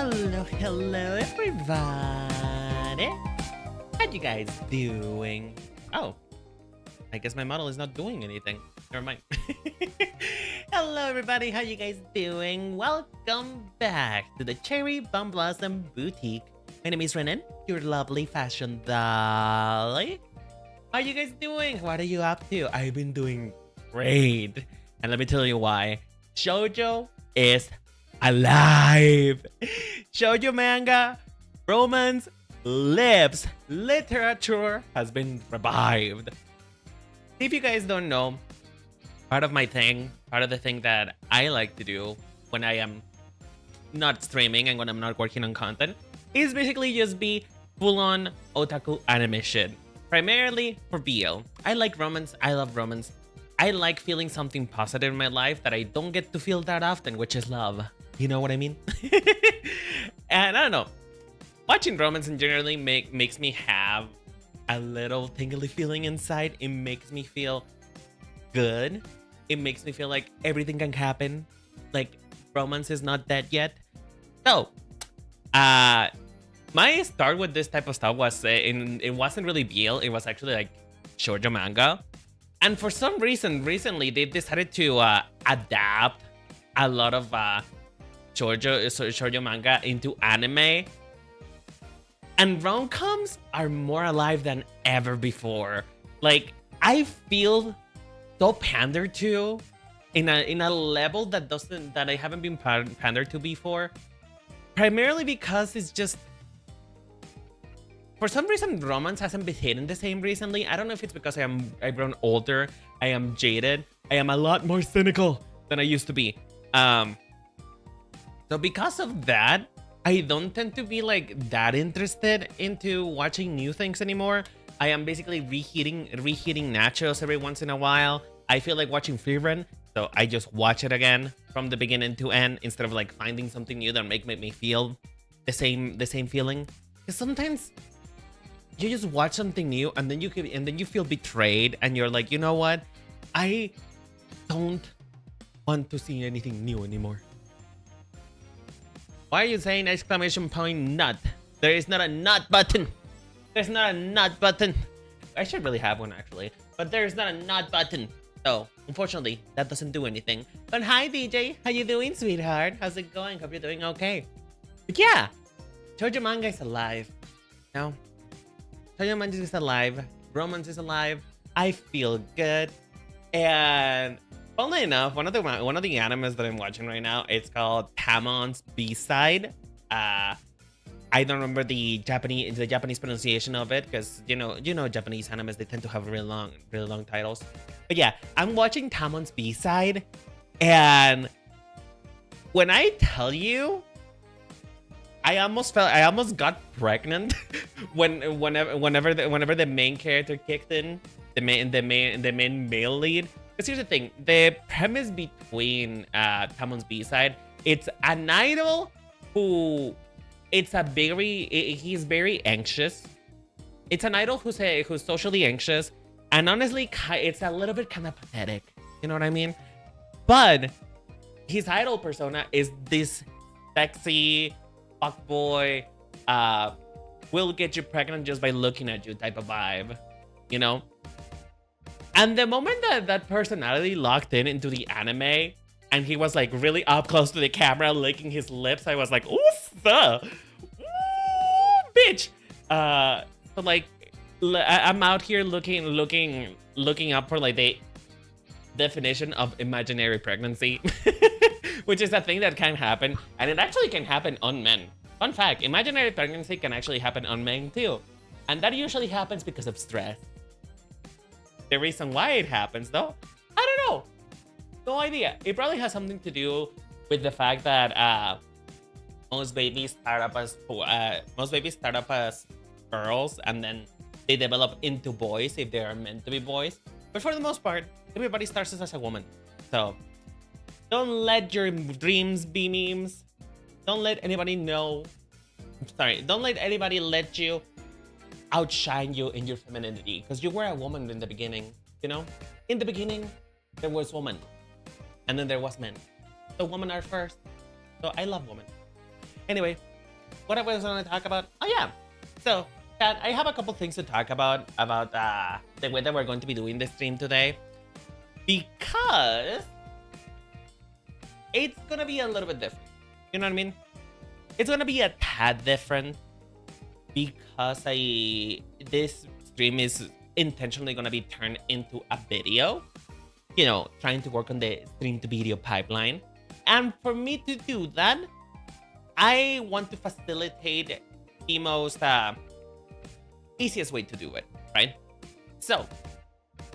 Hello, everybody. How you guys doing? Oh, I guess my model is not doing anything. Never mind. Hello, everybody. How you guys doing? Welcome back to the Cherry Bum Blossom Boutique. My name is Renan, your lovely fashion dolly. How you guys doing? What are you up to? I've been doing great. And let me tell you why. Shoujo is alive. Shoujo manga, romance, lips, literature has been revived. If you guys don't know, part of the thing that I like to do when I am not streaming and when I'm not working on content is basically just be full-on otaku animation. Primarily for BL. I like romance, I love romance. I like feeling something positive in my life that I don't get to feel that often, which is love. You know what I mean? And I don't know. Watching romance in generally makes me have a little tingly feeling inside. It makes me feel good. It makes me feel like everything can happen. Like romance is not dead yet. So, my start with this type of stuff was it wasn't really BL. It was actually like shoujo manga. And for some reason, recently, they've decided to adapt a lot of shoujo manga into anime. And rom-coms are more alive than ever before. Like, I feel so pandered to in a level that I haven't been pandered to before. Primarily because it's just... For some reason, romance hasn't been hitting the same recently. I don't know if it's because I've grown older, I am jaded, I am a lot more cynical than I used to be. So because of that, I don't tend to be like that interested into watching new things anymore. I am basically reheating nachos every once in a while. I feel like watching Frieren, so I just watch it again from the beginning to end instead of like finding something new that make me feel the same feeling. Because sometimes you just watch something new and then you feel betrayed and you're like, you know what? I don't want to see anything new anymore. Why are you saying exclamation point nut? There is not a nut button. There's not a nut button. I should really have one actually, but there's not a nut button. So unfortunately, that doesn't do anything. But hi DJ, how you doing, sweetheart? How's it going? Hope you're doing okay. But yeah, shoujo manga is alive. No. Shoujo manga is alive. Romance is alive. I feel good. And funnily enough, one of the animes that I'm watching right now, it's called Tamon's B-Side. I don't remember the Japanese pronunciation of it because you know Japanese animes, they tend to have really long titles. But yeah, I'm watching Tamon's B-Side, and when I tell you, I almost got pregnant whenever the main character kicked in, the main male lead. Because here's the thing, the premise between Tamon's B-Side, it's an idol who he's very anxious. It's an idol who's socially anxious, and honestly, it's a little bit kind of pathetic. You know what I mean? But his idol persona is this sexy fuckboy, will get you pregnant just by looking at you type of vibe, you know? And the moment that personality locked into the anime, and he was like really up close to the camera, licking his lips, I was like, oof, ooh, bitch. So like, I'm out here looking up for like the definition of imaginary pregnancy, which is a thing that can happen, and it actually can happen on men. Fun fact, imaginary pregnancy can actually happen on men too, and that usually happens because of stress. The reason why it happens, though, I don't know. No idea. It probably has something to do with the fact that most babies start up as girls, and then they develop into boys if they are meant to be boys. But for the most part, everybody starts as a woman. So don't let your dreams be memes. Don't let anybody don't let anybody let you outshine you in your femininity, because you were a woman in the beginning. You know, in the beginning there was woman, and then there was men. So women are first. So I love women. Anyway, what I was going to talk about. Oh yeah. So, Kat, I have a couple things to talk about the way that we're going to be doing the stream today, because it's gonna be a little bit different. You know what I mean? It's gonna be a tad different because this stream is intentionally gonna be turned into a video. You know, trying to work on the stream to video pipeline. And for me to do that, I want to facilitate the most easiest way to do it, right? So,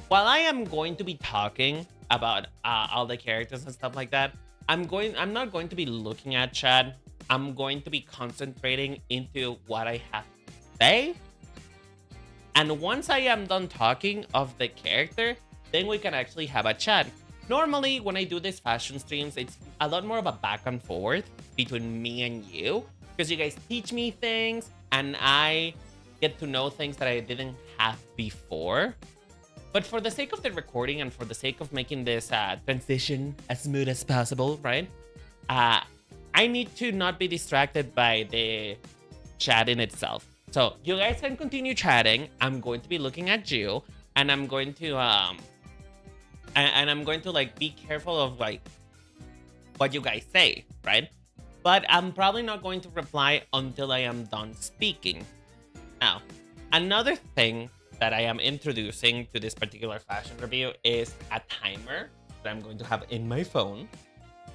while I am going to be talking about all the characters and stuff like that, I'm not going to be looking at chat. I'm going to be concentrating into what I have to say. And once I am done talking of the character, then we can actually have a chat. Normally, when I do these fashion streams, it's a lot more of a back and forth between me and you, because you guys teach me things and I get to know things that I didn't have before. But for the sake of the recording and for the sake of making this transition as smooth as possible, right? I need to not be distracted by the chat in itself. So you guys can continue chatting. I'm going to be looking at you, and I'm going to like be careful of like what you guys say, right? But I'm probably not going to reply until I am done speaking. Now, another thing that I am introducing to this particular fashion review is a timer that I'm going to have in my phone.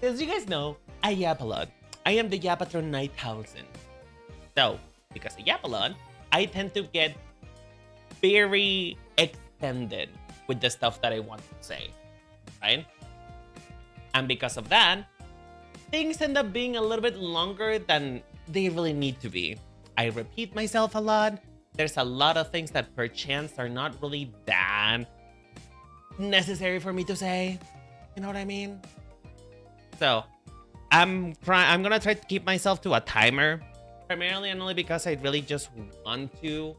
As you guys know, I yap a lot. I am the Yapatron 9000. So, because I yap a lot, I tend to get very extended with the stuff that I want to say, right? And because of that, things end up being a little bit longer than they really need to be. I repeat myself a lot. There's a lot of things that perchance are not really that necessary for me to say. You know what I mean? So I'm gonna try to keep myself to a timer, primarily and only because I really just want to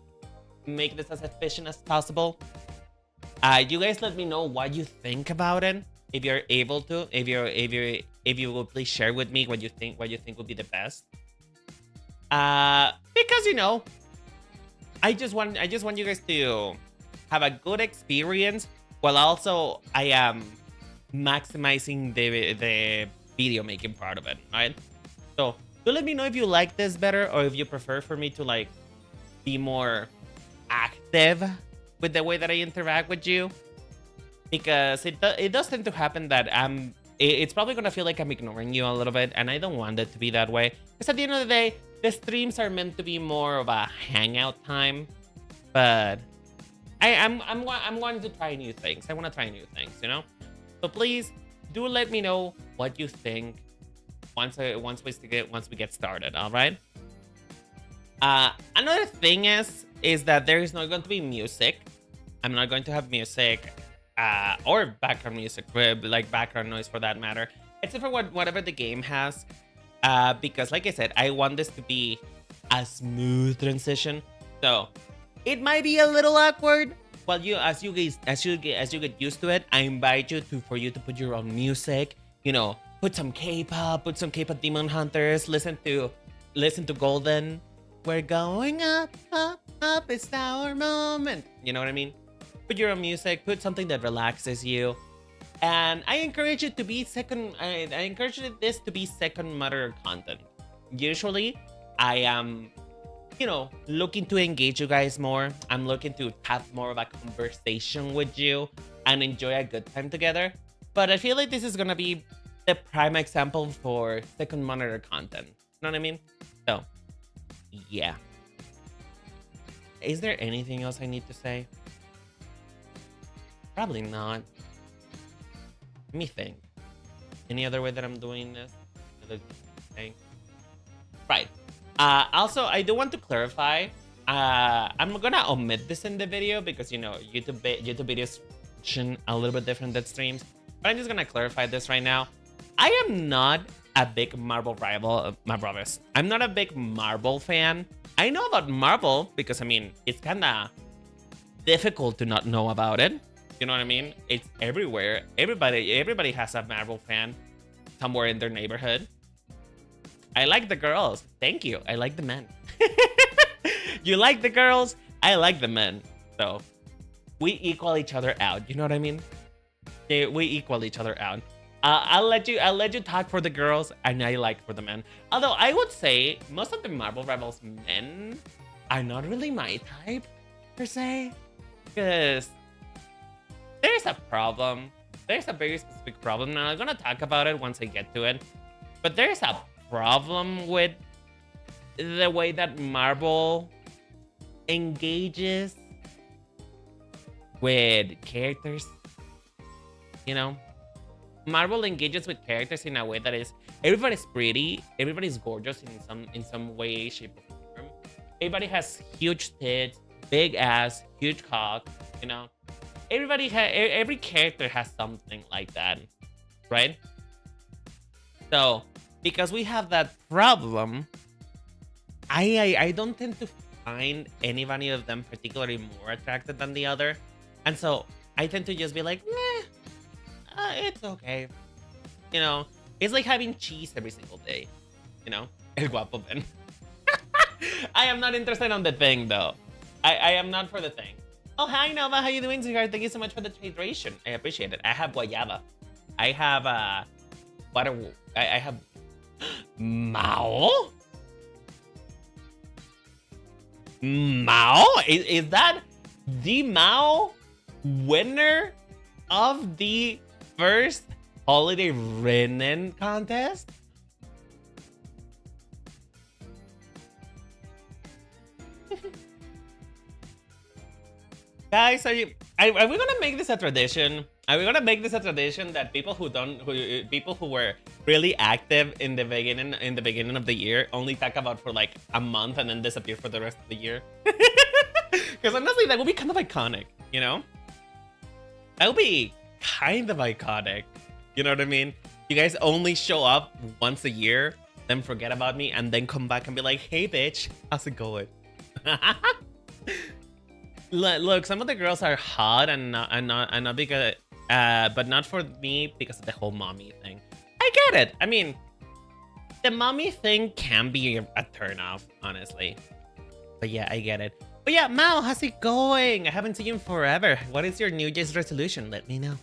make this as efficient as possible. You guys let me know what you think about it, if you're able to. If you will please share with me what you think would be the best. Because you know, I just want you guys to have a good experience, while also I am maximizing the video making part of it, right? So do let me know if you like this better, or if you prefer for me to like be more active with the way that I interact with you, because it does tend to happen that it's probably gonna feel like I'm ignoring you a little bit, and I don't want it to be that way, because at the end of the day, the streams are meant to be more of a hangout time. But I'm going to try new things. I want to try new things, you know. So please do let me know what you think once we get started. All right. Another thing is that there is not going to be music. I'm not going to have music or background music, like background noise for that matter, except for whatever the game has. Because like I said, I want this to be a smooth transition. So it might be a little awkward. Well, as you get used to it, I invite you for you to put your own music. You know, put some K-pop, Demon Hunters. Listen to Golden. We're going up, up, up. It's our moment. You know what I mean? Put your own music. Put something that relaxes you. And I encourage it to be I encourage this to be second matter content. Usually, I am, you know, looking to engage you guys more. I'm looking to have more of a conversation with you and enjoy a good time together. But I feel like this is gonna be the prime example for second monitor content. You know what I mean? So, yeah. Is there anything else I need to say? Probably not. Let me think. Any other way that I'm doing this? Right. Also, I do want to clarify. I'm gonna omit this in the video because, you know, YouTube videos function a little bit different than streams. But I'm just gonna clarify this right now. I am not a big Marvel rival. I'm not a big Marvel fan. I know about Marvel because, I mean, it's kind of difficult to not know about it. You know what I mean? It's everywhere. Everybody has a Marvel fan somewhere in their neighborhood. I like the girls. Thank you. I like the men. You like the girls? I like the men. So we equal each other out. You know what I mean? Yeah, we equal each other out. I'll let you talk for the girls, and I like for the men. Although I would say most of the Marvel Rebels men are not really my type per se, because there's a problem. There's a very specific problem, and I'm gonna talk about it once I get to it. But there's a problem with the way that Marvel engages with characters. You know, Marvel engages with characters in a way that is everybody's pretty, everybody's gorgeous in some way, shape, or form. Everybody has huge tits, big ass, huge cock. You know, every character has something like that, right? So because we have that problem, I don't tend to find anybody of them particularly more attractive than the other, and so I tend to just be like, meh. It's okay. You know, it's like having cheese every single day. You know, El Guapo Ben. I am not interested on the thing, though. I am not for the thing. Oh, hi, Nova. How you doing, sweetheart? Thank you so much for the hydration. I appreciate it. I have guayaba. I have, I have Mao? Mao? Is that the Mao winner of the first holiday Rennen contest? Guys, are we gonna make this a tradition? Are we gonna make this a tradition that people who were really active in the beginning of the year only talk about for like a month and then disappear for the rest of the year? Because honestly, that would be kind of iconic, you know? That would be kind of iconic. You know what I mean? You guys only show up once a year, then forget about me, and then come back and be like, hey bitch, how's it going? Look, some of the girls are hot and not because but not for me because of the whole mommy thing. I get it. I mean, the mommy thing can be a turn off, honestly. But yeah, I get it. But yeah, Mao, how's it going? I haven't seen you in forever. What is your New Year's resolution? Let me know.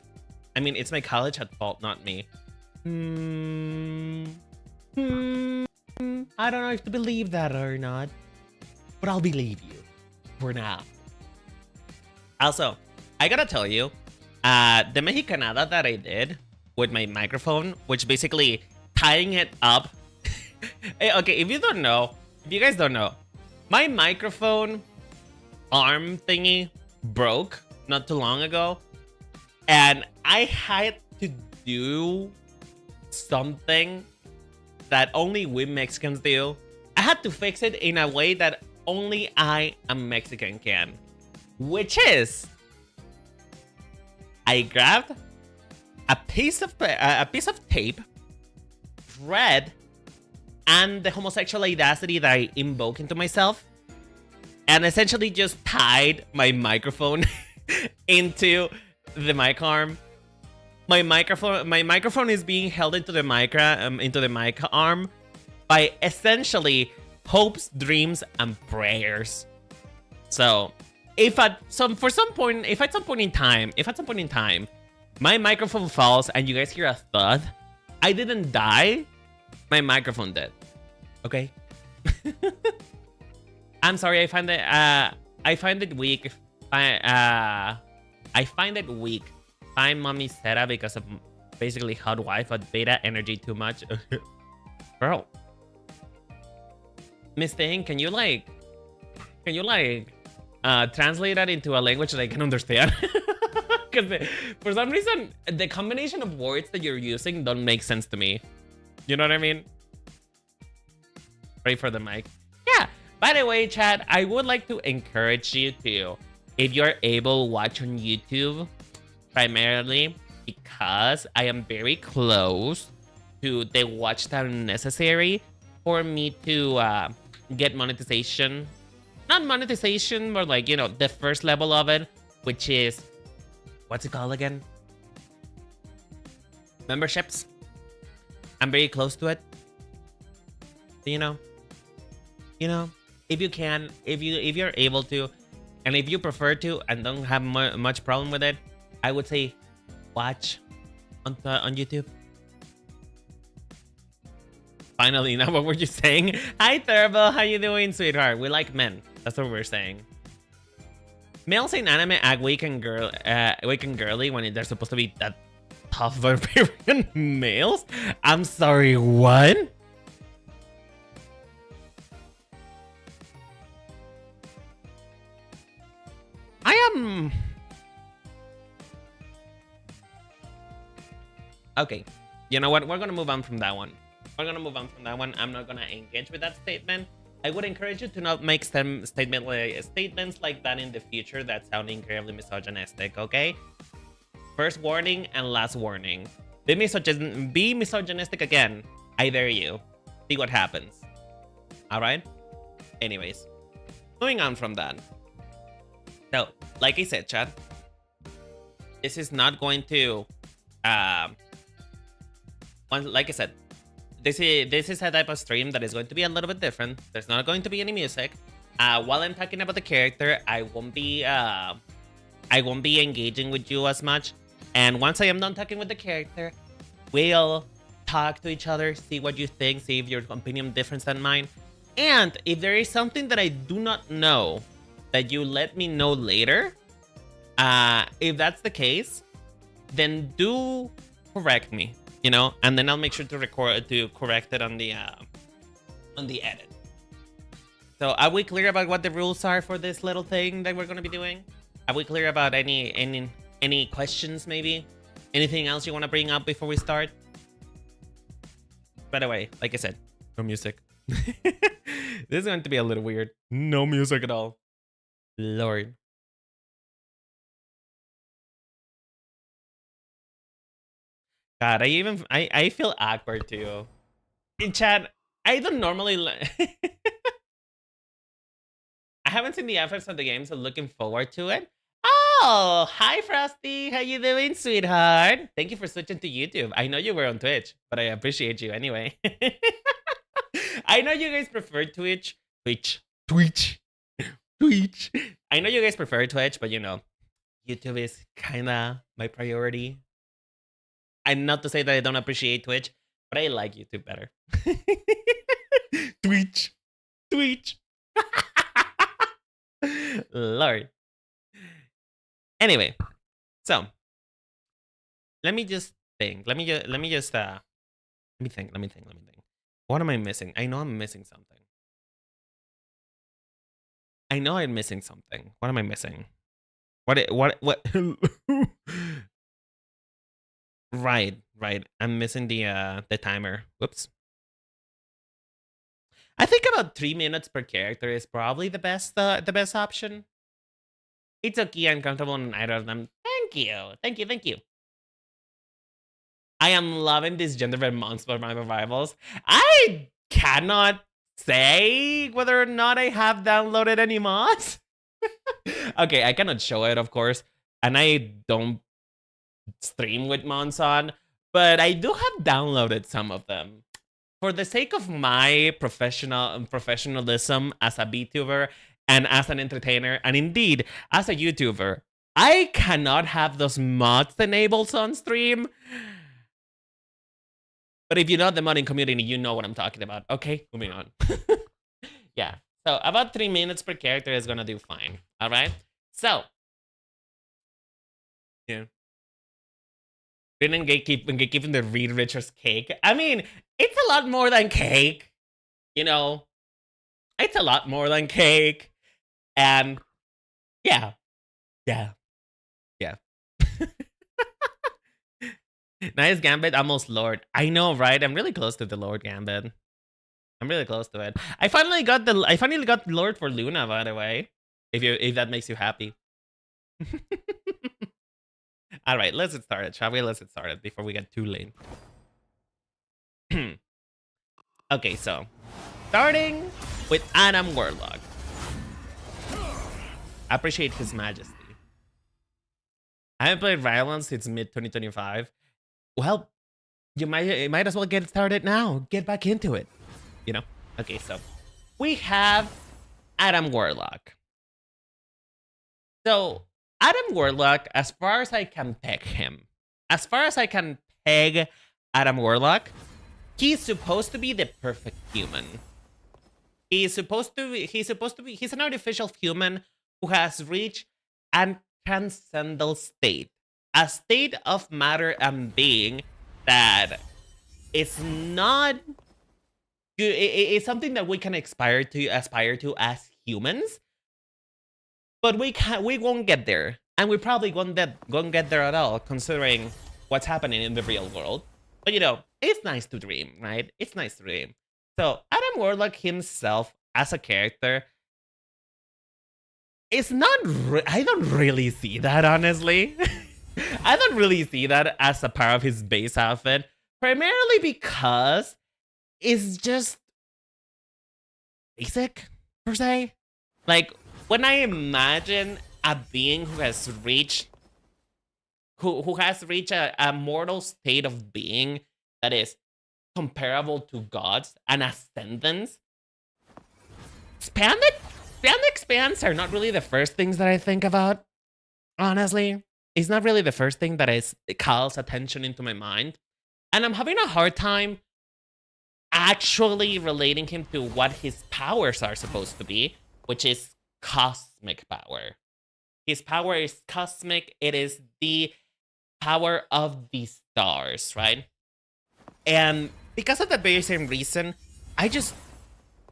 I mean, it's my college at fault, not me. I don't know if to believe that or not, but I'll believe you for now. Also, I gotta tell you, the Mexicanada that I did with my microphone, which basically tying it up. Okay, if you guys don't know, my microphone arm thingy broke not too long ago, and I had to do something that only we Mexicans do. I had to fix it in a way that only I, a Mexican, can. Which is, I grabbed a piece of tape, thread, and the homosexual audacity that I invoke into myself, and essentially just tied my microphone into the mic arm. My microphone is being held into the mic arm by essentially hopes, dreams, and prayers. So if at some point in time my microphone falls and you guys hear a thud, I didn't die, my microphone did. Okay. I'm sorry. I find it weak. I find it weak. Find mommy Sarah because of basically hot wife, but beta energy too much. Bro, Miss Thing, can you translate that into a language that I can understand? Because for some reason, the combination of words that you're using don't make sense to me. You know what I mean? Pray for the mic. Yeah. By the way, chat, I would like to encourage you to, if you're able, watch on YouTube, primarily because I am very close to the watch time necessary for me to get monetization. Not monetization, but like, you know, the first level of it, which is, what's it called again? Memberships. I'm very close to it. So, if you can, if you're able to, and if you prefer to and don't have much problem with it, I would say watch on YouTube. Finally, now what were you saying? Hi Turbo, how you doing, sweetheart? We like men. That's what we're saying. Males in anime act weak and girly when they're supposed to be that tough barbarian males. I'm sorry, what? I am... Okay, you know what? We're gonna move on from that one. I'm not gonna engage with that statement. I would encourage you to not make statements like that in the future that sound incredibly misogynistic, okay? First warning and last warning. Be misogynistic again. I dare you. See what happens. Alright? Anyways. Moving on from that. So, like I said, chat. This is not going to... like I said, this is a type of stream that is going to be a little bit different. There's not going to be any music. While I'm talking about the character, I won't be engaging with you as much. And once I am done talking with the character, we'll talk to each other, see what you think, see if your opinion different than mine. And if there is something that I do not know, that you let me know later. If that's the case, then do correct me. And then I'll make sure to correct it on the edit. So are we clear about what the rules are for this little thing that we're gonna be doing? Are we clear about any questions maybe? Anything else you want to bring up before we start? By the way, like I said, no music. This is going to be a little weird. No music at all. Lord. God, I feel awkward too. In chat, I don't normally... I haven't seen the efforts of the game, so looking forward to it. Oh, hi Frosty. How you doing, sweetheart? Thank you for switching to YouTube. I know you were on Twitch, but I appreciate you anyway. I know you guys prefer Twitch. I know you guys prefer Twitch, but YouTube is kinda my priority. And not to say that I don't appreciate Twitch, but I like YouTube better. Twitch. Lord. Anyway, so let me just think. Let me think. What am I missing? I know I'm missing something. What am I missing? What? Right. I'm missing the timer. Whoops. I think about 3 minutes per character is probably the best option. It's okay, I'm comfortable on either of them. Thank you. I am loving these genderbend months for my revivals. I cannot say whether or not I have downloaded any mods. Okay, I cannot show it, of course, and I don't stream with mods on, but I do have downloaded some of them. For the sake of my professionalism as a Vtuber and as an entertainer, and indeed as a YouTuber, I cannot have those mods enabled on stream. But if you know the modding community, you know what I'm talking about. Okay, moving on. Yeah, so about 3 minutes per character is gonna do fine. All right, so yeah. Didn't gatekeeping the Reed Richards cake. I mean, it's a lot more than cake. It's a lot more than cake. And yeah. Nice Gambit, almost Lord. I know, right? I'm really close to the Lord Gambit. I'm really close to it. I finally got Lord for Luna, by the way. If that makes you happy. All right, let's get started, shall we? Let's get started before we get too late. Okay, so starting with Adam Warlock. Appreciate his majesty. I haven't played Violence since mid-2025. Well, you might as well get started now. Get back into it. Okay, so we have Adam Warlock. So Adam Warlock, as far as I can peg him, as far as I can peg Adam Warlock, he's supposed to be the perfect human. He's an artificial human who has reached an transcendental state, a state of matter and being that is not good. It's something that we can aspire to as humans, but we won't get there, and we probably won't get there at all, considering what's happening in the real world. But you know, it's nice to dream, right? It's nice to dream. So Adam Warlock himself as a character is not. I don't really see that, honestly. I don't really see that as a part of his base outfit, primarily because it's just basic per se. Like, when I imagine a being who has reached a mortal state of being that is comparable to gods and ascendants, spandex pants are not really the first things that I think about. Honestly, it's not really the first thing that calls attention into my mind, and I'm having a hard time actually relating him to what his powers are supposed to be, which is cosmic power. His power is cosmic. It is the power of the stars, right? And because of that very same reason, I just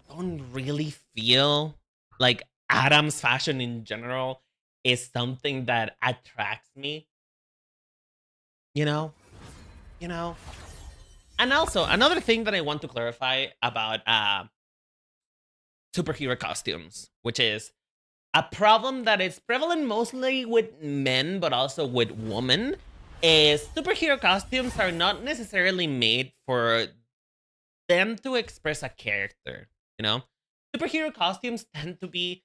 don't really feel like Adam's fashion in general is something that attracts me. You know? And also, another thing that I want to clarify about superhero costumes, which is a problem that is prevalent mostly with men, but also with women, is superhero costumes are not necessarily made for them to express a character, you know? Superhero costumes tend to be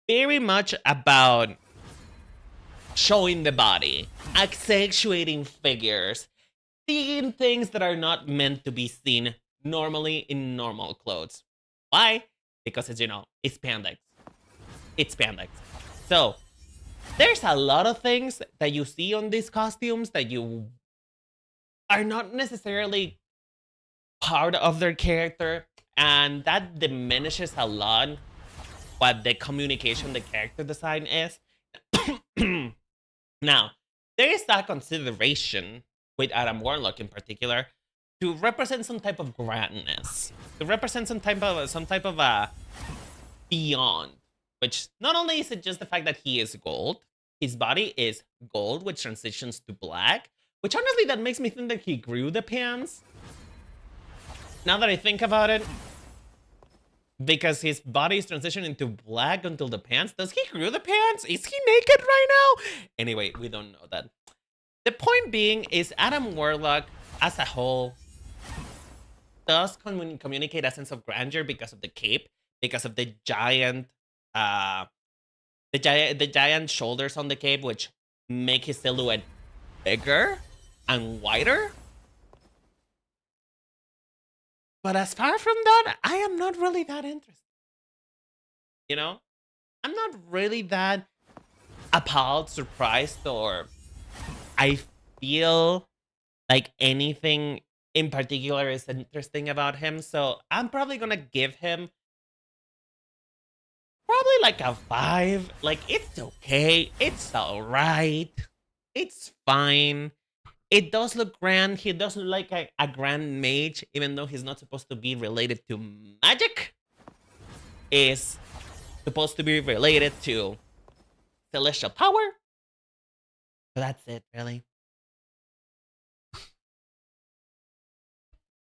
very much about showing the body, accentuating figures, seeing things that are not meant to be seen normally in normal clothes. Why? Because it's, it's spandex. It's spandex. So, there's a lot of things that you see on these costumes that you are not necessarily part of their character, and that diminishes a lot what the communication, the character design is. Now, there is that consideration with Adam Warlock in particular to represent some type of grandness, to represent some type of beyond. Which not only is it just the fact that he is gold, his body is gold, which transitions to black, which honestly that makes me think that he grew the pants. Now that I think about it, because his body is transitioning to black until the pants. Does he grew the pants? Is he naked right now? Anyway, we don't know that. The point being is Adam Warlock as a whole does communicate a sense of grandeur because of the cape, because of the giant shoulders on the cape, which make his silhouette bigger and wider. But as far from that, I am not really that interested. I'm not really that appalled, surprised, or I feel like anything in particular is interesting about him. So I'm probably gonna give him probably like a 5. Like, it's okay. It's alright. It's fine. It does look grand. He does look like a grand mage, even though he's not supposed to be related to magic. Is supposed to be related to celestial power. So that's it, really.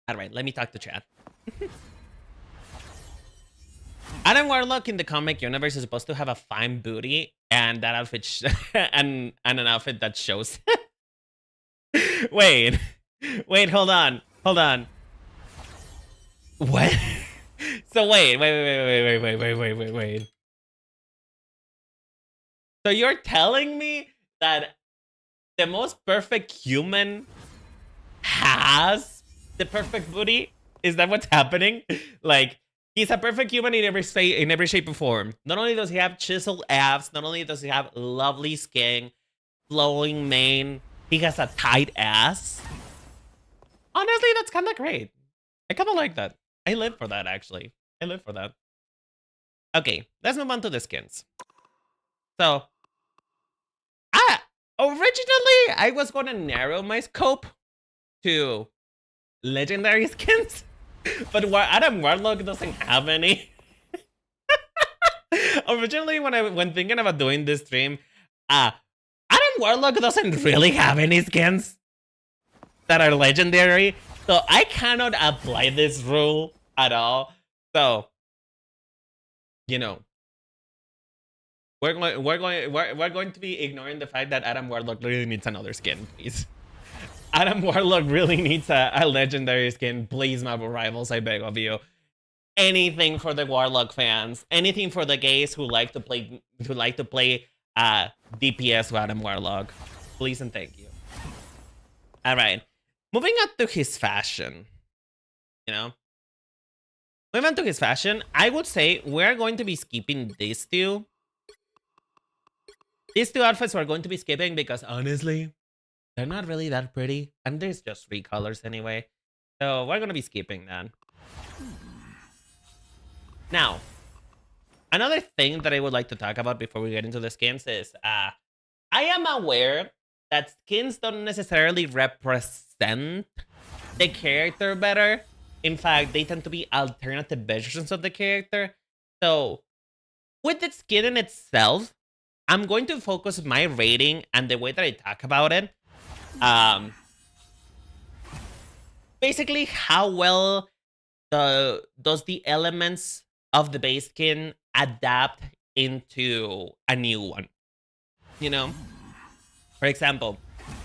Alright, let me talk to chat. Adam Warlock in the comic universe is supposed to have a fine booty, and that outfit and an outfit that shows. Wait, hold on. What? So wait. So you're telling me that the most perfect human has the perfect booty? Is that what's happening? Like, He's a perfect human in every shape and form. Not only does he have chiseled abs, not only does he have lovely skin, flowing mane, he has a tight ass. Honestly, that's kind of great. I kind of like that. I live for that, actually. I live for that. Okay, let's move on to the skins. So, originally, I was going to narrow my scope to legendary skins. But Adam Warlock doesn't have any. Originally, when thinking about doing this stream, Adam Warlock doesn't really have any skins that are legendary, so I cannot apply this rule at all. So, you know, we're going to be ignoring the fact that Adam Warlock really needs another skin, please. Adam Warlock really needs a legendary skin. Please, Marvel Rivals, I beg of you. Anything for the Warlock fans. Anything for the gays who like to play DPS with Adam Warlock. Please and thank you. Alright. Moving on to his fashion. You know? Moving on to his fashion, I would say we're going to be skipping these two. These two outfits we're going to be skipping because honestly, they're not really that pretty, and there's just 3 colors anyway. So we're gonna be skipping that. Now, another thing that I would like to talk about before we get into the skins is, I am aware that skins don't necessarily represent the character better. In fact, they tend to be alternative versions of the character. So, with the skin in itself, I'm going to focus my rating and the way that I talk about it. Basically how well does the elements of the base skin adapt into a new one, you know? For example,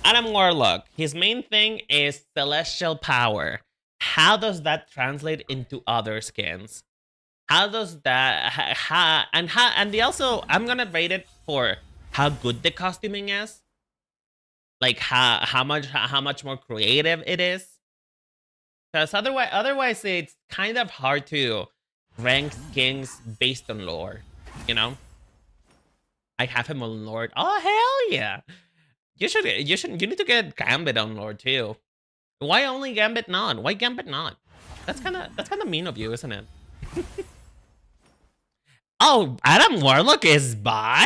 Adam Warlock, his main thing is celestial power. How does that translate into other skins? How does that and also I'm gonna rate it for how good the costuming is. Like how much more creative it is, because otherwise it's kind of hard to rank skins based on lore, you know. I have him on lore. Oh hell yeah! You need to get Gambit on lore too. Why only Gambit not? Why Gambit not? That's kind of mean of you, isn't it? Oh, Adam Warlock is bi?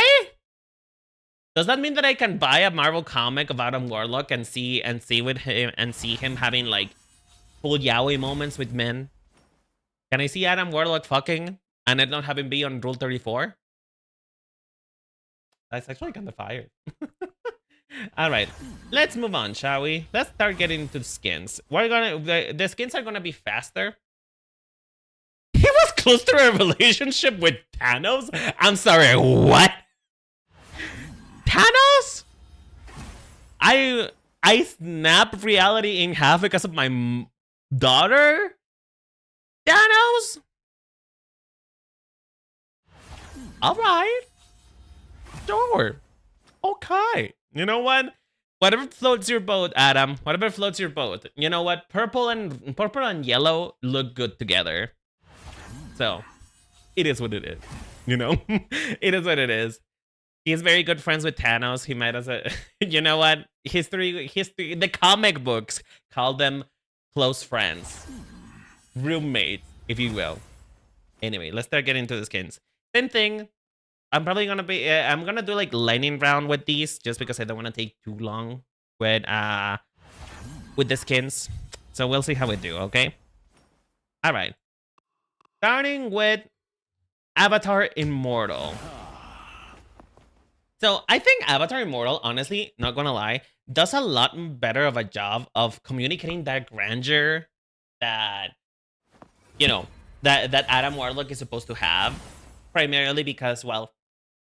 Does that mean that I can buy a Marvel comic of Adam Warlock and see him having like full yaoi moments with men? Can I see Adam Warlock fucking and it not having be on Rule 34? That's actually kind of fire. All right, let's move on, shall we? Let's start getting into the skins. The skins are gonna be faster. He was close to a relationship with Thanos? I'm sorry, what? Thanos? I snapped reality in half because of my daughter? Thanos? Alright. Sure. Okay. You know what? Whatever floats your boat, Adam. Whatever floats your boat. You know what? Purple and yellow look good together. So, it is what it is. You know? It is what it is. He's very good friends with Thanos. He might as a... You know what? History... The comic books call them close friends. Roommates, if you will. Anyway, let's start getting into the skins. Same thing. I'm probably gonna be... I'm gonna do like lightning round with these, just because I don't want to take too long with the skins. So we'll see how we do, okay? Alright. Starting with Avatar Immortal. So I think Avatar Immortal, honestly, not gonna lie, does a lot better of a job of communicating that grandeur that, you know, that Adam Warlock is supposed to have. Primarily because, well,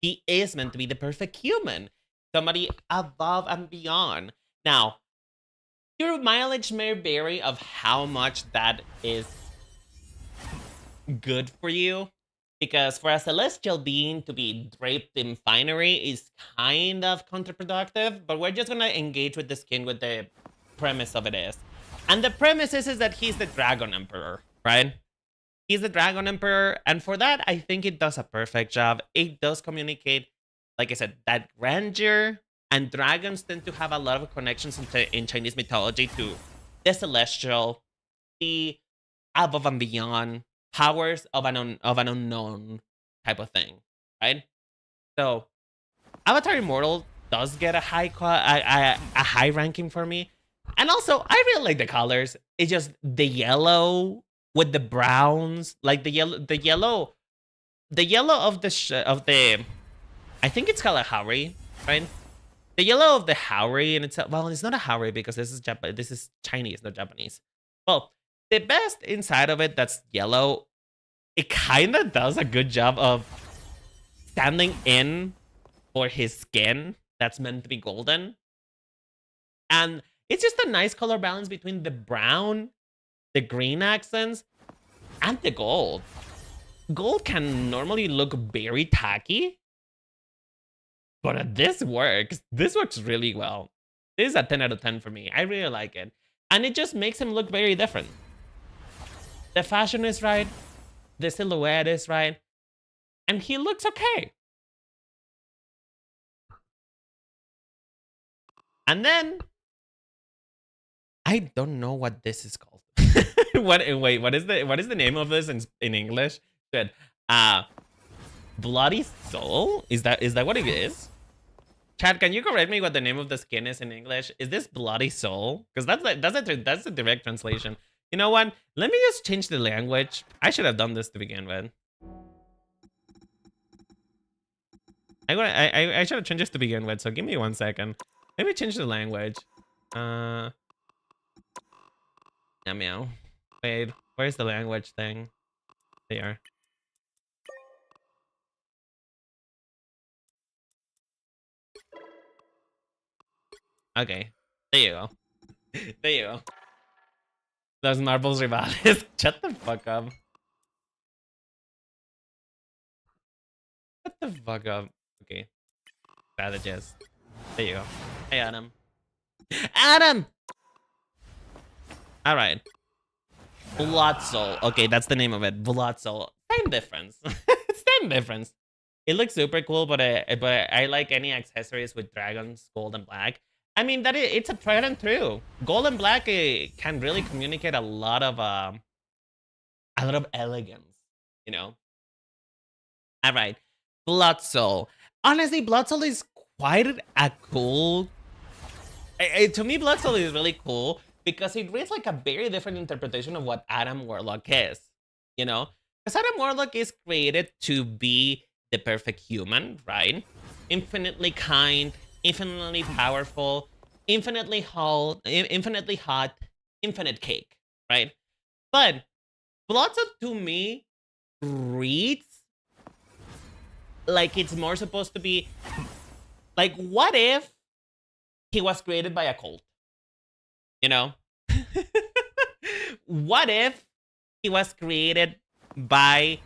he is meant to be the perfect human. Somebody above and beyond. Now, your mileage may vary of how much that is good for you. Because for a celestial being to be draped in finery is kind of counterproductive, but we're just gonna engage with the skin with the premise of it is. And the premise is that he's the Dragon Emperor, right? He's the Dragon Emperor, and for that, I think it does a perfect job. It does communicate, like I said, that grandeur, and dragons tend to have a lot of connections in Chinese mythology to the celestial, the above and beyond, powers of an unknown type of thing, right? So Avatar Immortal does get a high ranking for me, and also I really like the colors. It's just the yellow with the browns, like the yellow of the I think it's called a Haori, right? The yellow of the Haori, and it's well, it's not a Haori because this is Chinese, not Japanese. Well, the best inside of it that's yellow, it kind of does a good job of standing in for his skin that's meant to be golden. And it's just a nice color balance between the brown, the green accents, and the gold. Gold can normally look very tacky, but this works. This works really well. This is a 10 out of 10 for me. I really like it. And it just makes him look very different. The fashion is right. The silhouette is right. And he looks okay. And then I don't know what this is called. Wait, what is the name of this in English? Good. Bloody Soul? Is that what it is? Chad, can you correct me what the name of the skin is in English? Is this Bloody Soul? Because that's a direct translation. You know what? Let me just change the language. I should have done this to begin with. I should have changed this to begin with, so give me 1 second. Let me change the language. Meow. Wait, where's the language thing? There. Okay. There you go. There you go. Those marbles rivales. Shut the fuck up. Shut the fuck up. Okay. Strategist. There you go. Hey, Adam. Adam! Alright. Blood Soul. Okay, that's the name of it. Blood Soul. Same difference. Same difference. It looks super cool, but I like any accessories with dragons, gold and black. I mean, it's a tried and true. Gold and black can really communicate a lot of elegance, you know. All right, Blood Soul. Honestly, Blood Soul is quite a cool. To me, Blood Soul is really cool because it reads like a very different interpretation of what Adam Warlock is, you know. Because Adam Warlock is created to be the perfect human, right? Infinitely kind, infinitely powerful, infinitely hot, infinite cake, right? But Blood Soul to me reads like it's more supposed to be like, what if he was created by a cult? You know? What if he was created by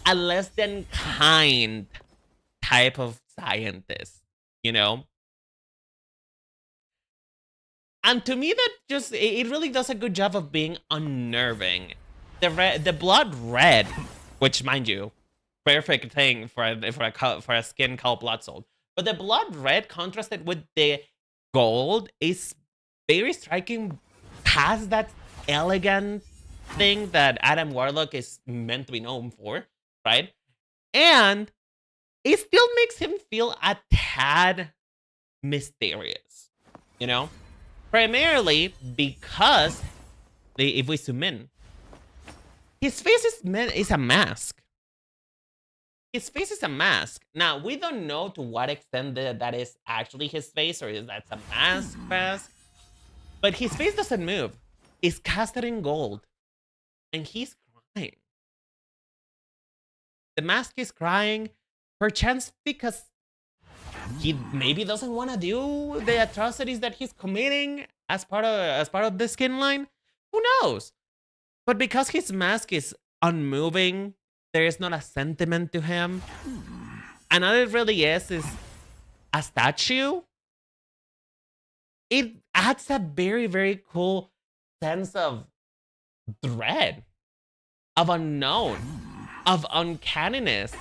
a less than kind type of scientist, you know? And to me, that just, it really does a good job of being unnerving. The blood red, which, mind you, perfect thing for a skin called Blood Soul. But the blood red contrasted with the gold is very striking, has that elegant thing that Adam Warlock is meant to be known for, right? And it still makes him feel a tad mysterious, you know? Primarily because, if we zoom in, his face is a mask. His face is a mask. Now, we don't know to what extent that is actually his face or is that a mask. But his face doesn't move. It's casted in gold. And he's crying. The mask is crying, perchance because he maybe doesn't want to do the atrocities that he's committing as part of the skin line. Who knows? But because his mask is unmoving, there is not a sentiment to him. And all it really is a statue. It adds a very, very cool sense of dread. of unknown, of uncanniness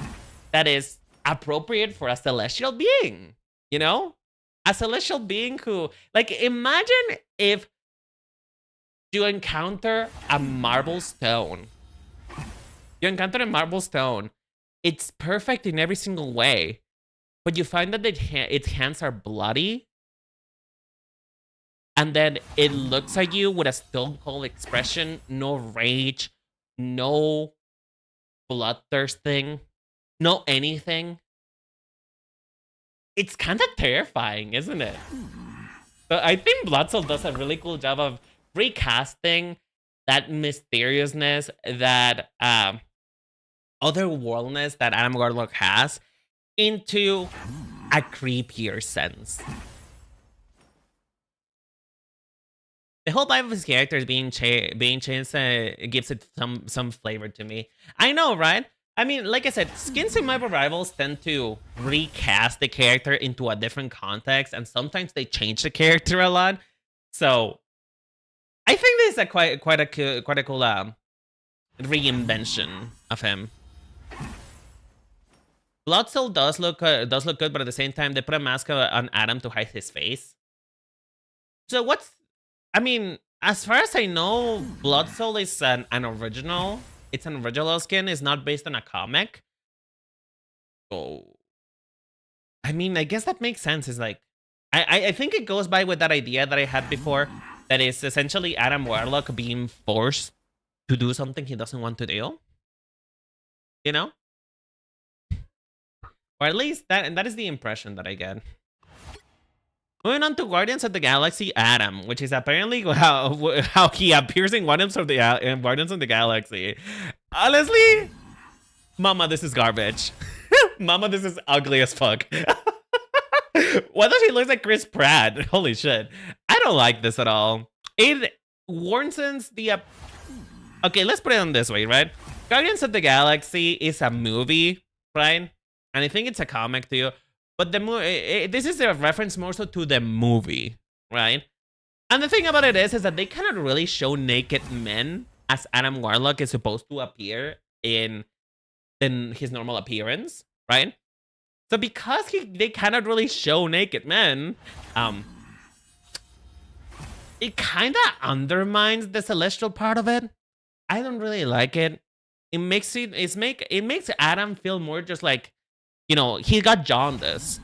that is appropriate for a celestial being, you know? A celestial being who, like, imagine if you encounter a marble stone. You encounter a marble stone. It's perfect in every single way, but you find that its hands are bloody, and then it looks at you with a stone cold expression, no rage, no bloodthirsting, no anything. It's kind of terrifying, isn't it? But I think Blood Soul does a really cool job of recasting that mysteriousness, that otherworldness that Adam Warlock has into a creepier sense. The whole vibe of his character is being changed gives it some flavor to me. I know, right? I mean, like I said, Skins in Marvel Rivals tend to recast the character into a different context, and sometimes they change the character a lot. So, I think this is a quite a cool reinvention of him. Blood Soul does look good, but at the same time, they put a mask on Adam to hide his face. So I mean, as far as I know, Blood Soul is an original. It's an original skin. It's not based on a comic. So, I mean, I guess that makes sense. It's like, I think it goes by with that idea that I had before, that is essentially Adam Warlock being forced to do something he doesn't want to do. You know? Or at least that is the impression that I get. Moving on to Guardians of the Galaxy Adam, which is apparently how he appears in Guardians of the Galaxy. Honestly, mama, this is garbage. Mama, this is ugly as fuck. Why does he look like Chris Pratt? Holy shit. I don't like this at all. It warrants the... Okay, let's put it on this way, right? Guardians of the Galaxy is a movie, right? And I think it's a comic too. But the this is a reference more so to the movie, right? And the thing about it is that they cannot really show naked men as Adam Warlock is supposed to appear in his normal appearance, right? So because they cannot really show naked men, it kind of undermines the celestial part of it. I don't really like it. It makes Adam feel more just like, you know, he got jaundice.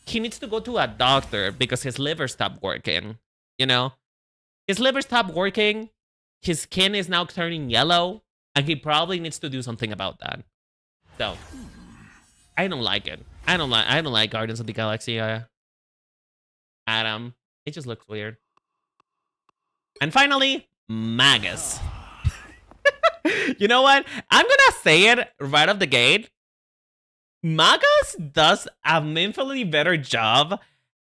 He needs to go to a doctor because his liver stopped working. You know? His liver stopped working. His skin is now turning yellow. And he probably needs to do something about that. So, I don't like it. I don't like Guardians of the Galaxy Adam. It just looks weird. And finally, Magus. You know what? I'm gonna say it right off the gate. Magus does a infinitely better job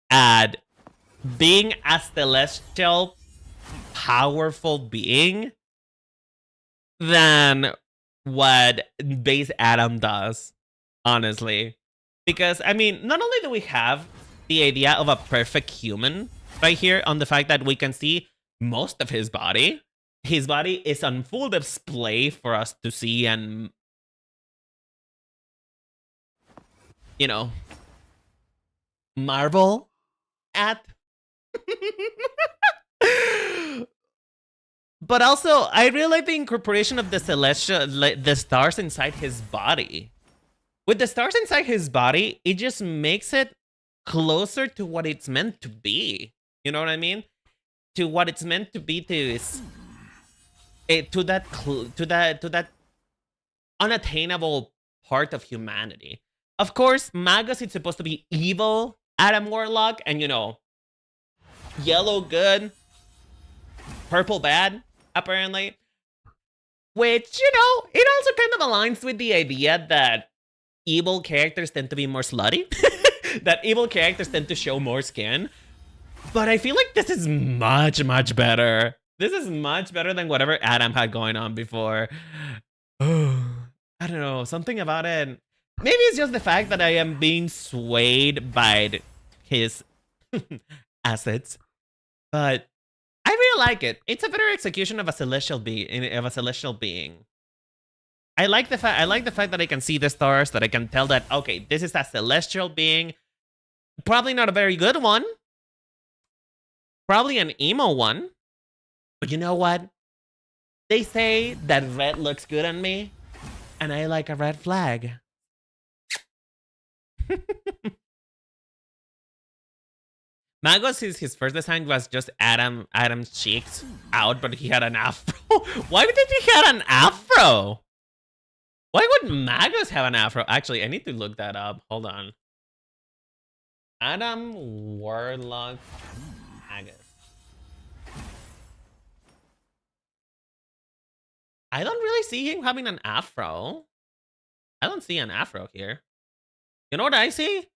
at being a celestial, powerful being than what base Adam does, honestly. Because, I mean, not only do we have the idea of a perfect human right here on the fact that we can see most of his body is on full display for us to see and, you know, marvel at. But also, I really like the incorporation of the the stars inside his body. With the stars inside his body, it just makes it closer to what it's meant to be. You know what I mean? To what it's meant to be, to that unattainable part of humanity. Of course, Magus is supposed to be evil, Adam Warlock, and, you know, yellow good, purple bad, apparently. Which, you know, it also kind of aligns with the idea that evil characters tend to be more slutty. That evil characters tend to show more skin. But I feel like this is much, much better. This is much better than whatever Adam had going on before. I don't know, something about it. Maybe it's just the fact that I am being swayed by his assets. But I really like it. It's a better execution of a celestial being. I like the fact that I can see the stars, that I can tell that, okay, this is a celestial being. Probably not a very good one. Probably an emo one. But you know what? They say that red looks good on me, and I like a red flag. Magos, his first design was just Adam's cheeks out, but he had an afro. Why did he have an afro? Why would Magos have an afro? Actually, I need to look that up. Hold on. Adam Warlock Magos. I don't really see him having an afro. I don't see an afro here. You know what I see?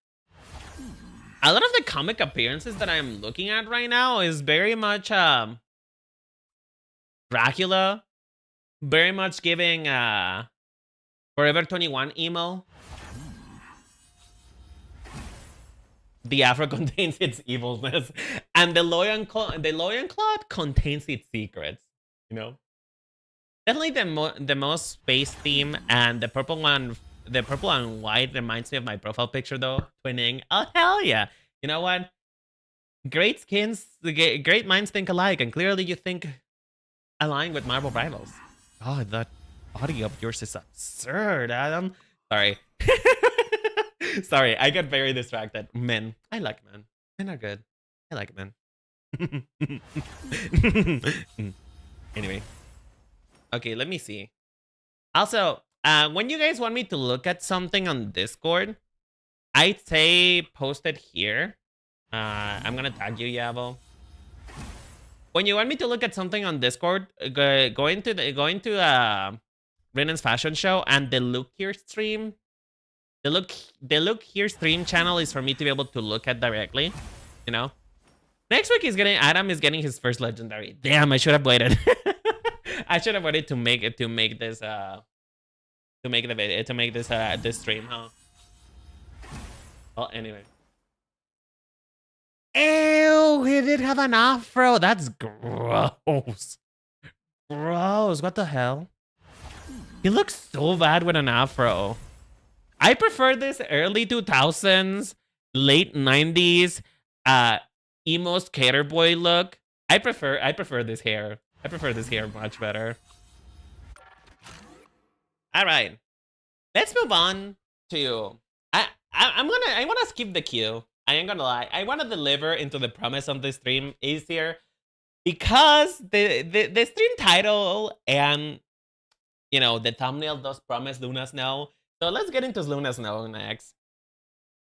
A lot of the comic appearances that I'm looking at right now is very much Dracula. Very much giving Forever 21 emo. The afro contains its evilness, and the Loyan Cloth contains its secrets. You know, definitely the most space theme, and the purple and white reminds me of my profile picture though. Twinning, oh hell yeah! You know what? Great minds think alike, and clearly you think aligned with Marvel Rivals. God, that audio of yours is absurd, Adam. Sorry. Sorry, I got very distracted. Men. I like men. Men are good. I like men. Anyway. Okay, let me see. Also, when you guys want me to look at something on Discord, I'd say post it here. I'm gonna tag you, Yavo. When you want me to look at something on Discord, go into Renan's fashion show and the Look Here stream. The look here stream channel is for me to be able to look at directly, you know. Next week Adam is getting his first legendary. Damn, I should have waited. I should have waited to make this stream, huh? Well, anyway. Ew, he did have an afro. That's gross. Gross. What the hell? He looks so bad with an afro. I prefer this early 2000s, late 90s, emo skater boy look. I prefer this hair. I prefer this hair much better. All right, let's move on to. I want to skip the queue. I ain't gonna lie. I want to deliver into the promise of the stream easier because the stream title and you know the thumbnail does promise Luna Snow. So let's get into Luna Snow next.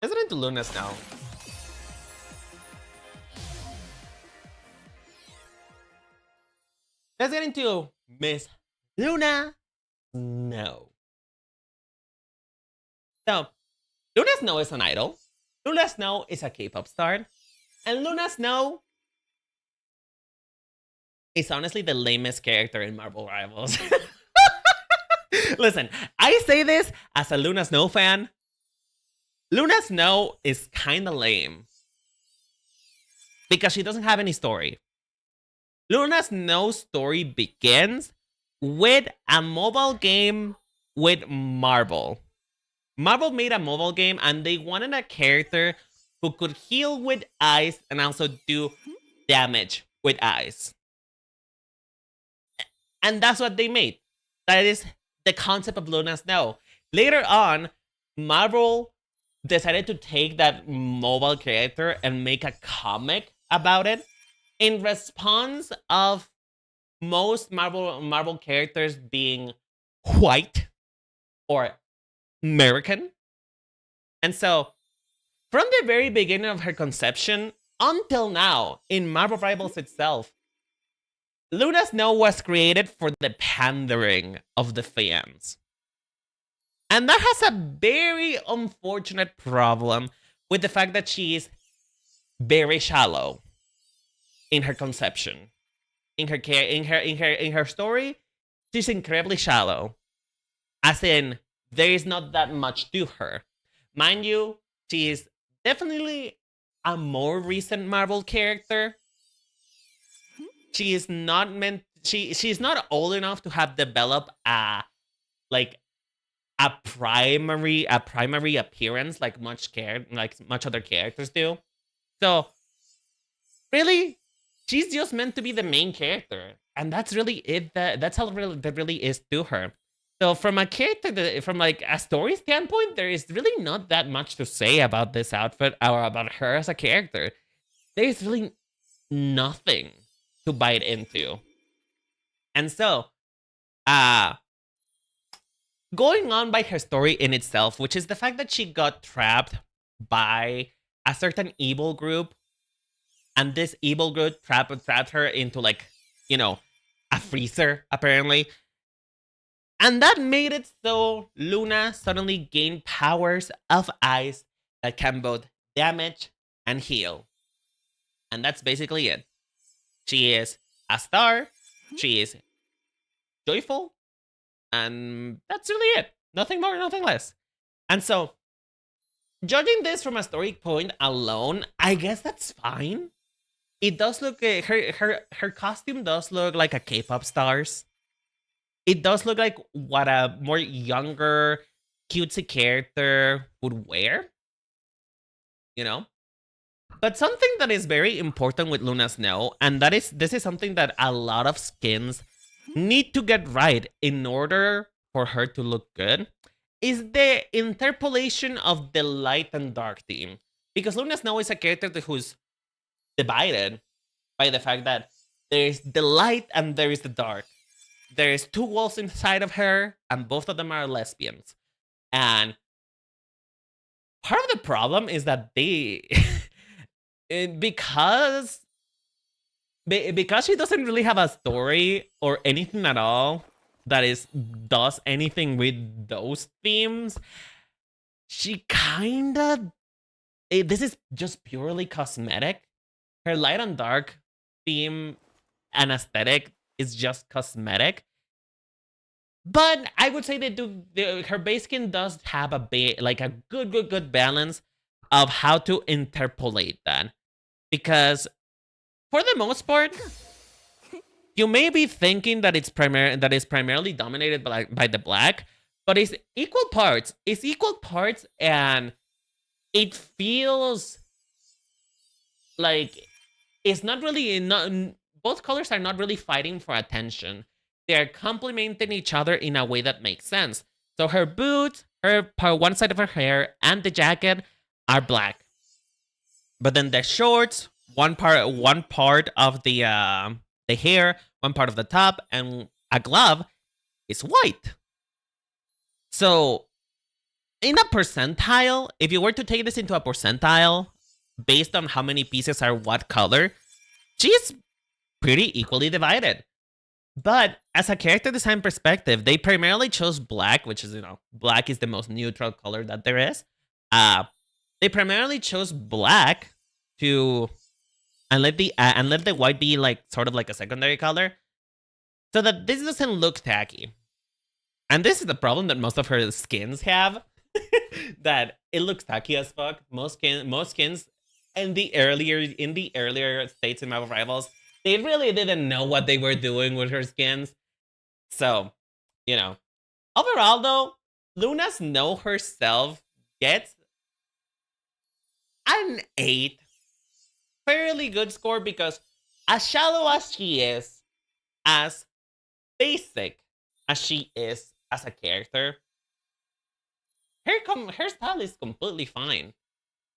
Let's get into Luna Snow. Let's get into Miss Luna Snow. So, Luna Snow is an idol. Luna Snow is a K-pop star. And Luna Snow is honestly the lamest character in Marvel Rivals. Listen, I say this as a Luna Snow fan. Luna Snow is kind of lame. Because she doesn't have any story. Luna Snow's story begins with a mobile game with Marvel. Marvel made a mobile game and they wanted a character who could heal with ice and also do damage with ice. And that's what they made. That is the concept of Luna Snow. Later on, Marvel decided to take that mobile character and make a comic about it in response of most Marvel characters being white or American. And so, from the very beginning of her conception until now, in Marvel Rivals itself, Luna Snow was created for the pandering of the fans. And that has a very unfortunate problem with the fact that she is very shallow in her conception. In her story, she's incredibly shallow. As in, there is not that much to her. Mind you, she is definitely a more recent Marvel character. She is not meant. She's not old enough to have developed a like a primary appearance like much other characters do. So really, she's just meant to be the main character, and that's really it. That's how that really is to her. So from a character, from like a story standpoint, there is really not that much to say about this outfit or about her as a character. There's really nothing to bite into. And so, uh, going on by her story in itself, which is the fact that she got trapped by a certain evil group, and this evil group trapped her into like, a freezer, apparently. And that made it so Luna suddenly gained powers of ice that can both damage and heal. And that's basically it. She is a star, she is joyful, and that's really it. Nothing more, nothing less. And so, judging this from a story point alone, I guess that's fine. It does look, her costume does look like a K-pop star's. It does look like what a more younger, cutesy character would wear. But something that is very important with Luna Snow, and this is something that a lot of skins need to get right in order for her to look good, is the interpolation of the light and dark theme. Because Luna Snow is a character who's divided by the fact that there is the light and there is the dark. There is two walls inside of her, and both of them are lesbians. And part of the problem is that they... because she doesn't really have a story or anything at all that does anything with those themes, she kinda... this is just purely cosmetic. Her light and dark theme and aesthetic is just cosmetic. But I would say her base skin does have a good balance of how to interpolate that. Because for the most part, you may be thinking that it's primarily dominated by the black, but it's equal parts. It's equal parts, and it feels like it's not really both colors are not really fighting for attention. They're complementing each other in a way that makes sense. So her boots, one side of her hair, and the jacket are black. But then the shorts, one part of the hair, one part of the top, and a glove is white. So in a percentile, if you were to take this into a percentile, based on how many pieces are what color, she's pretty equally divided. But as a character design perspective, they primarily chose black, which is, black is the most neutral color that there is. They primarily chose black and let the white be like sort of like a secondary color, so that this doesn't look tacky. And this is the problem that most of her skins have, that it looks tacky as fuck. Most skins in the earlier states in Marvel Rivals, they really didn't know what they were doing with her skins. So, overall though, Luna Snow herself gets an 8. Fairly good score, because as shallow as she is, as basic as she is as a character, her style is completely fine.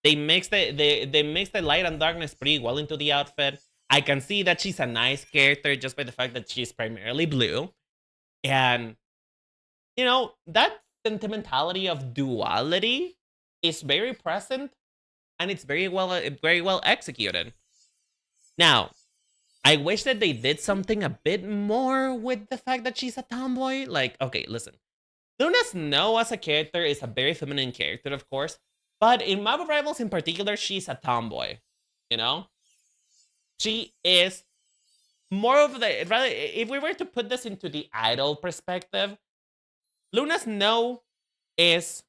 They mix the light and darkness pretty well into the outfit. I can see that she's a nice character just by the fact that she's primarily blue. And, that sentimentality of duality is very present, and it's very well executed. Now, I wish that they did something a bit more with the fact that she's a tomboy. Like, okay, listen. Luna Snow as a character is a very feminine character, of course. But in Marvel Rivals in particular, she's a tomboy. She is more of if we were to put this into the idol perspective, Luna Snow is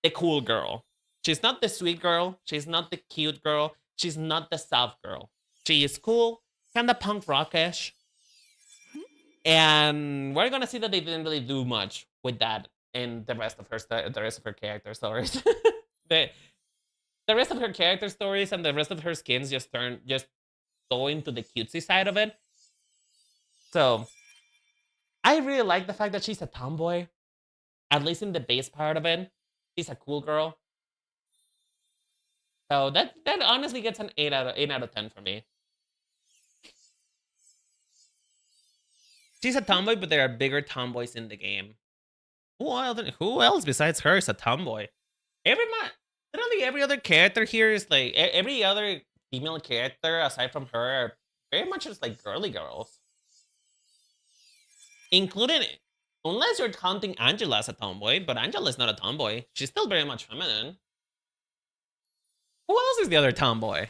the cool girl. She's not the sweet girl. She's not the cute girl. She's not the soft girl. She is cool, kind of punk rockish. And we're going to see that they didn't really do much with that in the rest of her character stories. the the rest of her character stories and the rest of her skins just go into the cutesy side of it. So I really like the fact that she's a tomboy, at least in the base part of it. She's a cool girl. So that honestly gets an 8 out of 10 for me. She's a tomboy, but there are bigger tomboys in the game. Who else besides her is a tomboy? Literally every other character here is like every other female character aside from her are very much just like girly girls. Including, unless you're counting Angela as a tomboy, but Angela is not a tomboy. She's still very much feminine. Who else is the other tomboy?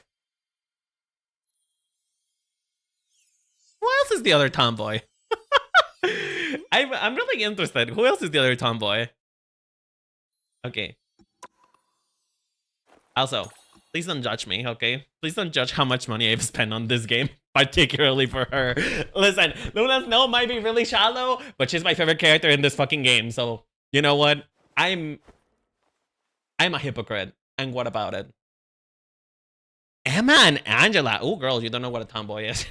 Who else is the other tomboy? I'm really interested. Who else is the other tomboy? Okay. Also, please don't judge me, okay? Please don't judge how much money I've spent on this game, particularly for her. Listen, Luna Snow might be really shallow, but she's my favorite character in this fucking game. So, you know what? I'm a hypocrite. And what about it? Emma and Angela. Oh, girl, you don't know what a tomboy is.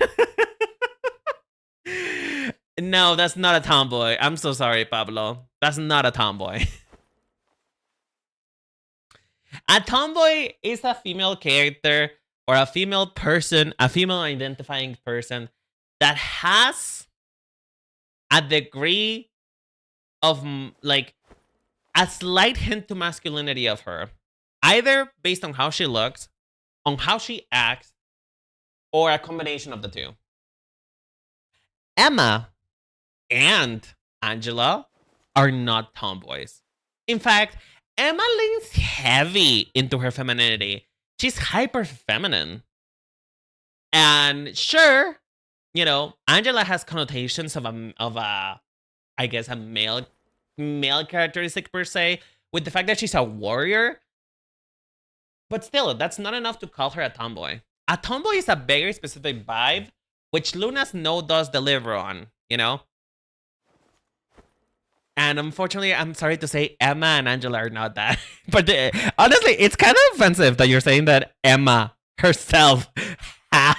No, that's not a tomboy. I'm so sorry, Pablo. That's not a tomboy. A tomboy is a female character or a female person, a female identifying person that has a degree of like a slight hint to masculinity of her, either based on how she looks, on how she acts, or a combination of the two. Emma and Angela are not tomboys. In fact, Emma leans heavy into her femininity. She's hyper feminine. And sure, you know, Angela has connotations of a I guess a male characteristic per se, with the fact that she's a warrior. But still, that's not enough to call her a tomboy. A tomboy is a very specific vibe, which Luna Snow does deliver on, you know? And unfortunately, I'm sorry to say, Emma and Angela are not that. But honestly, it's kind of offensive that you're saying that Emma herself I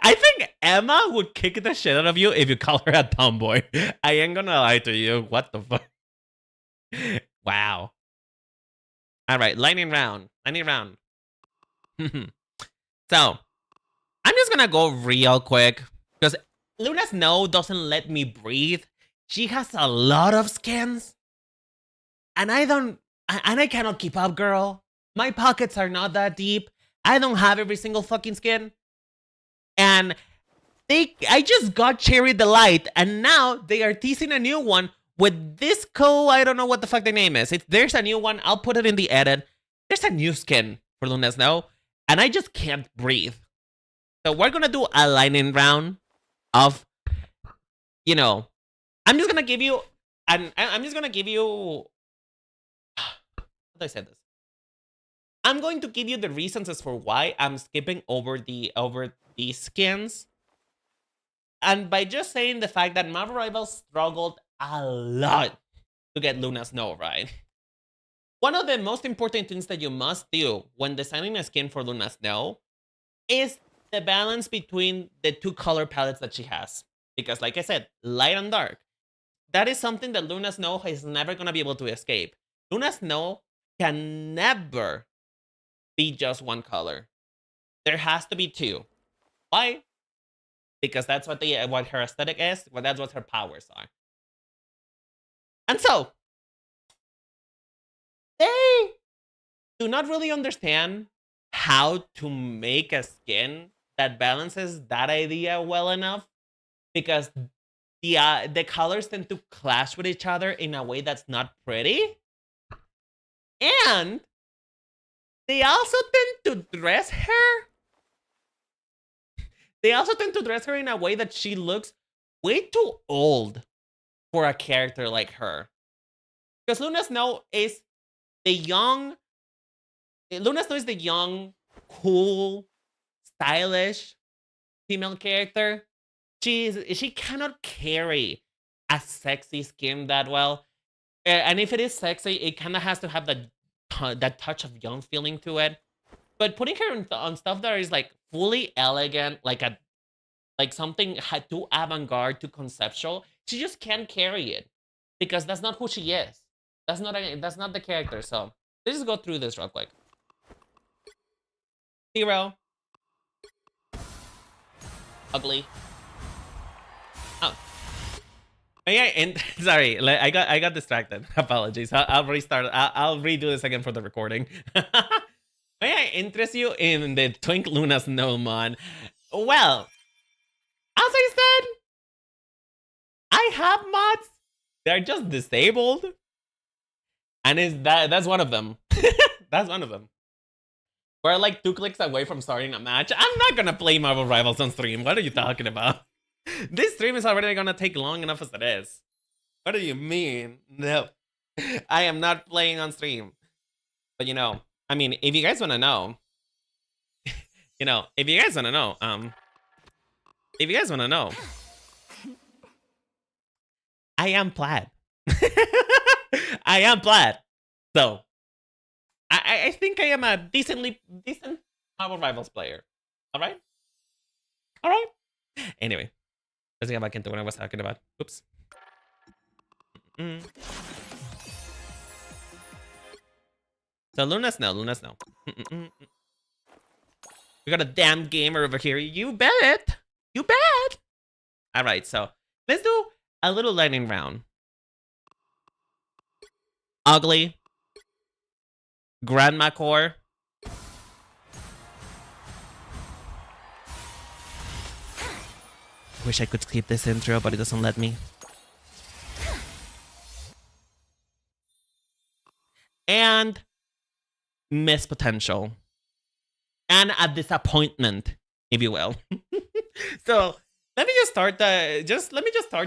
think Emma would kick the shit out of you if you call her a tomboy. I ain't gonna lie to you. What the fuck? Wow. All right, lightning round. So, I'm just gonna go real quick because Luna Snow doesn't let me breathe. She has a lot of skins. And I cannot keep up, girl. My pockets are not that deep. I don't have every single fucking skin. And I just got Cherry Delight, and now they are teasing a new one with Disco. I don't know what the fuck the name is. There's a new one. I'll put it in the edit. There's a new skin for Luna Snow, and I just can't breathe. So we're gonna do a lightning round of, you know, I'm just gonna give you. How do I say this? I'm going to give you the reasons as for why I'm skipping over these skins. And by just saying the fact that Marvel Rivals struggled a lot to get Luna Snow right. One of the most important things that you must do when designing a skin for Luna Snow is the balance between the two color palettes that she has. Because like I said, light and dark. That is something that Luna Snow is never going to be able to escape. Luna Snow can never be just one color. There has to be two. Why? Because that's what her aesthetic is. Well, that's what her powers are. And so, they do not really understand how to make a skin that balances that idea well enough, because the colors tend to clash with each other in a way that's not pretty. And they also tend to dress her. They also tend to dress her in a way that she looks way too old for a character like her. Because Luna Snow is the young, cool, stylish female character. She cannot carry a sexy skin that well. And if it is sexy, it kind of has to have that touch of young feeling to it. But putting her on stuff that is like fully elegant, like something too avant-garde, too conceptual, she just can't carry it because that's not who she is. That's not the character. So let's just go through this real quick. Hero. Ugly. Oh. Yeah, and sorry, I got distracted. Apologies. I'll restart. I'll redo this again for the recording. May I interest you in the Twink Luna Snowman? Well, as I said, I have mods. They're just disabled, and that's one of them. That's one of them. We're like 2 clicks away from starting a match. I'm not gonna play Marvel Rivals on stream. What are you talking about? This stream is already gonna take long enough as it is. What do you mean? No. I am not playing on stream. But you know, I mean, if you guys wanna know, if you guys wanna know, I am plaid. I am plaid. So I think I am a decent Marvel Rivals player. Alright? Alright? Anyway, let's get back into what I was talking about. Oops. So Luna Snow. We got a damn gamer over here. You bet. You bet. Alright, so let's do a little lightning round. Ugly. Grandma core. Wish I could skip this intro, but it doesn't let me. And miss potential. And a disappointment, if you will. So let me just start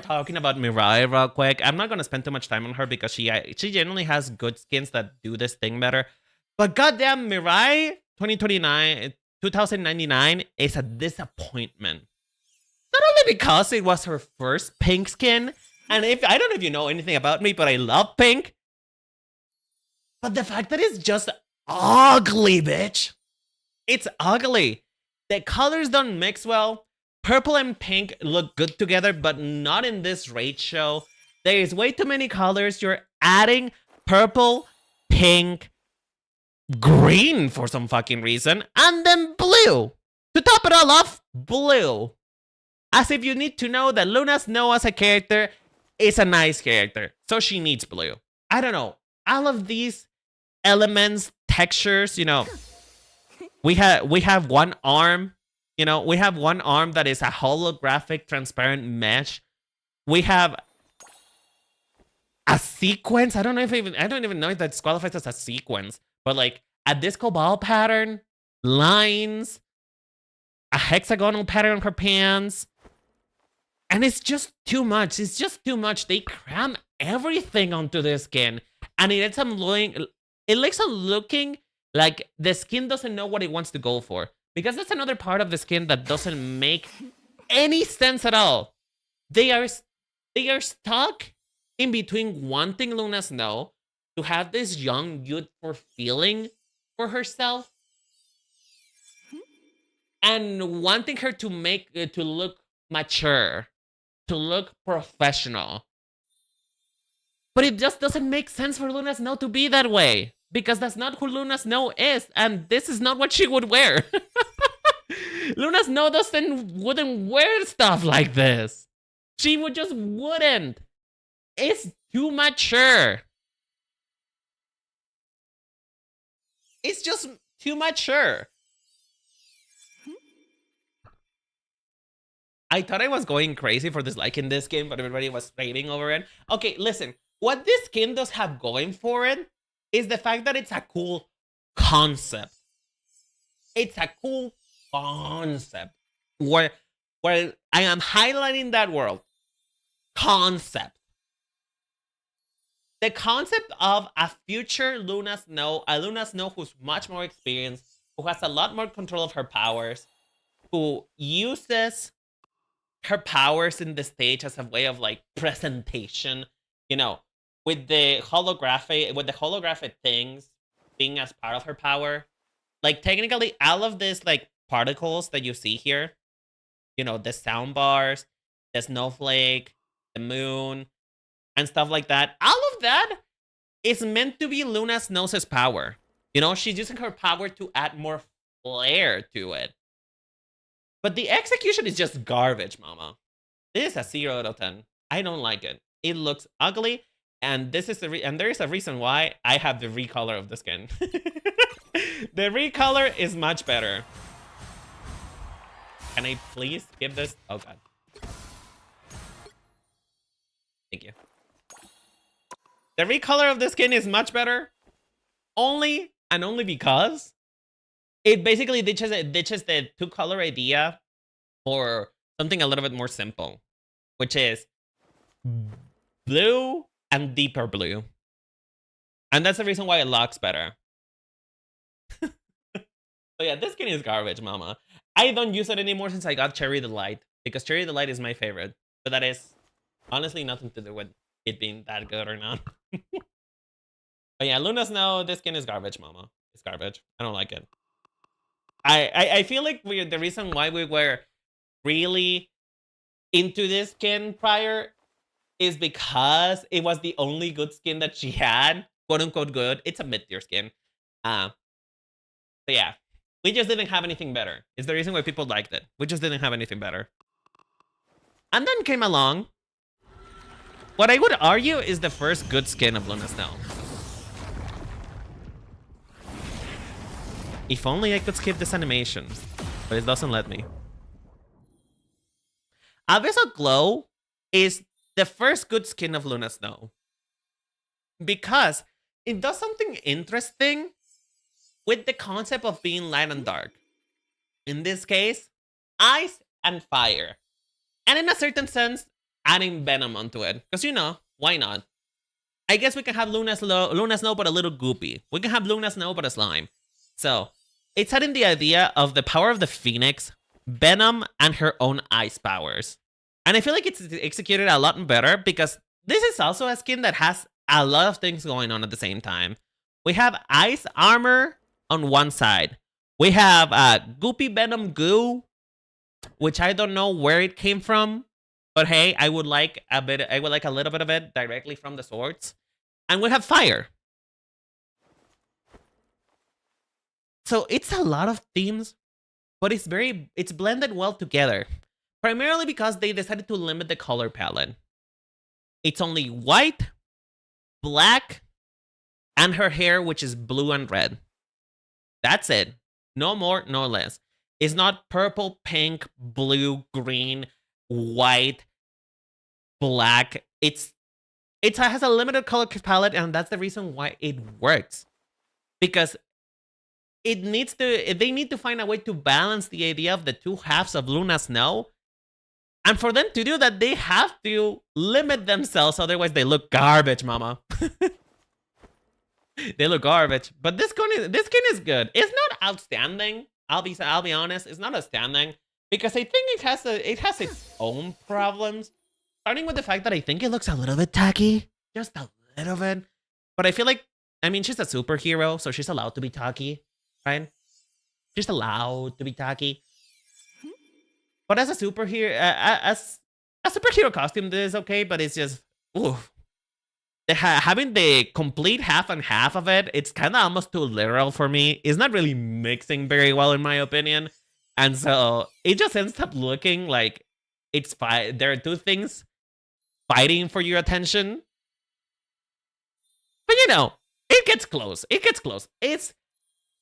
talking about Mirai real quick. I'm not gonna spend too much time on her because she generally has good skins that do this thing better. But goddamn, Mirai 2099 is a disappointment. Not only because it was her first pink skin, and I don't know if you know anything about me, but I love pink. But the fact that it's just ugly, bitch. It's ugly. The colors don't mix well. Purple and pink look good together, but not in this ratio. There is way too many colors. You're adding purple, pink, green for some fucking reason, and then blue. To top it all off, blue. As if you need to know that Luna Snow as a character is a nice character, so she needs blue. I don't know. All of these elements, textures, we have one arm. We have one arm that is a holographic transparent mesh. We have a sequence. I don't even know if that's qualifies as a sequence, but like a disco ball pattern, lines, a hexagonal pattern on her pants. And it's just too much. It's just too much. They cram everything onto this skin. And it ends up looking like the skin doesn't know what it wants to go for. Because that's another part of the skin that doesn't make any sense at all. They are stuck in between wanting Luna Snow to have this young, youthful feeling for herself and wanting her to look mature, to look professional. But it just doesn't make sense for Luna Snow to be that way. Because that's not who Luna Snow is, and this is not what she would wear. Luna Snow wouldn't wear stuff like this. She just wouldn't. It's too mature. It's just too mature. I thought I was going crazy for disliking this game, but everybody was raving over it. Okay, listen. What this skin does have going for it is the fact that it's a cool concept. It's a cool concept. Where I am highlighting that word. Concept. The concept of a future Luna Snow, a Luna Snow who's much more experienced, who has a lot more control of her powers, who uses her powers in the stage as a way of like presentation, you know, with the holographic things being as part of her power. Like technically all of this like particles that you see here, you know, the sound bars, the snowflake, the moon, and stuff like that. All of that is meant to be Luna Snow's power. You know, she's using her power to add more flair to it. But the execution is just garbage, mama. This is a 0 out of 10. I don't like it. It looks ugly, and this is and there is a reason why I have the recolor of the skin. The recolor is much better. Can I please give this? Oh god. Thank you. The recolor of the skin is much better. Only and only because it basically ditches the two-color idea for something a little bit more simple, which is blue and deeper blue. And that's the reason why it looks better. So yeah, this skin is garbage, mama. I don't use it anymore since I got Cherry Delight, because Cherry Delight is my favorite. But that is honestly nothing to do with it being that good or not. But yeah, Luna Snow, this skin is garbage, mama. It's garbage. I don't like it. I feel like the reason why we were really into this skin prior is because it was the only good skin that she had, quote unquote good. It's a mid-tier skin. So yeah, we just didn't have anything better. It's the reason why people liked it. We just didn't have anything better. And then came along what I would argue is the first good skin of Luna Snow. If only I could skip this animation, but it doesn't let me. Abyssal Glow is the first good skin of Luna Snow because it does something interesting with the concept of being light and dark. In this case, ice and fire. And in a certain sense, adding venom onto it. Because, you know, why not? I guess we can have Luna Snow, but a little goopy. We can have Luna Snow, but a slime. So, it's adding the idea of the power of the Phoenix, Venom, and her own ice powers. And I feel like it's executed a lot better because this is also a skin that has a lot of things going on at the same time. We have ice armor on one side. We have Goopy Venom Goo, which I don't know where it came from. But hey, I would like a little bit of it directly from the swords. And we have fire. So it's a lot of themes, but it's blended well together. Primarily because they decided to limit the color palette. It's only white, black, and her hair, which is blue and red. That's it. No more, no less. It's not purple, pink, blue, green, white, black. It has a limited color palette, and that's the reason why it works. Because they need to find a way to balance the idea of the two halves of Luna Snow. And for them to do that, they have to limit themselves, otherwise they look garbage, mama. They look garbage. But this skin is good. It's not outstanding. I'll be honest, it's not outstanding because I think it has its own problems. Starting with the fact that I think it looks a little bit tacky, just a little bit. But I feel like, I mean, she's a superhero, so she's allowed to be tacky, right? She's allowed to be tacky. But as a superhero, as a superhero costume, this is okay. But it's just, oof. Having the complete half and half of it, it's kind of almost too literal for me. It's not really mixing very well, in my opinion. And so it just ends up looking like there are two things fighting for your attention. But you know, it gets close. It gets close. It's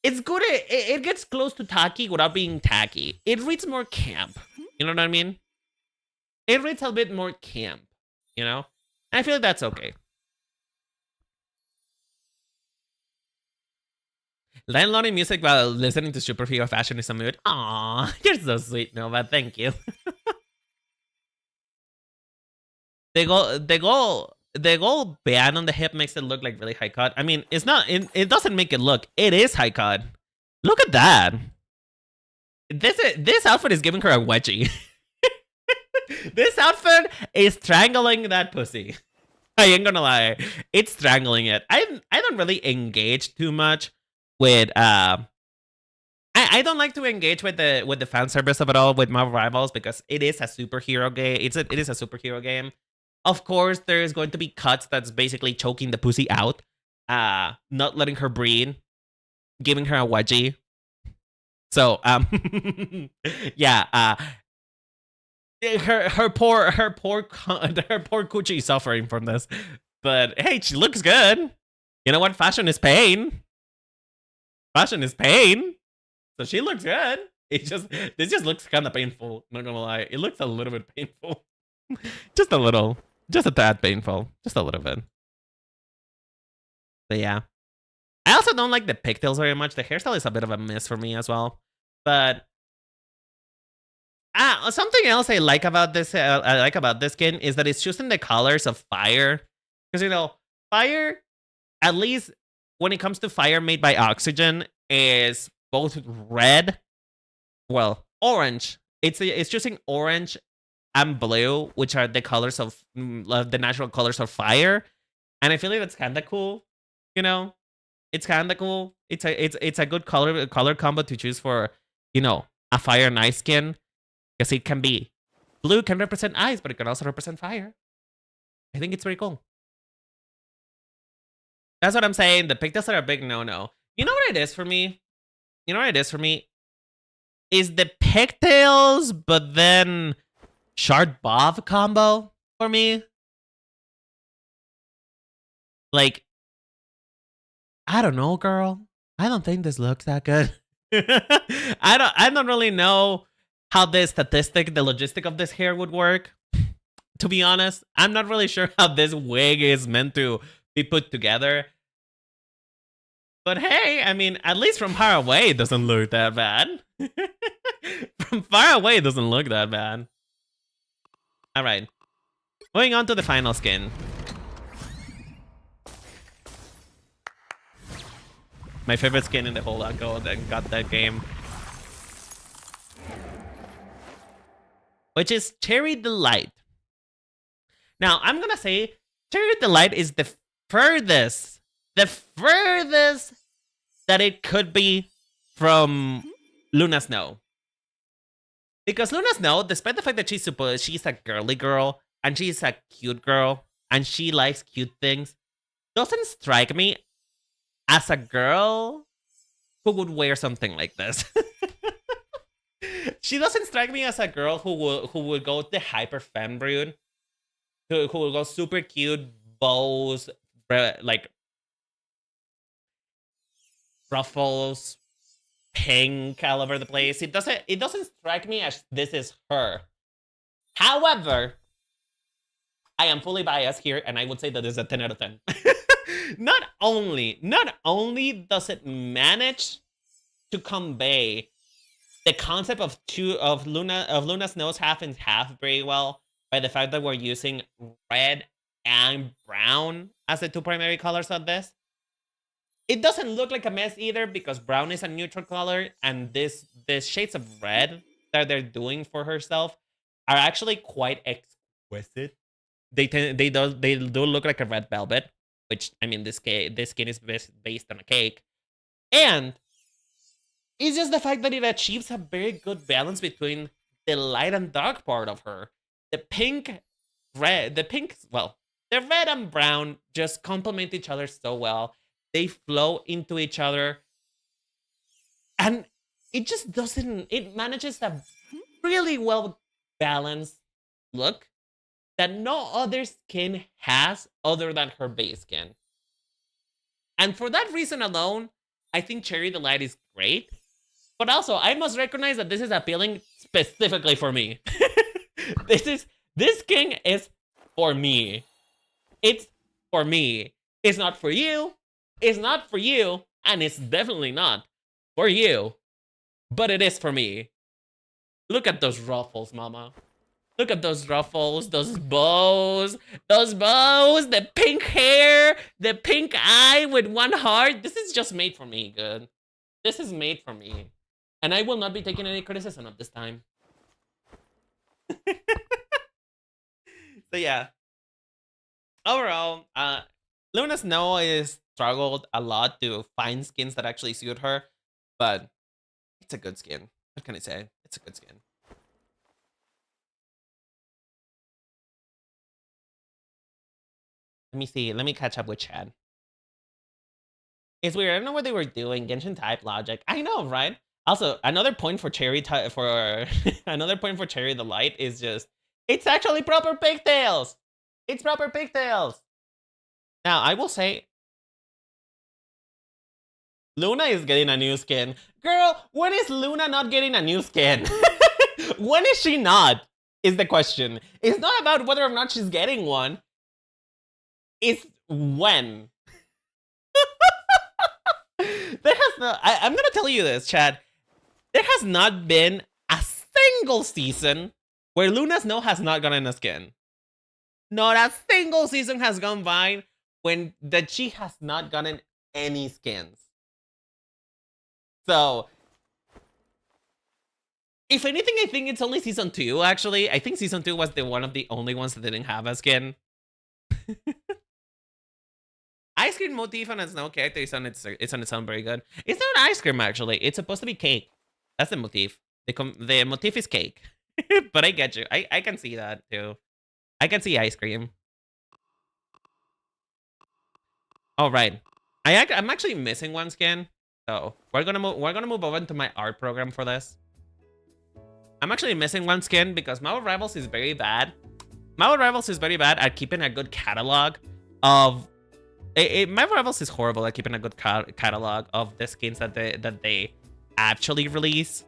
good. It gets close to tacky without being tacky. It reads more camp. You know what I mean? It reads a bit more camp. You know? And I feel like that's okay. Downloading music while listening to superhero fashion is a mood. Aww, you're so sweet, Nova. Thank you. The gold band on the hip makes it look like really high cut. I mean, it's not. It doesn't make it look. It is high cut. Look at that. This outfit is giving her a wedgie. This outfit is strangling that pussy. I ain't gonna lie. It's strangling it. I don't really engage too much with I don't like to engage with the fan service of it all with Marvel Rivals because it is a superhero game. It is a superhero game. Of course, there is going to be cuts that's basically choking the pussy out, not letting her breathe, giving her a wedgie. So yeah, her poor coochie suffering from this. But hey, she looks good. You know what? Fashion is pain. Fashion is pain. So she looks good. This just looks kind of painful. Not gonna lie, it looks a little bit painful. Just a little, just a tad painful, just a little bit. But yeah, I also don't like the pigtails very much. The hairstyle is a bit of a miss for me as well. But something else I like about this skin is that it's choosing the colors of fire. Because you know, fire, at least when it comes to fire made by oxygen, is both red, well, orange. It's choosing orange and blue, which are the colors of the natural colors of fire, and I feel like that's kind of cool. You know, it's kind of cool. It's a good color combo to choose for, you know, a fire and ice skin, because it can be blue can represent ice, but it can also represent fire. I think it's pretty cool. That's what I'm saying. The pigtails are a big no-no. You know what it is for me? You know what it is for me? Is the pigtails, but then shard bob combo for me. Like, I don't know, girl. I don't think this looks that good. I don't really know how the logistic of this hair would work. To be honest, I'm not really sure how this wig is meant to be put together. But hey, I mean, at least from far away, it doesn't look that bad. From far away, it doesn't look that bad. All right, moving on to the final skin. My favorite skin in the whole got that game, which is Cherry Delight. Now, I'm gonna say Cherry Delight is the furthest that it could be from Luna Snow. Because Luna Snow, despite the fact that she's a girly girl, and she's a cute girl, and she likes cute things, doesn't strike me as a girl who would wear something like this. She doesn't strike me as a girl who would go the hyper femme brood, who will go super cute bows, like ruffles, pink all over the place. It doesn't strike me as this is her. However, I am fully biased here, and I would say that this is a 10 out of 10. Not only does it manage to convey the concept of Luna Snow's half and half very well by the fact that we're using red and brown as the two primary colors of this. It doesn't look like a mess either, because brown is a neutral color, and this shades of red that they're doing for herself are actually quite exquisite. They do look like a red velvet, which, I mean, this skin is based on a cake, and it's just the fact that it achieves a very good balance between the light and dark part of her. The red and brown just complement each other so well. They flow into each other, and it just doesn't. It manages a really well balanced look that no other skin has other than her base skin. And for that reason alone, I think Cherry Delight is great. But also, I must recognize that this is appealing specifically for me. This skin is for me. It's for me. It's not for you. It's not for you, and it's definitely not for you. But it is for me. Look at those ruffles, mama. Look at those ruffles, those bows, the pink hair, the pink eye with one heart. This is just made for me, good. This is made for me. And I will not be taking any criticism of this time. So yeah, overall, Luna Snow is struggled a lot to find skins that actually suit her, but it's a good skin. What can I say? It's a good skin. Let me see. Let me catch up with Chad. It's weird. I don't know what they were doing. Genshin type logic. I know, right? Also, another point for Cherry for another point for Cherry the Light is just it's actually proper pigtails. It's proper pigtails. Now, I will say Luna is getting a new skin. Girl, when is Luna not getting a new skin? When is she not? Is the question. It's not about whether or not she's getting one. It's when. There has no. I'm gonna tell you this, Chad. There has not been a single season where Luna Snow has not gotten a skin. Not a single season has gone by when that she has not gotten any skins. So, if anything, I think it's only season 2. Actually, I think season 2 was the one of the only ones that didn't have a skin. Ice cream motif on a snow character is on its own very good. It's not ice cream actually. It's supposed to be cake. That's the motif. The motif is cake. But I get you. I can see that too. I can see ice cream. All right. I'm actually missing one skin. So we're gonna move over to my art program for this. I'm actually missing one skin because Marvel Rivals is very bad. Marvel Rivals is very bad at keeping a good catalog of. Marvel Rivals is horrible at keeping a good catalog of the skins that they actually release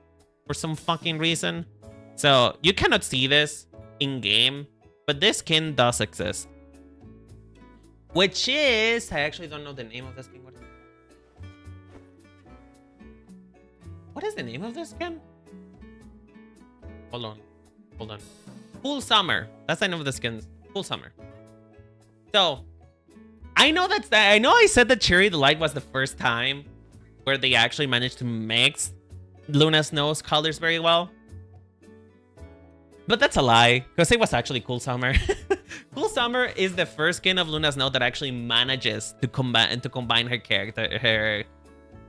for some fucking reason. So you cannot see this in game, but this skin does exist. Which is I actually don't know the name of the skin. What is the name of this skin? Hold on. Cool Summer. That's the name of the skins. Cool Summer. So I know I said that Cherry the Light was the first time where they actually managed to mix Luna Snow's colors very well. But that's a lie, because it was actually Cool Summer. Cool Summer is the first skin of Luna Snow that actually manages to combine her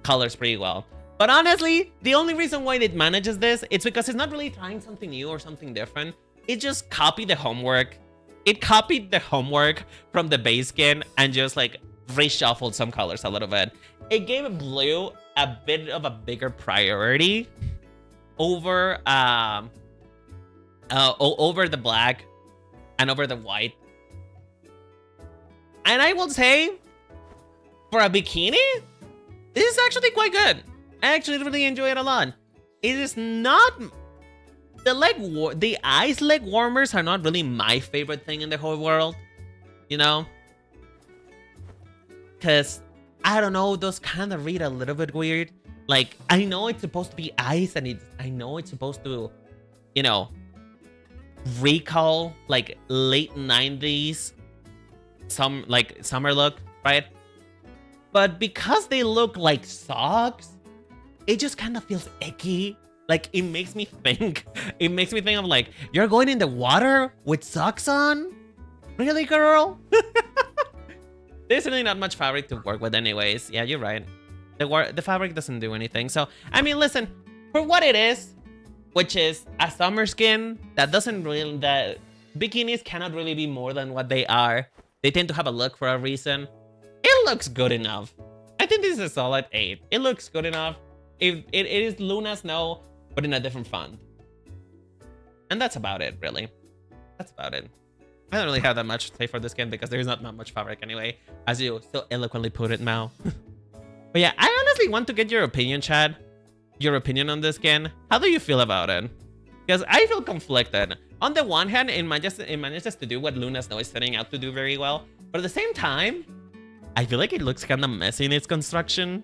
colors pretty well. But honestly, the only reason why it manages this, it's because it's not really trying something new or something different. It just copied the homework. It copied the homework from the base skin and just like reshuffled some colors a little bit. It gave blue a bit of a bigger priority over over the black and over the white. And I will say, for a bikini, this is actually quite good. I actually really enjoy it a lot. It is not the ice leg warmers are not really my favorite thing in the whole world, you know, because I don't know, those kind of read a little bit weird. Like, I know it's supposed to be ice, and I know it's supposed to, you know, recall like late 90s summer look, right? But because they look like socks, it just kind of feels icky. Like, it makes me think of like, you're going in the water with socks on? Really, girl? There's really not much fabric to work with anyways. Yeah, you're right. The fabric doesn't do anything. So, I mean, listen, for what it is, which is a summer skin that doesn't really, that bikinis cannot really be more than what they are. They tend to have a look for a reason. It looks good enough. I think this is a solid 8. It looks good enough. It is Luna Snow, but in a different font. And that's about it, really. That's about it. I don't really have that much to say for this skin because there's not much fabric anyway, as you so eloquently put it, Mao. But yeah, I honestly want to get your opinion, Chad. Your opinion on this skin. How do you feel about it? Because I feel conflicted. On the one hand, it manages to do what Luna Snow is setting out to do very well. But at the same time, I feel like it looks kind of messy in its construction.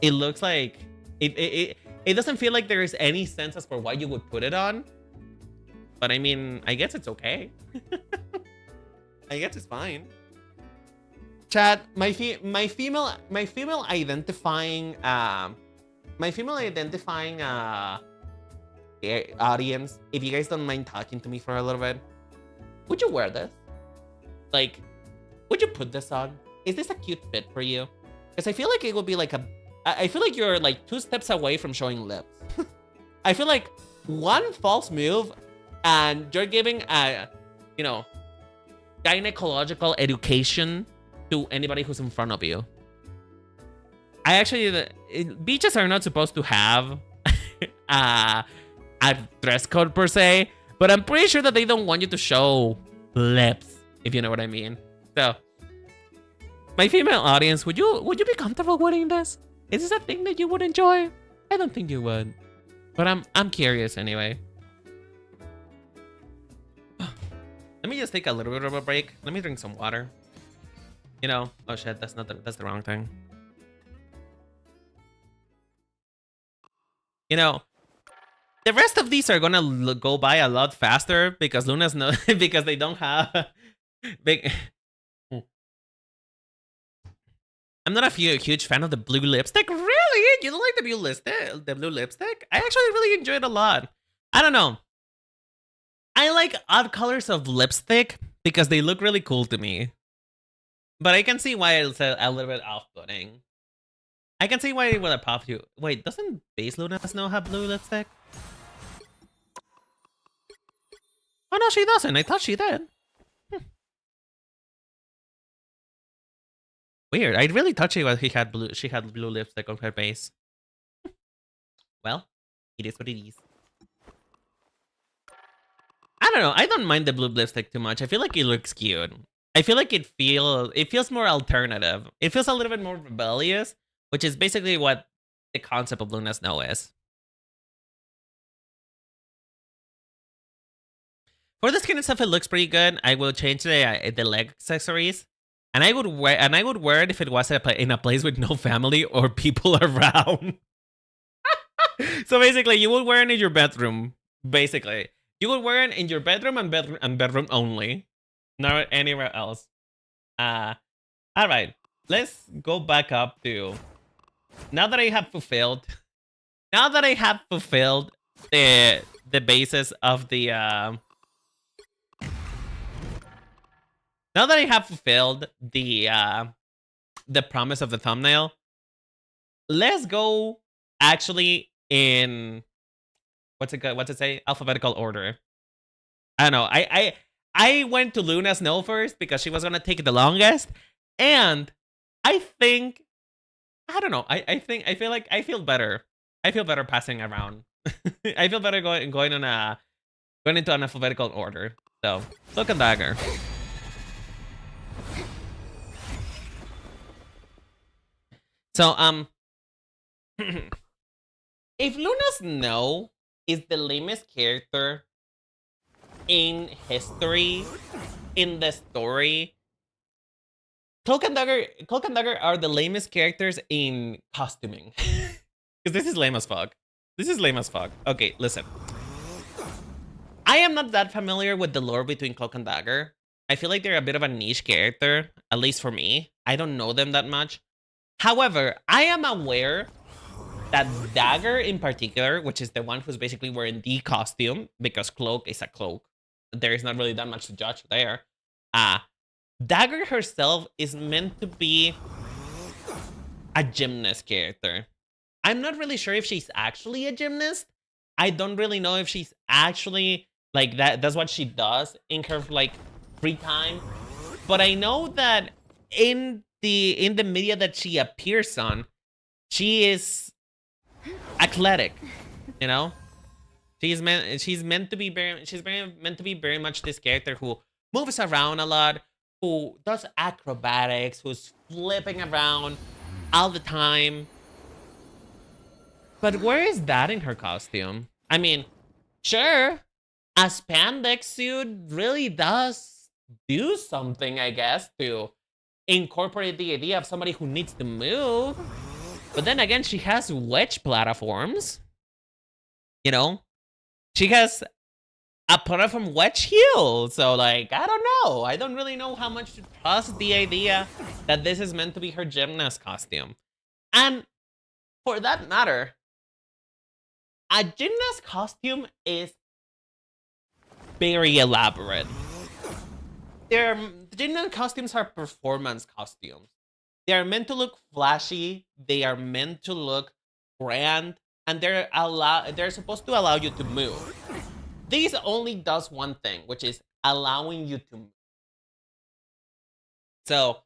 It looks like it doesn't feel like there is any sense as for why you would put it on. But I mean, I guess it's okay. I guess it's fine. Chat, my female identifying audience, if you guys don't mind talking to me for a little bit, would you wear this? Like, would you put this on? Is this a cute fit for you? Because I feel like it would be like I feel like you're like 2 steps away from showing lips. I feel like one false move and you're giving a, you know, gynecological education to anybody who's in front of you. I actually, beaches are not supposed to have a dress code per se, but I'm pretty sure that they don't want you to show lips, if you know what I mean. So, my female audience, would you be comfortable wearing this? Is this a thing that you would enjoy? I don't think you would, but I'm curious anyway. Let me just take a little bit of a break. Let me drink some water. You know, oh shit, that's the wrong thing. You know, the rest of these are gonna go by a lot faster because Luna's no because they don't have big. I'm not a huge fan of the blue lipstick. Really? You don't like the blue lipstick? The blue lipstick? I actually really enjoy it a lot. I don't know. I like odd colors of lipstick because they look really cool to me. But I can see why it's a little bit off-putting. I can see why it would pop you. Wait, doesn't base Luna Snow have blue lipstick? Oh no, she doesn't. I thought she did. Weird. I really thought she had blue lipstick on her base. Well, it is what it is. I don't know. I don't mind the blue lipstick too much. I feel like it looks cute. I feel like it feels more alternative. It feels a little bit more rebellious, which is basically what the concept of Luna Snow is. For the skin itself, it looks pretty good. I will change the leg accessories. And I would wear it if it was in a place with no family or people around. So basically, you would wear it in your bedroom. Basically, you would wear it in your bedroom and bedroom only, not anywhere else. All right, let's go back up to. Now that I have fulfilled the basis of the. Now that I have fulfilled the promise of the thumbnail, let's go actually in what's it say? Alphabetical order. I don't know. I went to Luna Snow first because she was gonna take the longest, and I think I don't know. I feel like I feel better. I feel better passing around. I feel better going into an alphabetical order. So Cloak and Dagger. So, if Luna Snow is the lamest character in history, in the story, Cloak and Dagger are the lamest characters in costuming. Because this is lame as fuck. This is lame as fuck. Okay, listen. I am not that familiar with the lore between Cloak and Dagger. I feel like they're a bit of a niche character, at least for me. I don't know them that much. However, I am aware that Dagger in particular, which is the one who's basically wearing the costume, because Cloak is a cloak. There is not really that much to judge there. Dagger herself is meant to be a gymnast character. I'm not really sure if she's actually a gymnast. I don't really know if she's actually like that's what she does in her like free time. But I know that in the media that she appears on, she is athletic, you know? She's meant to be very much this character who moves around a lot, who does acrobatics, who's flipping around all the time. But where is that in her costume? I mean, sure, a spandex suit really does do something, I guess, to incorporate the idea of somebody who needs to move. But then again, she has wedge platforms. You know? She has a platform wedge heel. So, like, I don't know. I don't really know how much to trust the idea that this is meant to be her gymnast costume. And for that matter, a gymnast costume is very elaborate. The gymnast costumes are performance costumes. They are meant to look flashy. They are meant to look grand, and they're supposed to allow you to move. This only does one thing, which is allowing you to move. So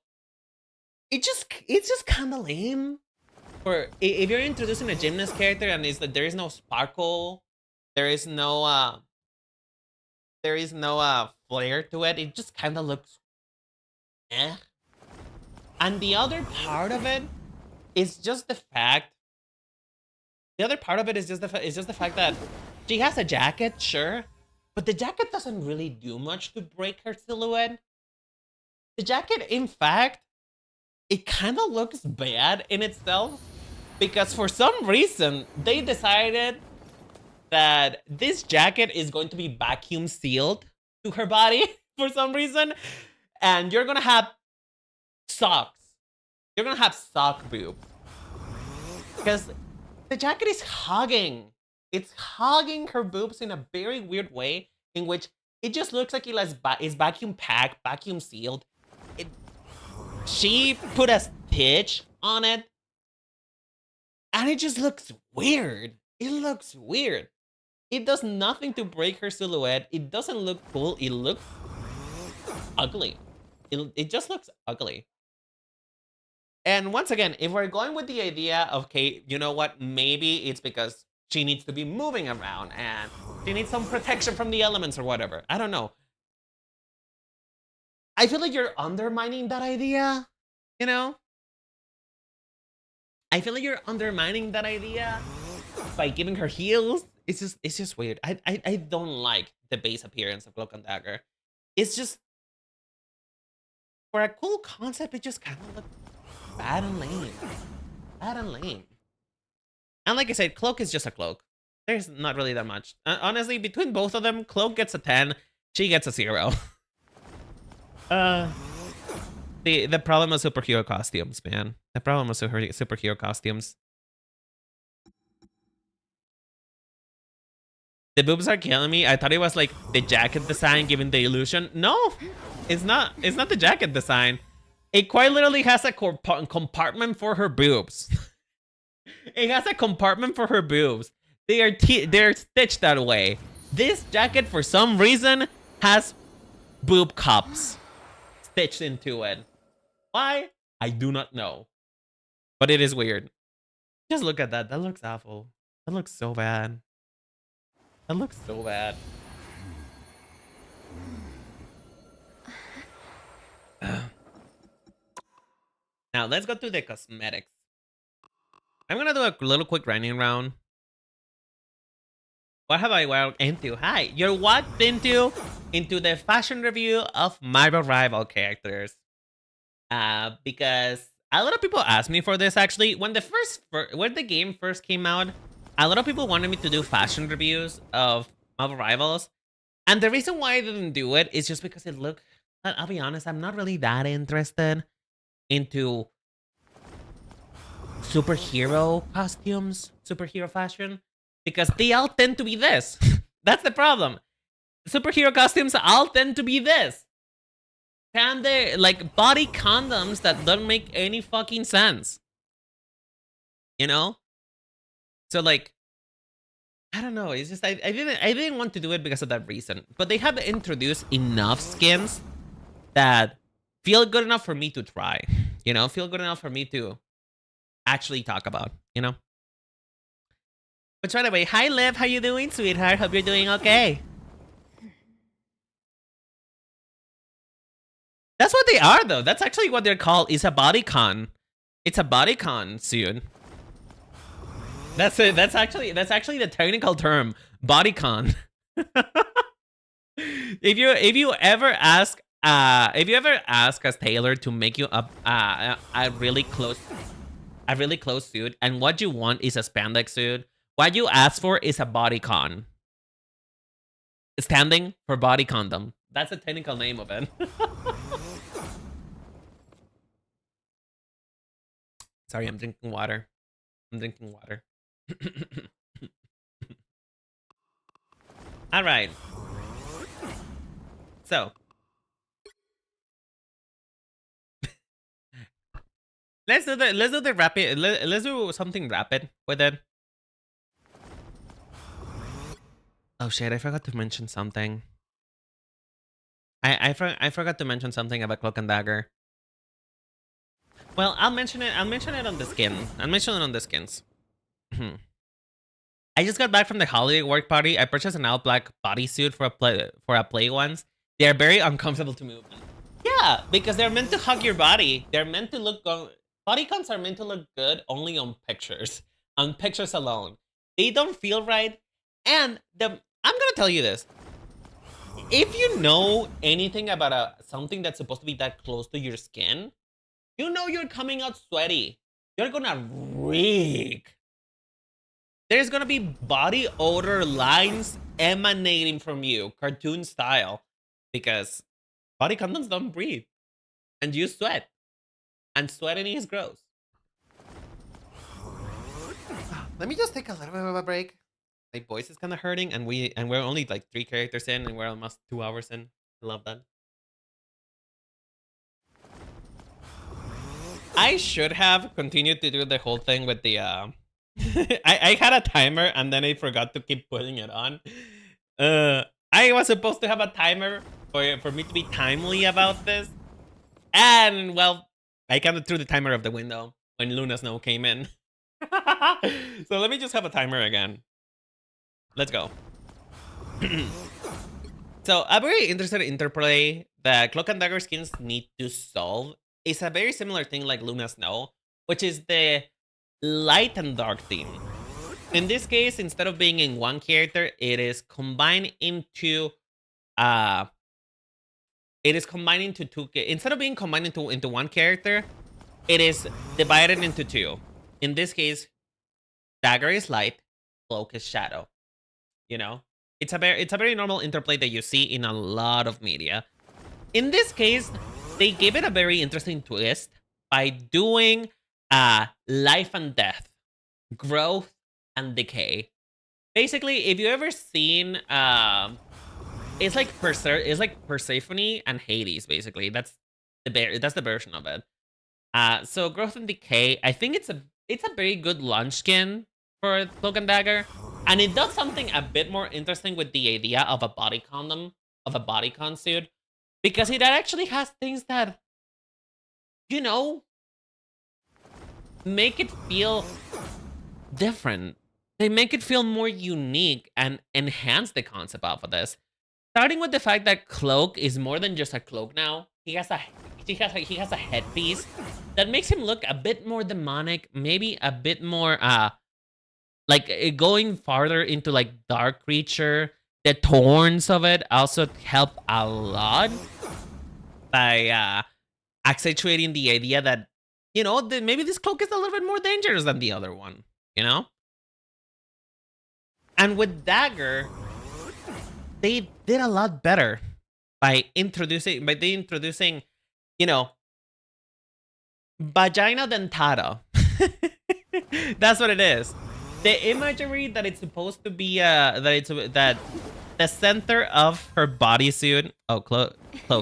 it's just kind of lame. For if you're introducing a gymnast character and is that there is no sparkle, there is no flair to it. It just kind of looks eh. And the other part of it is just the fact. The other part of it is just the fact that she has a jacket, sure, but the jacket doesn't really do much to break her silhouette. The jacket, in fact, it kind of looks bad in itself because for some reason they decided that this jacket is going to be vacuum sealed to her body for some reason, and you're gonna have socks. You're gonna have sock boobs because the jacket is hugging. It's hugging her boobs in a very weird way, in which it just looks like it's vacuum packed, vacuum sealed. She put a stitch on it, and it just looks weird. It looks weird. It does nothing to break her silhouette. It doesn't look cool. It looks ugly. It just looks ugly. And once again, if we're going with the idea of, okay, you know what? Maybe it's because she needs to be moving around and she needs some protection from the elements or whatever. I don't know. I feel like you're undermining that idea, you know? I feel like you're undermining that idea by giving her heels. It's just weird. I don't like the base appearance of Cloak and Dagger. It's just, for a cool concept, it just kind of looks bad and lame. Bad and lame. And like I said, Cloak is just a Cloak. There's not really that much. Honestly, between both of them, Cloak gets a 10, she gets a 0. The problem of superhero costumes, man. The problem of superhero costumes. The boobs are killing me. I thought it was like the jacket design giving the illusion. No, it's not. It's not the jacket design. It quite literally has a compartment for her boobs. It has a compartment for her boobs. They're stitched that way. This jacket, for some reason, has boob cups stitched into it. Why? I do not know. But it is weird. Just look at that. That looks awful. That looks so bad. That looks so bad. Now, let's go to the cosmetics. I'm gonna do a little quick running round. What have I walked into? Hi, you're walked into the fashion review of Marvel Rival characters. Because a lot of people asked me for this actually. When the game first came out, a lot of people wanted me to do fashion reviews of Marvel Rivals. And the reason why I didn't do it is just because it looked, I'll be honest, I'm not really that interested into superhero costumes, superhero fashion, because they all tend to be this. That's the problem. Superhero costumes all tend to be this. And they like body condoms that don't make any fucking sense. You know? So like, I don't know. It's just I didn't want to do it because of that reason. But they have introduced enough skins that feel good enough for me to try. You know, feel good enough for me to actually talk about, you know? But right away, hi Liv, how you doing, sweetheart? Hope you're doing okay. That's what they are, though. That's actually what they're called. It's a bodycon. It's a bodycon suit. That's it. That's actually the technical term, bodycon. If you ever ask a tailor to make you a really close suit, and what you want is a spandex suit, what you ask for is a bodycon. Standing for body condom. That's the technical name of it. Sorry, I'm drinking water. All right. So, Let's do the rapid. Let's do something rapid with it. Oh shit! I forgot to mention something. I forgot to mention something about Cloak and Dagger. Well, I'll mention it. I'll mention it on the skin. I'll mention it on the skins. I just got back from the holiday work party. I purchased an all black bodysuit for a play once. They are very uncomfortable to move. Yeah, because they're meant to hug your body. They're meant to look. Bodycons are meant to look good only on pictures alone. They don't feel right. And I'm gonna tell you this. If you know anything about something that's supposed to be that close to your skin, you know you're coming out sweaty. You're gonna reek. There's gonna be body odor lines emanating from you, cartoon style, because body condoms don't breathe, and you sweat, and sweating is gross. Let me just take a little bit of a break. My voice is kind of hurting, and we're only like 3 characters in, and we're almost 2 hours in. I love that. I should have continued to do the whole thing with the I had a timer and then I forgot to keep putting it on. I was supposed to have a timer for me to be timely about this. And well, I kind of threw the timer out the window when Luna Snow came in. So let me just have a timer again. Let's go. So a very interesting interplay that Cloak and Dagger skins need to solve is a very similar thing like Luna Snow, which is the light and dark theme. In this case, instead of being in one character, it is combined into two. Instead of being combined into one character, it is divided into 2. In this case, Dagger is light, Cloak is shadow. You know, it's a very normal interplay that you see in a lot of media. In this case, they gave it a very interesting twist by doing life and death, growth and decay. Basically, if you ever seen it's like Persephone and Hades. Basically, that's the version of it. So growth and decay. I think it's a very good launch skin for Cloak and Dagger, and it does something a bit more interesting with the idea of a body condom, of a bodycon suit, because it actually has things that, you know, make it feel different. They make it feel more unique and enhance the concept of this. Starting with the fact that Cloak is more than just a cloak now. He has a headpiece that makes him look a bit more demonic, maybe a bit more like going farther into like dark creature. The thorns of it also help a lot by accentuating the idea that, you know, maybe this cloak is a little bit more dangerous than the other one, you know? And with Dagger, they did a lot better by introducing, you know, vagina dentata. That's what it is. The imagery that it's supposed to be, that the center of her bodysuit. Oh, Cloak,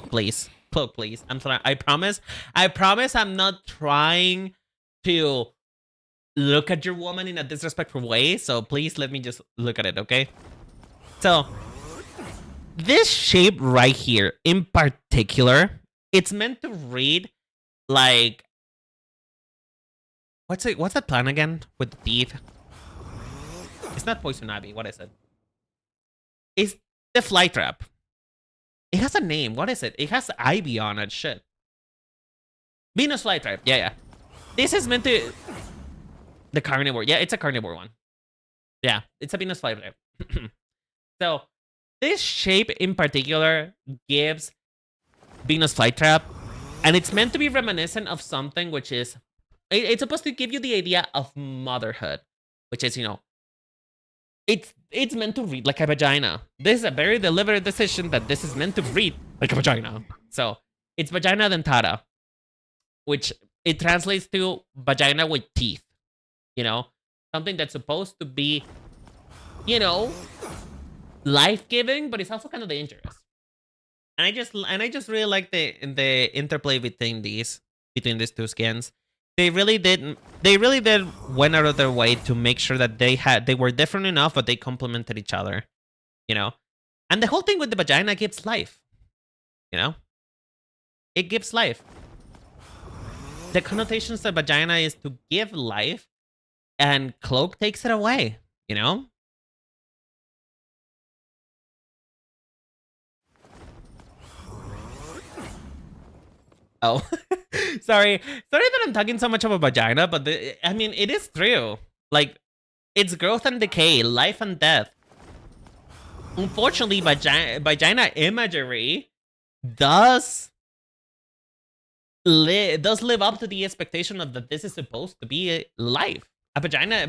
please. Cloak, please. I'm sorry. I promise I'm not trying to look at your woman in a disrespectful way. So please let me just look at it, okay? So this shape right here in particular, it's meant to read like, what's that plant again with the teeth? It's not poison ivy. What is it? It's the flytrap. It has a name. What is it? It has ivy on it. Shit. Venus flytrap. Yeah. This is meant to... The carnivore. Yeah, it's a carnivore one. Yeah, it's a Venus flytrap. So, this shape in particular gives Venus flytrap, and it's meant to be reminiscent of something which is... It's supposed to give you the idea of motherhood, which is, you know, it's meant to read like a vagina. This is a very deliberate decision that this is meant to read like a vagina. So it's vagina dentata, which it translates to vagina with teeth. You know, something that's supposed to be, you know, life-giving, but it's also kind of dangerous. And I just really like the interplay between these two skins. They really did. They really did went out of their way to make sure that they were different enough, but they complemented each other. You know, and the whole thing with the vagina gives life. You know, it gives life. The connotations of vagina is to give life, and cloak takes it away. You know. Oh, sorry that I'm talking so much about vagina, but I mean, it is true. Like, it's growth and decay, life and death. Unfortunately, vagina imagery does live up to the expectation of that this is supposed to be life. A vagina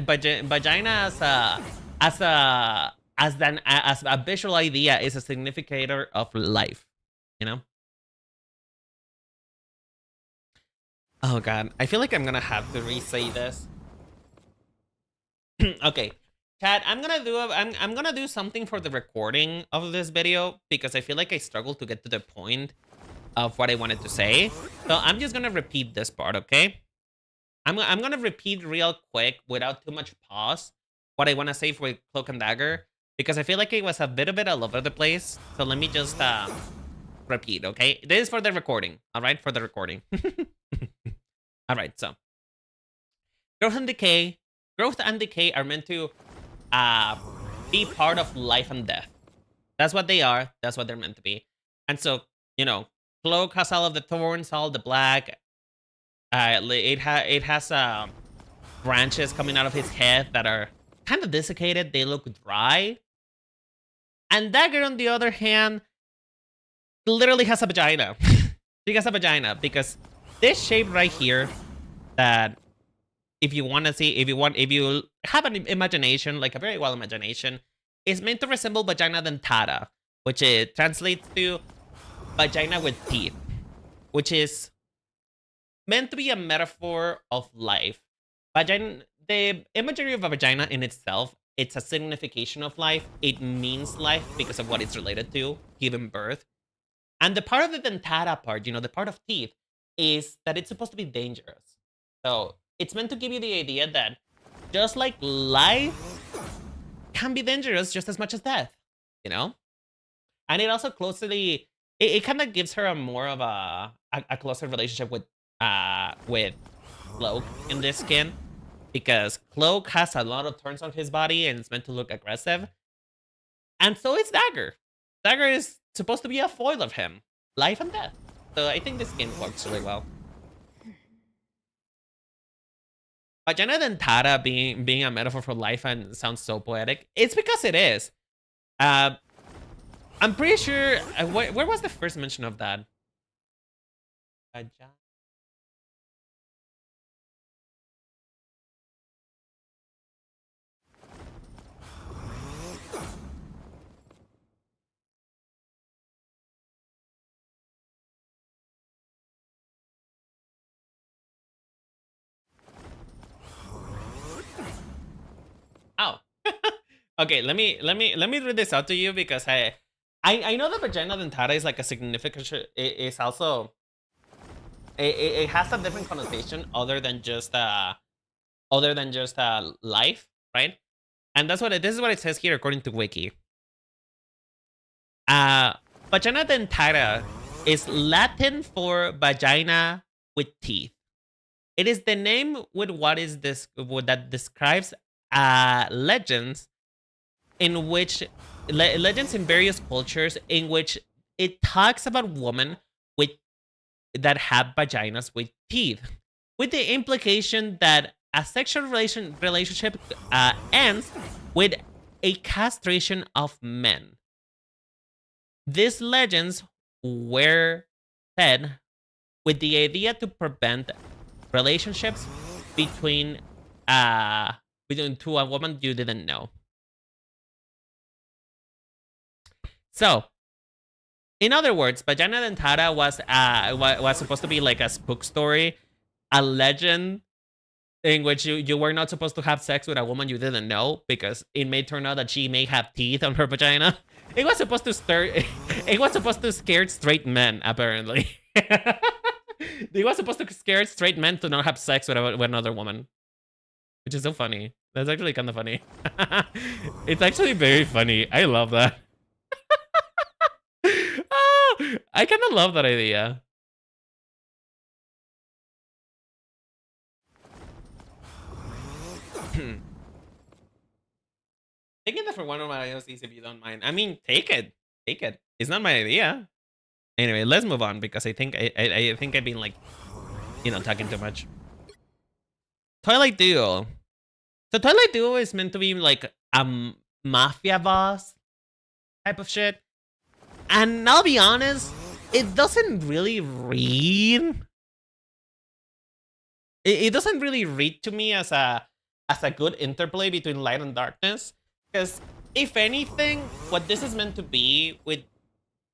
as a visual idea is a significator of life. You know. Oh god, I feel like I'm gonna have to re-say this. Okay, chat, I'm gonna do something for the recording of this video because I feel like I struggled to get to the point of what I wanted to say. So I'm just gonna repeat this part, okay? I'm gonna repeat real quick without too much pause what I wanna say for Cloak and Dagger because I feel like it was a bit all over the place. So let me just repeat, okay? This is for the recording, all right? For the recording. All right, so growth and decay are meant to be part of life and death. That's what they are. That's what they're meant to be. And so, you know, Cloak has all of the thorns, all the black. It has branches coming out of his head that are kind of desiccated. They look dry. And Dagger, on the other hand, literally has a vagina. She has a vagina because this shape right here, that if you want to see, if you have an imagination, like a very wild imagination, is meant to resemble vagina dentata, which it translates to vagina with teeth, which is meant to be a metaphor of life. Vagina, the imagery of a vagina in itself, it's a signification of life. It means life because of what it's related to, giving birth. And the part of the dentata part, you know, the part of teeth, is that it's supposed to be dangerous. So it's meant to give you the idea that just like life can be dangerous just as much as death, you know? And it also closely, it kind of gives her a more of a closer relationship with Cloak in this skin, because Cloak has a lot of turns on his body and it's meant to look aggressive. And so is Dagger. Dagger is supposed to be a foil of him, life and death. So I think this skin works really well. Vagina dentata being a metaphor for life and sounds so poetic. It's because it is. I'm pretty sure. Where was the first mention of that? Vagina. Oh. Okay, let me read this out to you because I know that vagina dentata is like a significant. It's also it has a different connotation other than just life, right? And that's what this is what it says here according to Wiki. Vagina dentata is Latin for vagina with teeth. It is the name with that describes legends in which legends in various cultures in which it talks about women that have vaginas with teeth, with the implication that a sexual relationship ends with a castration of men. These legends were said with the idea to prevent relationships between to a woman you didn't know. So, in other words, vagina dentata was supposed to be like a spook story, a legend in which you were not supposed to have sex with a woman you didn't know because it may turn out that she may have teeth on her vagina. It was supposed to scare straight men, apparently. They were supposed to scare straight men to not have sex with another woman. Which is so funny. That's actually kind of funny. It's actually very funny. I love that. Oh, I kind of love that idea. Take it for one of my IOCs if you don't mind. I mean, take it. Take it. It's not my idea. Anyway, let's move on because I think I think I've been like, you know, talking too much. Twilight Duo. So Twilight Duo is meant to be like a mafia boss type of shit. And I'll be honest, it doesn't really read. It doesn't really read to me as a good interplay between light and darkness. Because if anything, what this is meant to be with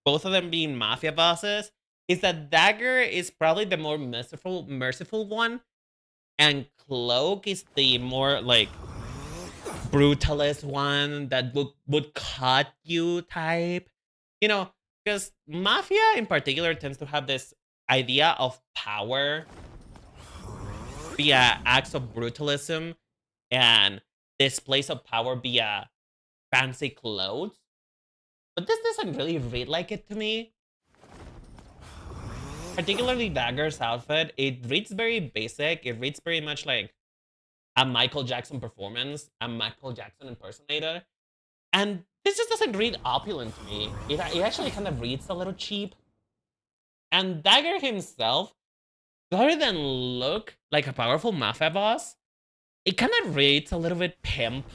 both of them being mafia bosses is that Dagger is probably the more merciful one, and Cloak is the more like brutalist one that would cut you type. You know, because mafia in particular tends to have this idea of power via acts of brutalism and displays of power via fancy clothes. But this doesn't really read like it to me. Particularly Dagger's outfit, it reads very basic. It reads very much like a Michael Jackson performance, a Michael Jackson impersonator. And this just doesn't read opulent to me. It actually kind of reads a little cheap. And Dagger himself, rather than look like a powerful mafia boss, it kind of reads a little bit pimp.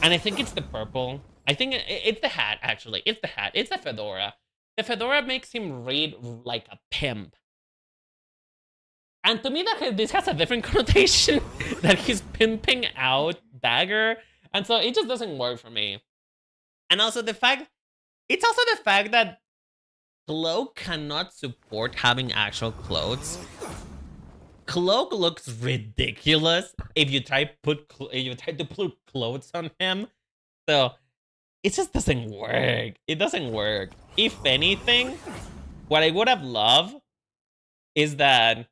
And I think it's the purple. I think it's the hat, actually. It's the hat. It's the fedora. The fedora makes him read like a pimp. And to me, this has a different connotation that he's pimping out Dagger. And so it just doesn't work for me. And also the fact that Cloak cannot support having actual clothes. Cloak looks ridiculous if you try to put clothes on him. So it just doesn't work. It doesn't work. If anything, what I would have loved for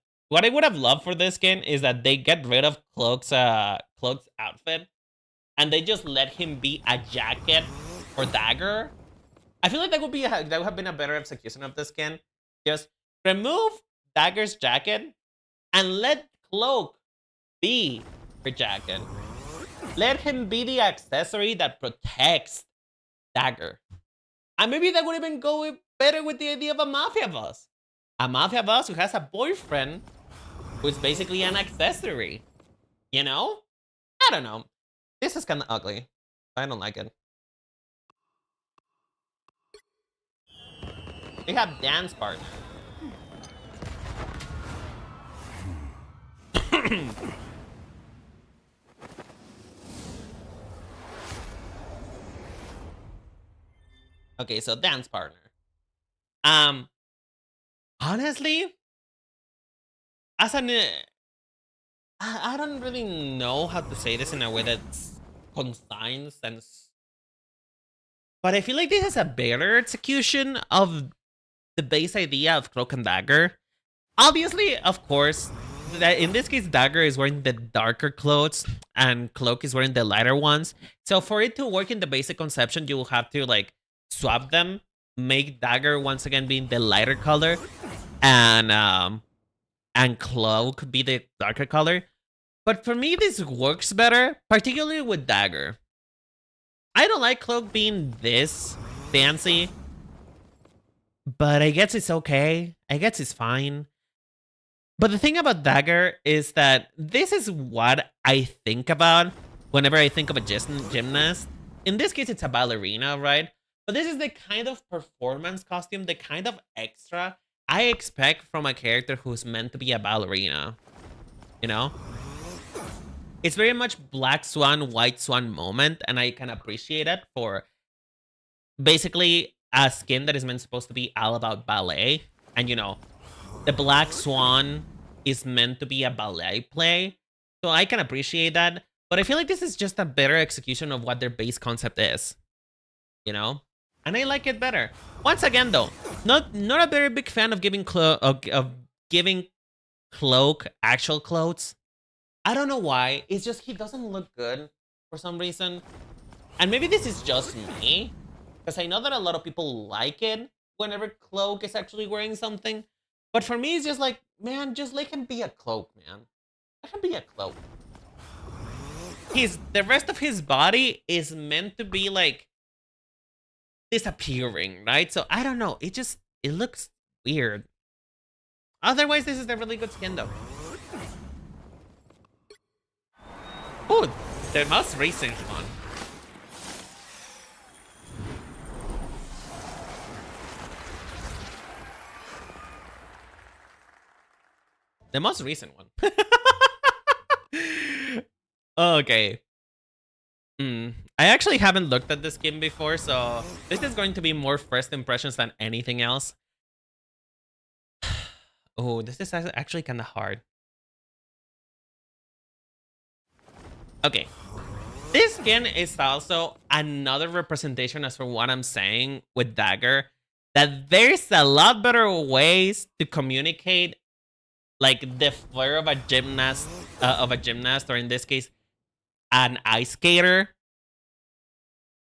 this skin is that they get rid of Cloak's outfit and they just let him be a jacket for Dagger. I feel like that would have been a better execution of this skin. Just remove Dagger's jacket and let Cloak be her jacket. Let him be the accessory that protects Dagger. And maybe that would even go better with the idea of a mafia boss. A mafia boss who has a boyfriend who's basically an accessory. You know? I don't know. This is kind of ugly. I don't like it. We have dance partner. Okay, so dance partner. Honestly, as an I don't really know how to say this in a way that's concise and, but I feel like this is a better execution of the base idea of Cloak and Dagger. Obviously, of course, that in this case, Dagger is wearing the darker clothes and Cloak is wearing the lighter ones. So for it to work in the basic conception, you will have to like swap them, make Dagger once again being the lighter color, and Cloak be the darker color. But for me, this works better, particularly with Dagger. I don't like Cloak being this fancy, but I guess it's okay. I guess it's fine. But the thing about Dagger is that this is what I think about whenever I think of a gymnast. In this case, it's a ballerina, right? But this is the kind of performance costume, the kind of extra I expect from a character who's meant to be a ballerina. You know? It's very much Black Swan, White Swan moment, and I can appreciate it for basically a skin that is supposed to be all about ballet. And, you know, the Black Swan is meant to be a ballet play. So I can appreciate that. But I feel like this is just a better execution of what their base concept is. You know? And I like it better. Once again, though, not a very big fan of giving giving Cloak actual clothes. I don't know why. It's just he doesn't look good for some reason. And maybe this is just me, because I know that a lot of people like it whenever Cloak is actually wearing something. But for me, it's just like, man, just let him be a Cloak, man. Let him be a Cloak. The rest of his body is meant to be like disappearing, right? So I don't know. It looks weird. Otherwise, this is a really good skin though. Oh, the most recent one. The most recent one. Okay. I actually haven't looked at this skin before, so this is going to be more first impressions than anything else. Oh, this is actually kind of hard. Okay. This skin is also another representation, as for what I'm saying with Dagger, that there's a lot better ways to communicate like the flair of a gymnast, or in this case, an ice skater,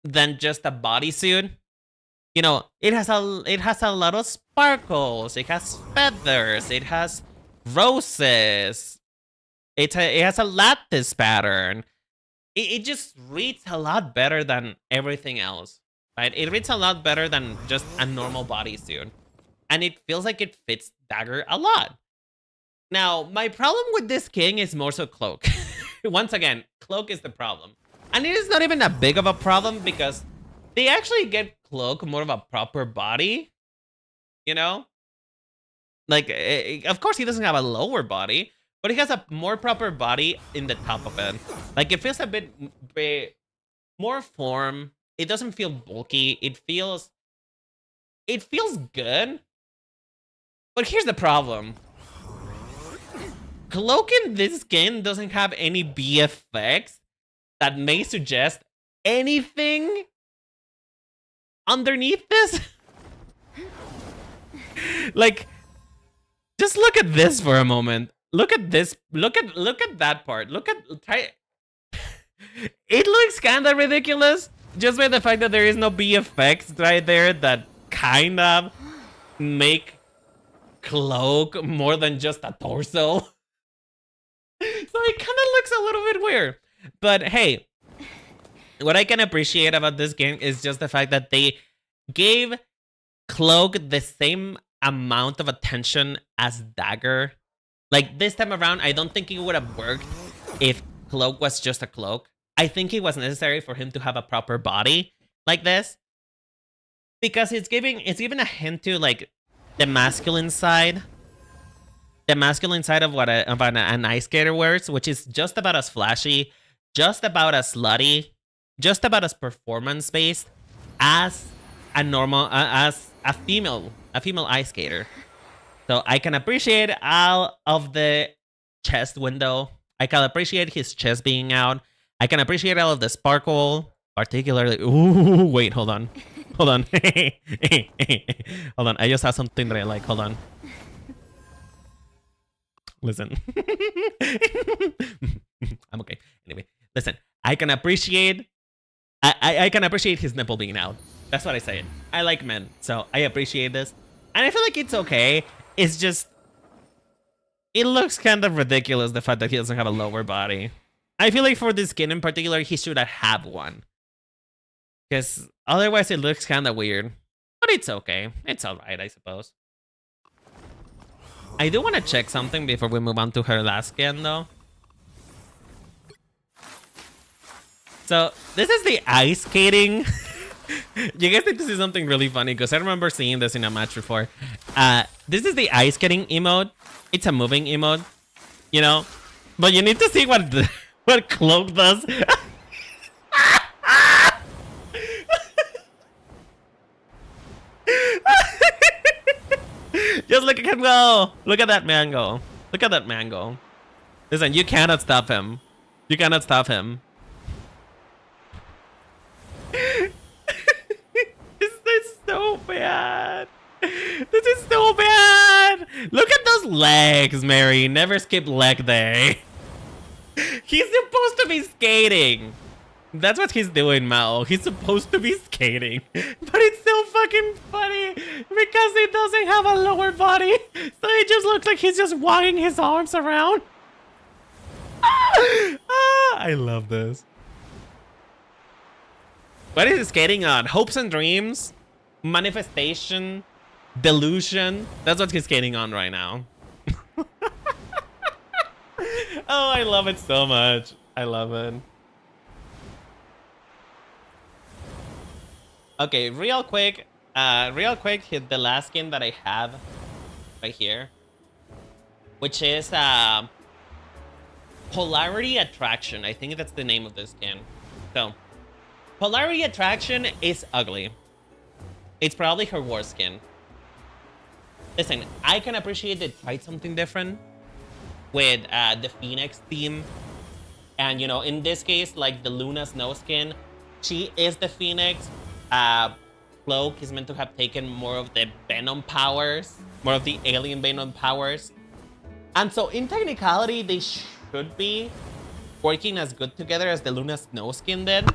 than just a bodysuit. You know, it has a lot of sparkles. It has feathers. It has roses. It has a lattice pattern. It just reads a lot better than everything else, right? It reads a lot better than just a normal bodysuit, and it feels like it fits Dagger a lot. Now, my problem with this king is more so Cloak. Once again, Cloak is the problem. And it is not even that big of a problem because they actually get Cloak more of a proper body, you know? Like, of course he doesn't have a lower body, but he has a more proper body in the top of it. Like, it feels a bit more form. It doesn't feel bulky. It feels good. But here's the problem. Cloak in this skin doesn't have any BFX that may suggest anything underneath this. Like, just look at this for a moment. Look at this. Look at that part. It looks kind of ridiculous just by the fact that there is no BFX right there that kind of make Cloak more than just a torso. So it kind of looks a little bit weird. But hey, what I can appreciate about this game is just the fact that they gave Cloak the same amount of attention as Dagger. Like, this time around, I don't think it would have worked if Cloak was just a Cloak. I think it was necessary for him to have a proper body like this, because it's giving a hint to like the masculine side. The masculine side of what an ice skater wears, which is just about as flashy, just about as slutty, just about as performance-based as a normal, as a female ice skater. So I can appreciate all of the chest window. I can appreciate his chest being out. I can appreciate all of the sparkle, particularly. Ooh, wait, hold on. Hold on. Hold on. I just saw something that I like. Hold on. Listen. I'm okay. Anyway, listen. I can appreciate his nipple being out. That's what I say. I like men, so I appreciate this. And I feel like it's okay. It's just, it looks kind of ridiculous, the fact that he doesn't have a lower body. I feel like for this skin in particular, he should have one. Because otherwise it looks kind of weird. But it's okay. It's alright, I suppose. I do want to check something before we move on to her last skin, though. So, this is the ice skating. You guys need to see something really funny, because I remember seeing this in a match before. This is the ice skating emote. It's a moving emote, you know? But you need to see what Cloak does. Just look at him go. Look at that man go. Look at that man go. Listen, you cannot stop him. You cannot stop him. This is so bad. This is so bad. Look at those legs, Mary. Never skip leg day. He's supposed to be skating. That's what he's doing, Mao. He's supposed to be skating. But it's still fucking funny because he doesn't have a lower body. So he just looks like he's just wagging his arms around. I love this. What is he skating on? Hopes and dreams? Manifestation? Delusion? That's what he's skating on right now. Oh, I love it so much. I love it. Okay, real quick, hit the last skin that I have right here, which is Polarity Attraction. I think that's the name of this skin. So, Polarity Attraction is ugly. It's probably her worst skin. Listen, I can appreciate they tried something different with the Phoenix theme. And, you know, in this case, like the Luna Snow skin, she is the Phoenix. Cloak is meant to have taken more of the Venom powers, more of the alien Venom powers. And so, in technicality, they should be working as good together as the Luna Snow skin did.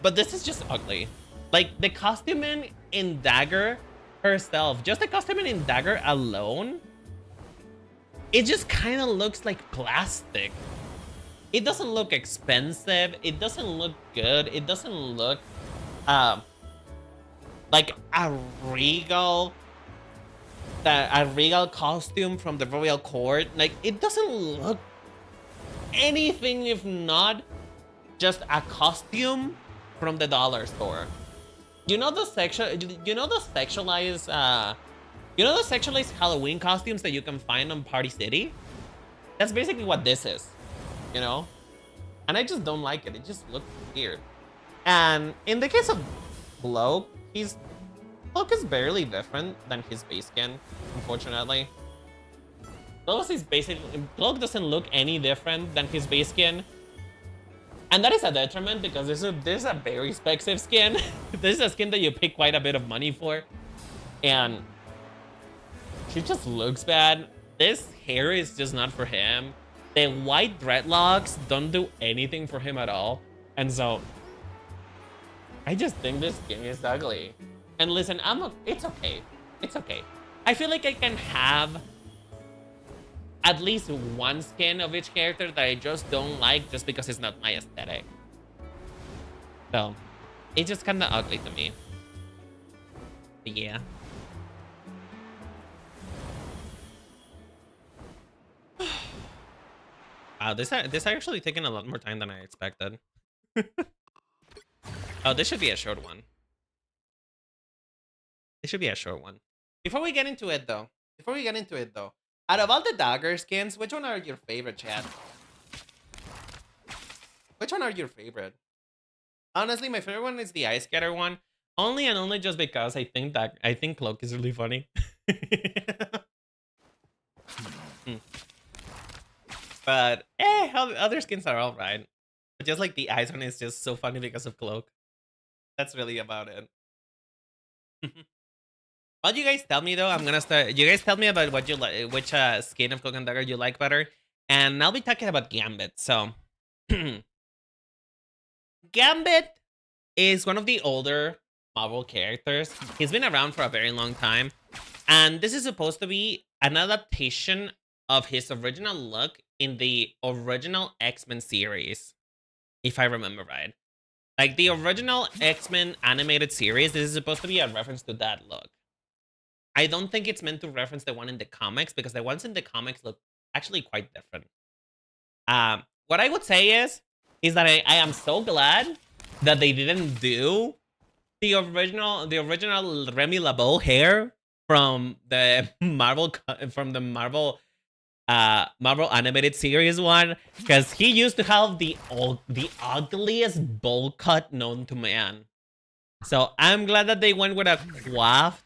But this is just ugly. Like, the costuming in Dagger herself, just the costuming in Dagger alone, it just kind of looks like plastic. It doesn't look expensive. It doesn't look good. It doesn't look like a regal costume from the royal court. Like, it doesn't look anything if not just a costume from the dollar store. You know the sexualized Halloween costumes that you can find on Party City? That's basically what this is, you know? And I just don't like it. It just looks weird. And in the case of Cloak, Cloak is barely different than his base skin, unfortunately. Cloak doesn't look any different than his base skin. And that is a detriment because this is a very expensive skin. This is a skin that you pay quite a bit of money for. And she just looks bad. This hair is just not for him. The white dreadlocks don't do anything for him at all. And so, I just think this skin is ugly. And listen, it's okay. It's okay. I feel like I can have at least one skin of each character that I just don't like just because it's not my aesthetic. So, it's just kind of ugly to me. But yeah. Wow, this actually taken a lot more time than I expected. Oh, this should be a short one. It should be a short one. Before we get into it, though, out of all the Dagger skins, which one are your favorite, chat? Which one are your favorite? Honestly, my favorite one is the Ice Scatter one. Only and only just because I think Cloak is really funny. But other skins are alright. But just like the Ice one is just so funny because of Cloak. That's really about it. What you guys tell me though, I'm gonna start. You guys tell me about what you like, which skin of Cloak and Dagger you like better, and I'll be talking about Gambit. So, Gambit is one of the older Marvel characters. He's been around for a very long time, and this is supposed to be an adaptation of his original look in the original X-Men series, if I remember right. Like the original X-Men animated series, this is supposed to be a reference to that look. I don't think it's meant to reference the one in the comics because the ones in the comics look actually quite different. What I would say is that I am so glad that they didn't do the original Remy LeBeau hair from the Marvel animated series one, because he used to have the ugliest bowl cut known to man. So I'm glad that they went with a coiffed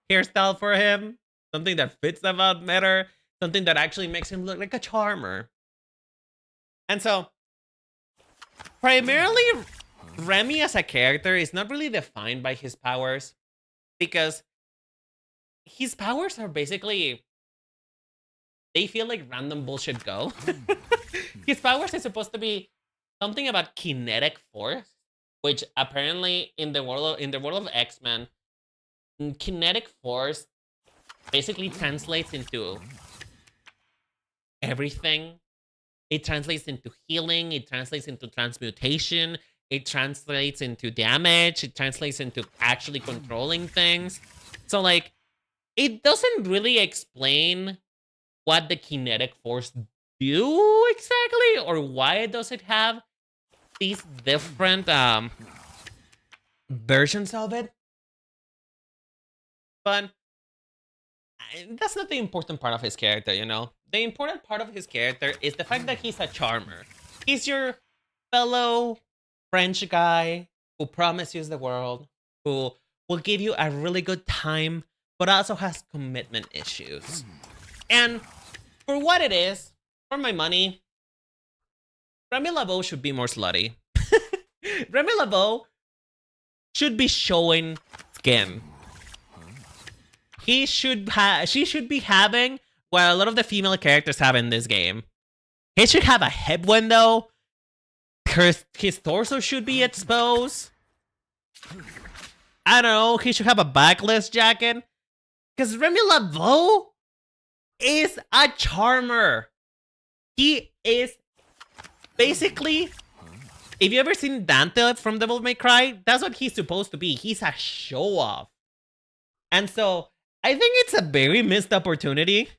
hairstyle for him, something that fits him out better, something that actually makes him look like a charmer. And so, primarily, Remy as a character is not really defined by his powers, because his powers are basically they feel like random bullshit go. His powers is supposed to be something about kinetic force, which apparently in the world of X-Men, kinetic force basically translates into everything. It translates into healing, it translates into transmutation, it translates into damage, it translates into actually controlling things. So like, it doesn't really explain what the kinetic force do exactly, or why does it have these different versions of it. But that's not the important part of his character, you know? The important part of his character is the fact that he's a charmer. He's your fellow French guy who promises the world, who will give you a really good time, but also has commitment issues. And for what it is, for my money, Remy LeBeau should be more slutty. Remy LeBeau should be showing skin. She should be having what a lot of the female characters have in this game. He should have a hip window. His torso should be exposed. I don't know. He should have a backless jacket. Because Remy LeBeau is a charmer. He is basically, if you ever seen Dante from Devil May Cry, that's what he's supposed to be. He's a show-off. And so, I think it's a very missed opportunity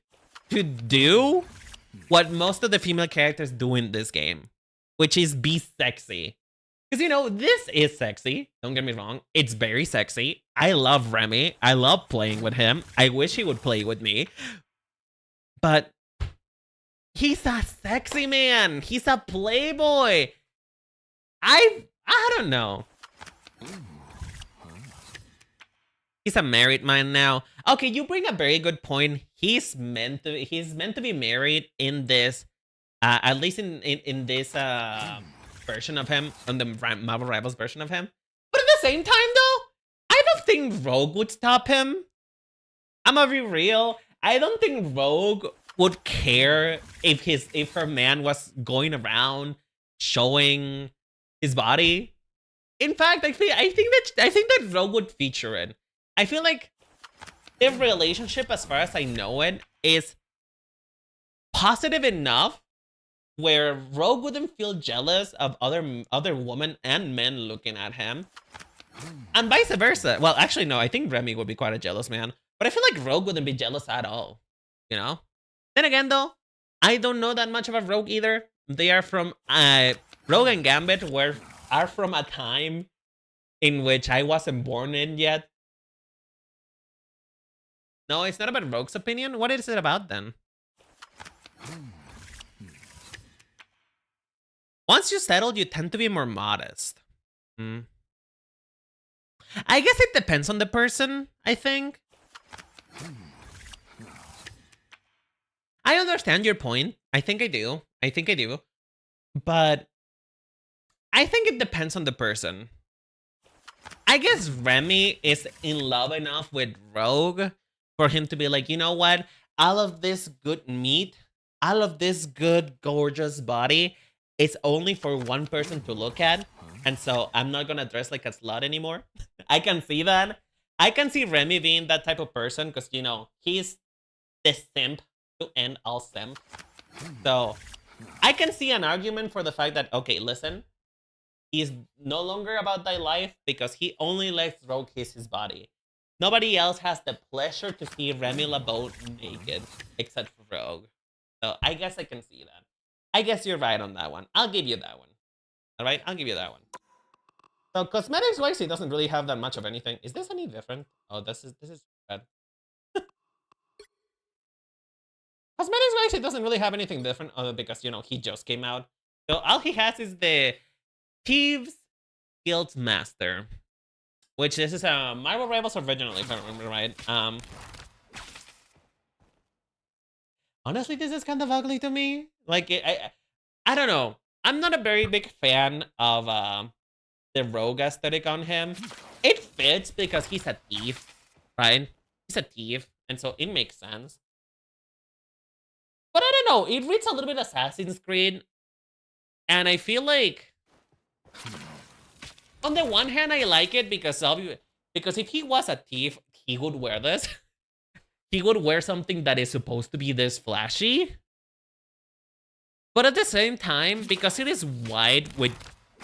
to do what most of the female characters do in this game, which is be sexy. Because, you know, this is sexy. Don't get me wrong. It's very sexy. I love Remy. I love playing with him. I wish he would play with me. But he's a sexy man. He's a playboy. I don't know. He's a married man now. Okay, you bring a very good point. He's meant to be married in this, at least in this version of him, on the Marvel Rivals version of him. But at the same time, though, I don't think Rogue would stop him. I'm gonna be real. I don't think Rogue would care if her man was going around showing his body. In fact, I think that Rogue would feature it. I feel like their relationship, as far as I know it, is positive enough where Rogue wouldn't feel jealous of other women and men looking at him, and vice versa. Well, actually, no. I think Remy would be quite a jealous man, but I feel like Rogue wouldn't be jealous at all. You know. Then again, though, I don't know that much about Rogue either. They are from Rogue and Gambit are from a time in which I wasn't born in yet. No, it's not about Rogue's opinion. What is it about then? Once you settle, you tend to be more modest. I guess it depends on the person, I think. I understand your point. I think I do. But I think it depends on the person. I guess Remy is in love enough with Rogue for him to be like, you know what? All of this good meat, all of this good, gorgeous body, it's only for one person to look at. And so I'm not gonna dress like a slut anymore. I can see that. I can see Remy being that type of person because, you know, he's the simp to end all simp. So I can see an argument for the fact that, okay, listen, he's no longer about thy life because he only lets Rogue kiss his body. Nobody else has the pleasure to see Remy LeBeau naked except for Rogue. So I guess I can see that. I guess you're right on that one. I'll give you that one. All right, I'll give you that one. So cosmetics-wise, he doesn't really have that much of anything. Is this any different? Oh, this is bad. Cosmetics-wise, he doesn't really have anything different because, you know, he just came out. So all he has is the Thieves Guild Master, which this is a Marvel Rivals original, if I remember right. Honestly, this is kind of ugly to me. Like, I don't know. I'm not a very big fan of the Rogue aesthetic on him. It fits because he's a thief, right? He's a thief, and so it makes sense. But I don't know, it reads a little bit Assassin's Creed. And I feel like, on the one hand, I like it because if he was a thief, he would wear this. He would wear something that is supposed to be this flashy. But at the same time, because it is white with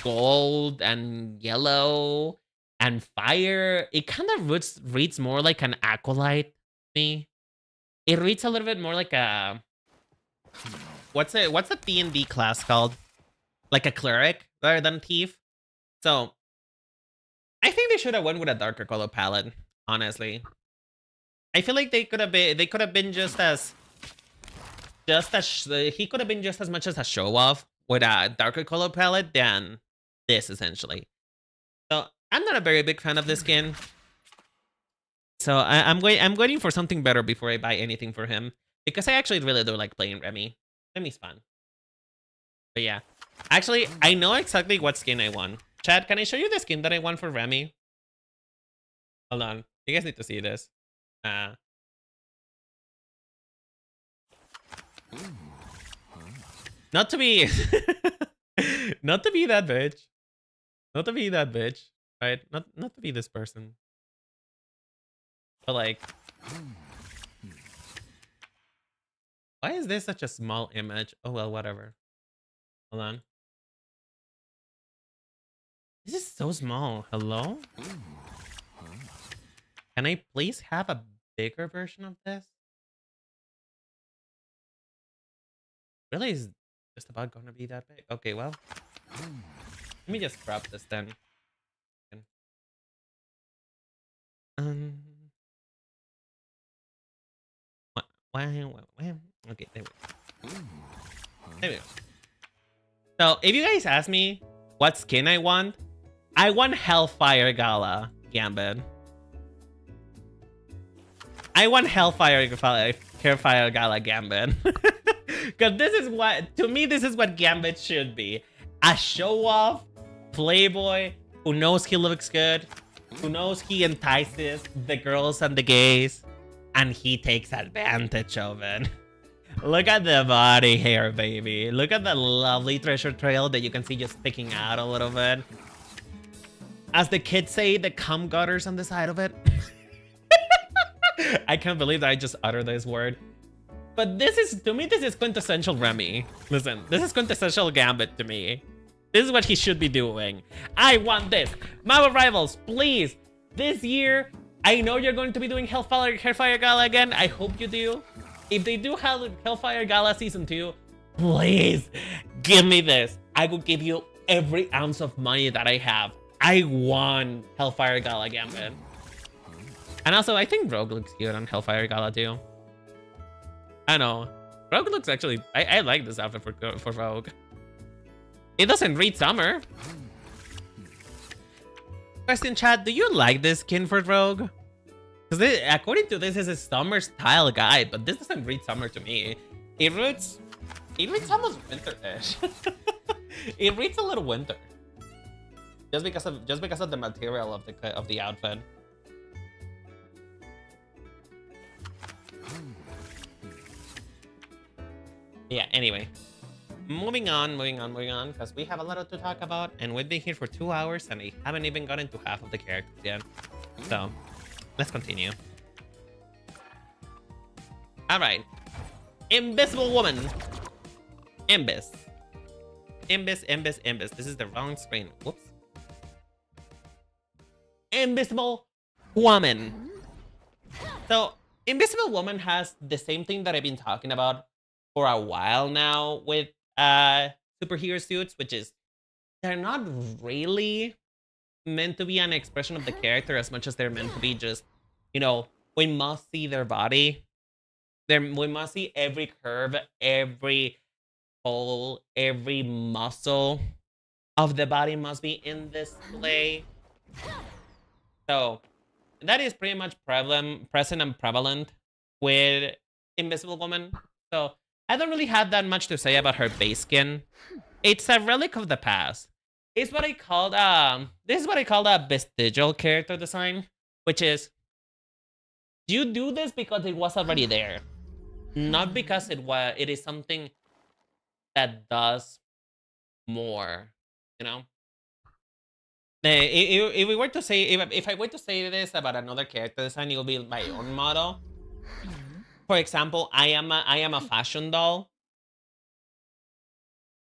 gold and yellow and fire, it kind of reads more like an acolyte to me. It reads a little bit more like a... What's a D&D class called? Like a cleric rather than thief. So I think they should have went with a darker color palette, honestly. I feel like they could have been just as he could have been just as much as a show off with a darker color palette than this, essentially. So I'm not a very big fan of this skin. So I'm waiting for something better before I buy anything for him, because I actually really do like playing Remy. Remy's fun. But yeah, actually I know exactly what skin I want. Chad, can I show you the skin that I want for Remy? Hold on, you guys need to see this. Not to be not to be that bitch. Not to be that bitch. Right? Not to be this person. But like, why is this such a small image? Oh well, whatever. Hold on. This is so small. Hello? Can I please have a bigger version of this? Really is just about gonna be that big? Okay, well. Let me just crop this then. Okay, there we go. There we go. So, if you guys ask me what skin I want Hellfire Gala Gambit. I want Hellfire Gala Gambit. Because this is what, to me, this is what Gambit should be. A show-off playboy who knows he looks good, who knows he entices the girls and the gays, and he takes advantage of it. Look at the body hair, baby. Look at the lovely treasure trail that you can see just sticking out a little bit. As the kids say, the cum gutters on the side of it. I can't believe that I just uttered this word. But this is, to me, this is quintessential Remy. Listen, this is quintessential Gambit to me. This is what he should be doing. I want this. Marvel Rivals, please. This year, I know you're going to be doing Hellfire Gala again. I hope you do. If they do have Hellfire Gala Season 2, please give me this. I will give you every ounce of money that I have. I want Hellfire Gala Gambit. And also, I think Rogue looks cute on Hellfire Gala too. I know. Rogue looks actually... I like this outfit for Rogue. It doesn't read summer. Question chat, do you like this skin for Rogue? Because according to this, is a summer style guide, but this doesn't read summer to me. It reads almost winter-ish. It reads a little winter. Just because of the material of the outfit. Yeah, anyway. Moving on, because we have a lot to talk about, and we've been here for 2 hours, and I haven't even gotten to half of the characters yet. So, let's continue. Alright. Invisible Woman. Imbis. This is the wrong screen. Whoops. Invisible Woman. So, Invisible Woman has the same thing that I've been talking about for a while now with superhero suits, which is they're not really meant to be an expression of the character as much as they're meant to be just, you know, we must see their body. We must see every curve, every hole, every muscle of the body must be in display. So that is pretty much present and prevalent with Invisible Woman. So I don't really have that much to say about her base skin. It's a relic of the past. It's what I called this is what I call a vestigial character design, which is you do this because it was already there. not because it is something that does more, you know. If we were to say, if I were to say this about another character design, it will be my own model. For example, I am a fashion doll,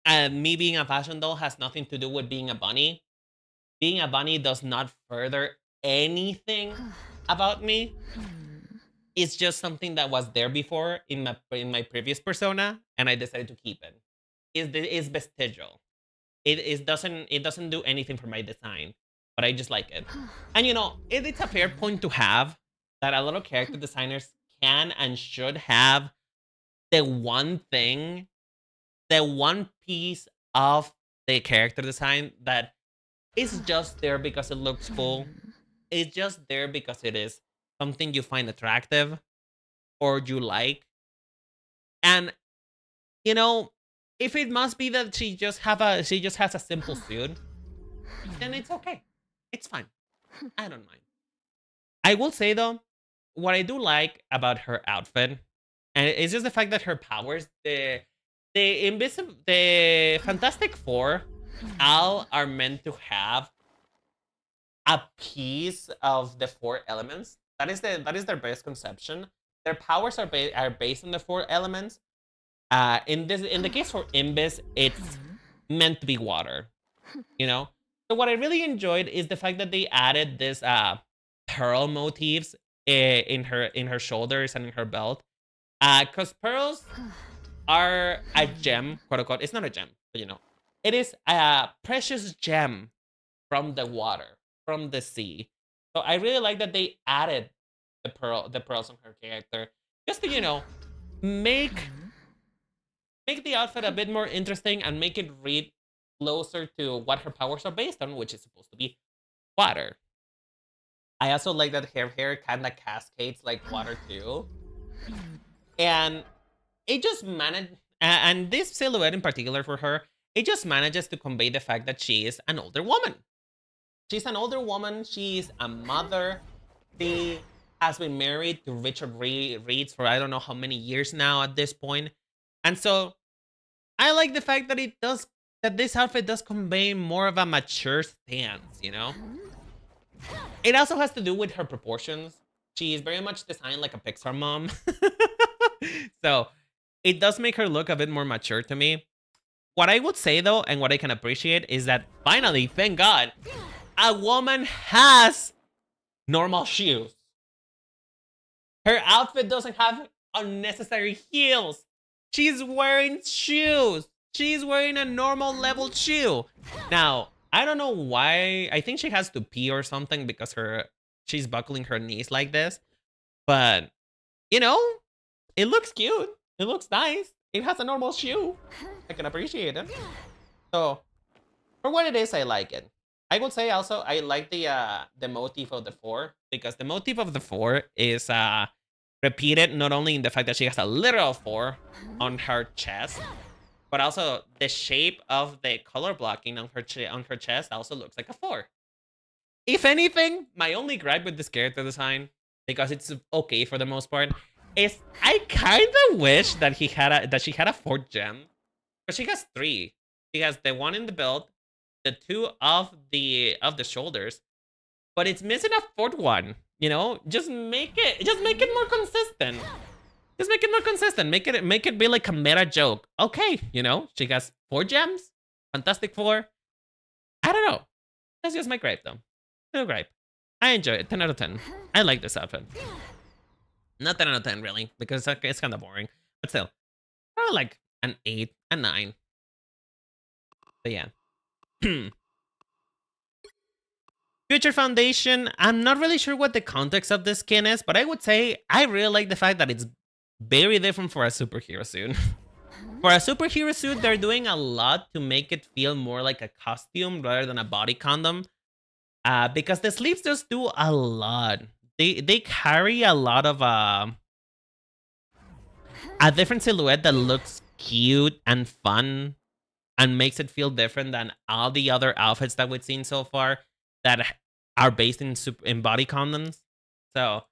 and me being a fashion doll has nothing to do with being a bunny. Being a bunny does not further anything about me. It's just something that was there before in my previous persona, and I decided to keep it. It's vestigial. It doesn't do anything for my design, but I just like it. And you know, it's a fair point to have that a lot of character designers can and should have the one thing, the one piece of the character design that is just there because it looks cool. It's just there because it is something you find attractive or you like. And you know, if it must be that she just has a simple suit, then it's okay. It's fine. I don't mind. I will say though, what I do like about her outfit, and it's just the fact that her powers, the Fantastic Four, all are meant to have a piece of the four elements. That is their best conception. Their powers are based on the four elements. In the case for Imbis, it's meant to be water. You know. So what I really enjoyed is the fact that they added this pearl motifs in her shoulders and in her belt. Because pearls are a gem, quote unquote. It's not a gem, but you know, it is a precious gem from the water, from the sea. So I really like that they added the pearls on her character, just to, you know, make the outfit a bit more interesting and make it read closer to what her powers are based on, which is supposed to be water. I also like that her hair kind of cascades like water too. And it just managed, and this silhouette in particular for her, it just manages to convey the fact that she is an older woman. She's an older woman. She's a mother. She has been married to Richard Reeds for I don't know how many years now at this point. And so I like the fact that this outfit does convey more of a mature stance, you know? It also has to do with her proportions. She is very much designed like a Pixar mom. So it does make her look a bit more mature to me. What I would say though, and what I can appreciate, is that finally, thank God, a woman has normal shoes. Her outfit doesn't have unnecessary heels. She's wearing shoes. She's wearing a normal level shoe. Now, I don't know why. I think she has to pee or something because she's buckling her knees like this. But, you know, it looks cute. It looks nice. It has a normal shoe. I can appreciate it. So, for what it is, I like it. I would say also I like the motif of the four, because the motif of the four is repeated not only in the fact that she has a literal four on her chest, but also the shape of the color blocking on her chest also looks like a four. If anything, my only gripe with this character design, because it's okay for the most part, is I kind of wish that she had a fourth gem, but she has three. She has the one in the belt, the two of the shoulders, but it's missing a fourth one. You know, just make it more consistent. Just make it more consistent. Make it be like a meta joke. Okay, you know, she has 4 gems. Fantastic Four. I don't know. That's just my gripe though. No gripe. I enjoy it. 10 out of 10. I like this outfit. Not 10 out of 10 really, because it's kind of boring. But still, probably like an 8, a 9. But yeah. Future Foundation, I'm not really sure what the context of this skin is, but I would say I really like the fact that it's very different for a superhero suit. For a superhero suit, they're doing a lot to make it feel more like a costume rather than a body condom. Because the sleeves just do a lot. They carry a lot of a different silhouette that looks cute and fun and makes it feel different than all the other outfits that we've seen so far that are based in body condoms. So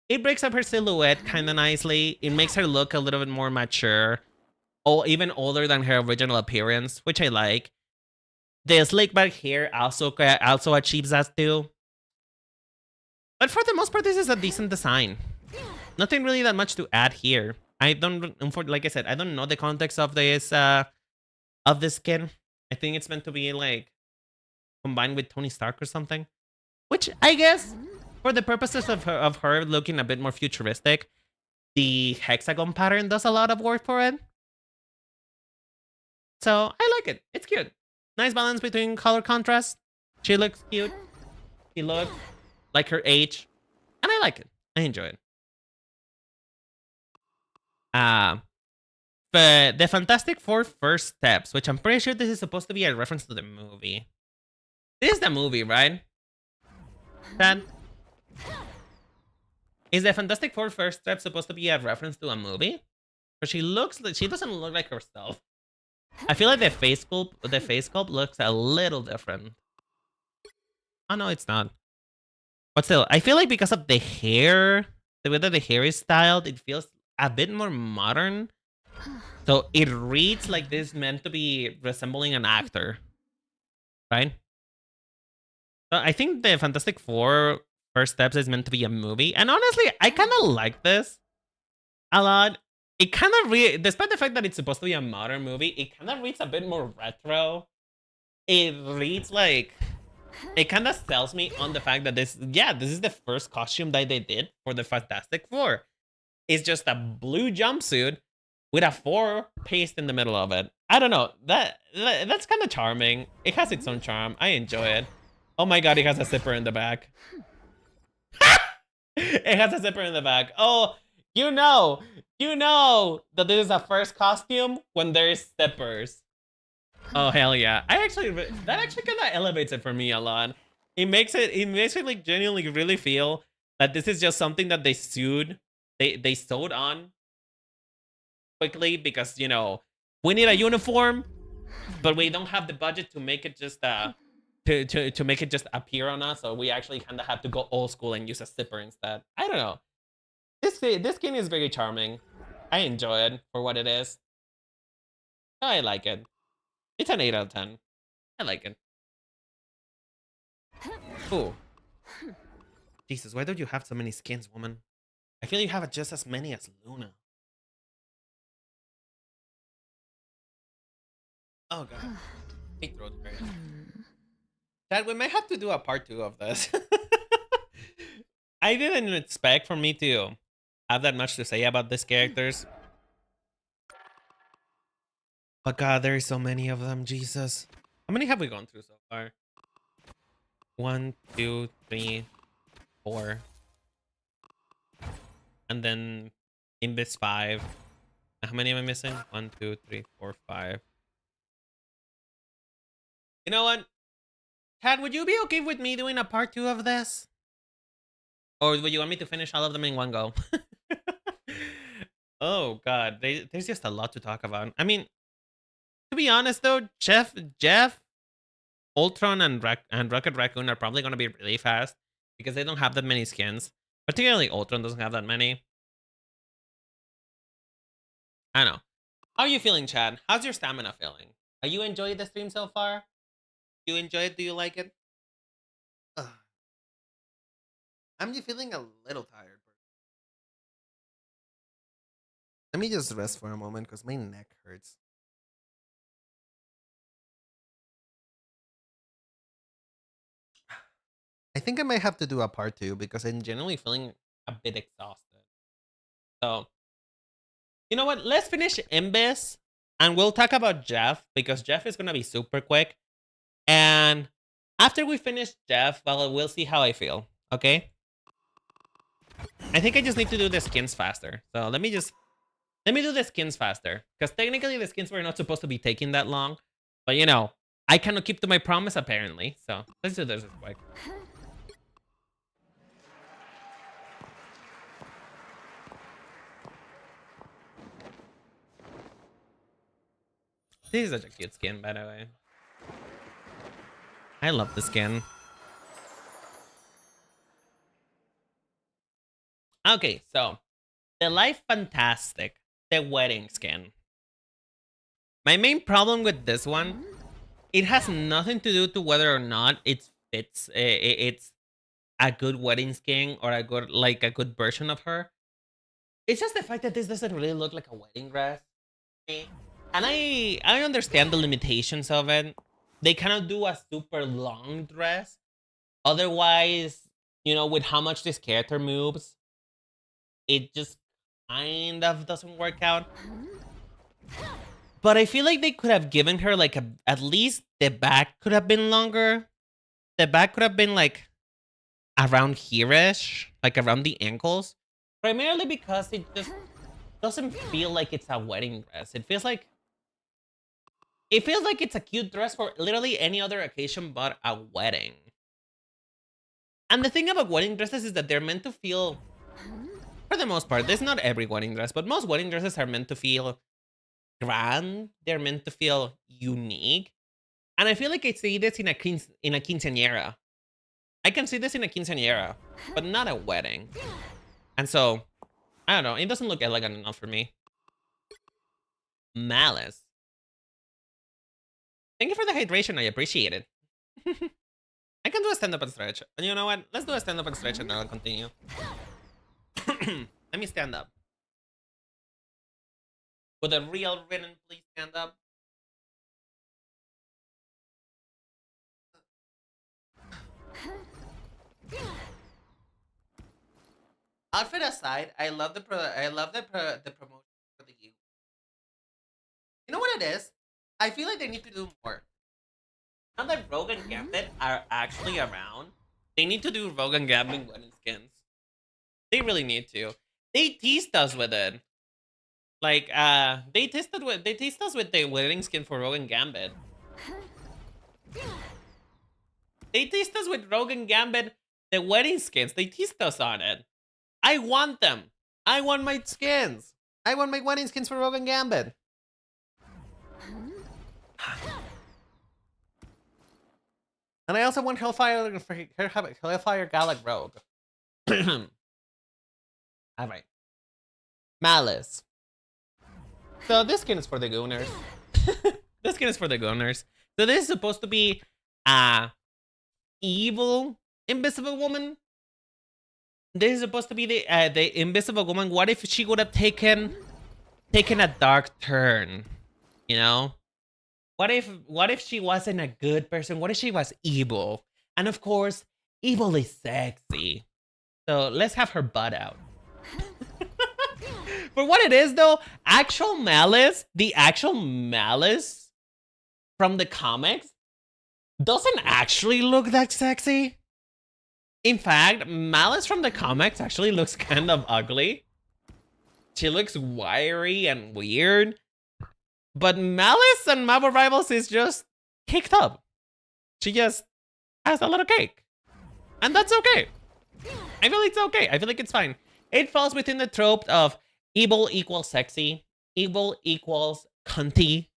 it breaks up her silhouette kind of nicely. It makes her look a little bit more mature, or even older than her original appearance, which I like. The slick back hair also achieves that too. But for the most part, this is a decent design. Nothing really that much to add here. I don't, like I said, I don't know the context of this skin. I think it's meant to be like combined with Tony Stark or something. Which I guess, for the purposes of her looking a bit more futuristic, the hexagon pattern does a lot of work for it. So I like it. It's cute. Nice balance between color contrast. She looks cute. She looks like her age. And I like it. I enjoy it. But the Fantastic Four First Steps, which I'm pretty sure this is supposed to be a reference to the movie. This is the movie, right? Chad? Is the Fantastic Four First Steps supposed to be a reference to a movie? But she doesn't look like herself. I feel like the face sculpt looks a little different. Oh no, it's not. But still, I feel like because of the hair, the way that the hair is styled, it feels a bit more modern. So it reads like this is meant to be resembling an actor. Right? So I think the Fantastic Four First Steps is meant to be a movie. And honestly, I kind of like this a lot. It kind of despite the fact that it's supposed to be a modern movie, it kind of reads a bit more retro. It reads like, it kind of sells me on the fact that this is the first costume that they did for the Fantastic Four. It's just a blue jumpsuit with a 4 paste in the middle of it. I don't know. That's kind of charming. It has its own charm. I enjoy it. Oh my god, it has a zipper in the back. It has a zipper in the back. Oh, you know that this is a first costume when there's zippers. Oh hell yeah! that actually kind of elevates it for me a lot. It makes it like genuinely really feel that this is just something that they sewed on quickly because, you know, we need a uniform, but we don't have the budget to make it just to make it just appear on us, so we actually kind of have to go old school and use a zipper instead. I don't know. This skin is very charming. I enjoy it for what it is. I like it. It's an 8 out of 10. I like it. Ooh. Jesus, why don't you have so many skins, woman? I feel you have just as many as Luna. Oh god. My throat hurts. Dad, we might have to do a part 2 of this. I didn't expect for me to have that much to say about these characters. But god, there are so many of them, Jesus. How many have we gone through so far? 1, 2, 3, 4. And then in this 5. How many am I missing? 1, 2, 3, 4, 5. You know what? Cat, would you be okay with me doing a part 2 of this? Or would you want me to finish all of them in one go? Oh god, there's just a lot to talk about. I mean, to be honest though, Jeff, Ultron, and Rocket Raccoon are probably going to be really fast because they don't have that many skins. Particularly Ultron doesn't have that many. I don't know. How are you feeling, Chad? How's your stamina feeling? Are you enjoying the stream so far? Do you enjoy it? Do you like it? Ugh. I'm just feeling a little tired. Let me just rest for a moment because my neck hurts. I think I might have to do a part 2 because I'm generally feeling a bit exhausted. So, you know what? Let's finish Imbis and we'll talk about Jeff because Jeff is going to be super quick. And after we finish Jeff, well, we'll see how I feel. Okay? I think I just need to do the skins faster. So let me do the skins faster. Because technically the skins were not supposed to be taking that long. But you know, I cannot keep to my promise apparently. So let's do this quick. This is such a cute skin, by the way. I love the skin. Okay, so the Life Fantastic, the wedding skin. My main problem with this one, it has nothing to do to whether or not it fits. It's a good wedding skin or a good version of her. It's just the fact that this doesn't really look like a wedding dress. And I understand the limitations of it. They cannot do a super long dress. Otherwise, with how much this character moves, it just kind of doesn't work out. But I feel like they could have given her at least the back could have been longer. The back could have been around here-ish, around the ankles. Primarily because it just doesn't feel like it's a wedding dress. It feels like it's a cute dress for literally any other occasion but a wedding. And the thing about wedding dresses is that they're meant to feel, for the most part, this is not every wedding dress, but most wedding dresses are meant to feel grand. They're meant to feel unique. And I feel like I see this in a quinceañera. I can see this in a quinceañera, but not a wedding. And so, I don't know. It doesn't look elegant enough for me. Malice. Thank you for the hydration. I appreciate it. I can do a stand-up and stretch. And you know what? Let's do a stand-up and stretch and then I'll continue. Let me stand up. Would a real Ridden please stand up? Outfit aside, I love the promotion for the game. You know what it is? I feel like they need to do more. Now that Rogue and Gambit are actually around, they need to do Rogue and Gambit wedding skins. They really need to. They teased us with it. They teased us with the wedding skin for Rogue and Gambit. They teased us with Rogue and Gambit, the wedding skins. They teased us on it. I want them. I want my skins. I want my wedding skins for Rogue and Gambit. And I also want Hellfire Gallic Rogue. Alright. Malice. So this skin is for the Gooners. This skin is for the Gooners. So this is supposed to be a evil Invisible Woman. This is supposed to be the Invisible Woman. What if she would have taken a dark turn? You know? What if she wasn't a good person? What if she was evil? And of course, evil is sexy. So let's have her butt out. For what it is though, the actual Malice from the comics doesn't actually look that sexy. In fact, Malice from the comics actually looks kind of ugly. She looks wiry and weird. But Malice and Marvel Rivals is just caked up. She just has a little cake. And that's okay. I feel it's okay. I feel like it's fine. It falls within the trope of evil equals sexy. Evil equals cunty.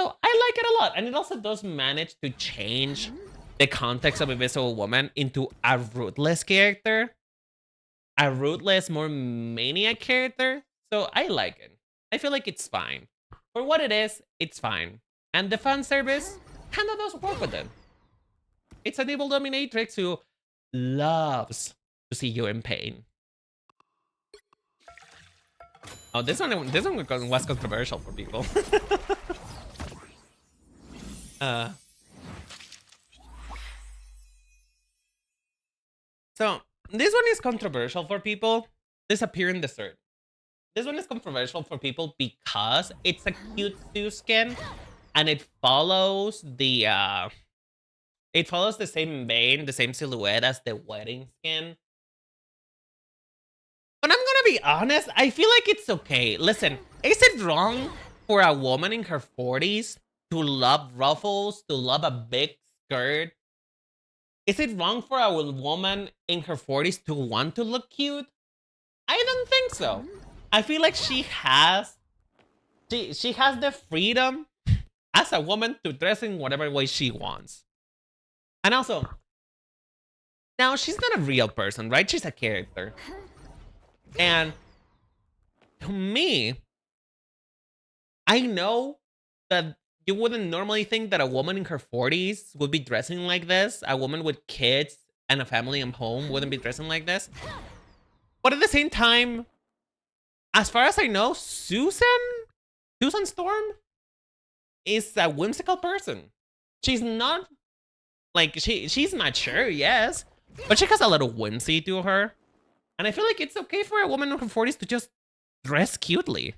So I like it a lot. And it also does manage to change the context of Invisible Woman into a ruthless character. A ruthless, more maniac character. So I like it. I feel like it's fine. For what it is, it's fine. And the fan service kind of does work with it. It's an evil dominatrix who loves to see you in pain. Oh, this one was controversial for people. So this one is controversial for people. Disappear in Desert. This one is controversial for people because it's a cute Sue skin and it follows the same vein, the same silhouette as the wedding skin. But I'm gonna be honest, I feel like it's okay. Listen, is it wrong for a woman in her 40s to love ruffles, to love a big skirt? Is it wrong for a woman in her 40s to want to look cute? I don't think so. I feel like she has the freedom as a woman to dress in whatever way she wants. And also, Now, she's not a real person, right? She's a character. And to me, I know that you wouldn't normally think that a woman in her 40s would be dressing like this. A woman with kids and a family and home wouldn't be dressing like this. But at the same time, as far as I know, Susan Storm is a whimsical person. She's not like she's mature, yes, but she has a little whimsy to her. And I feel like it's okay for a woman in her 40s to just dress cutely.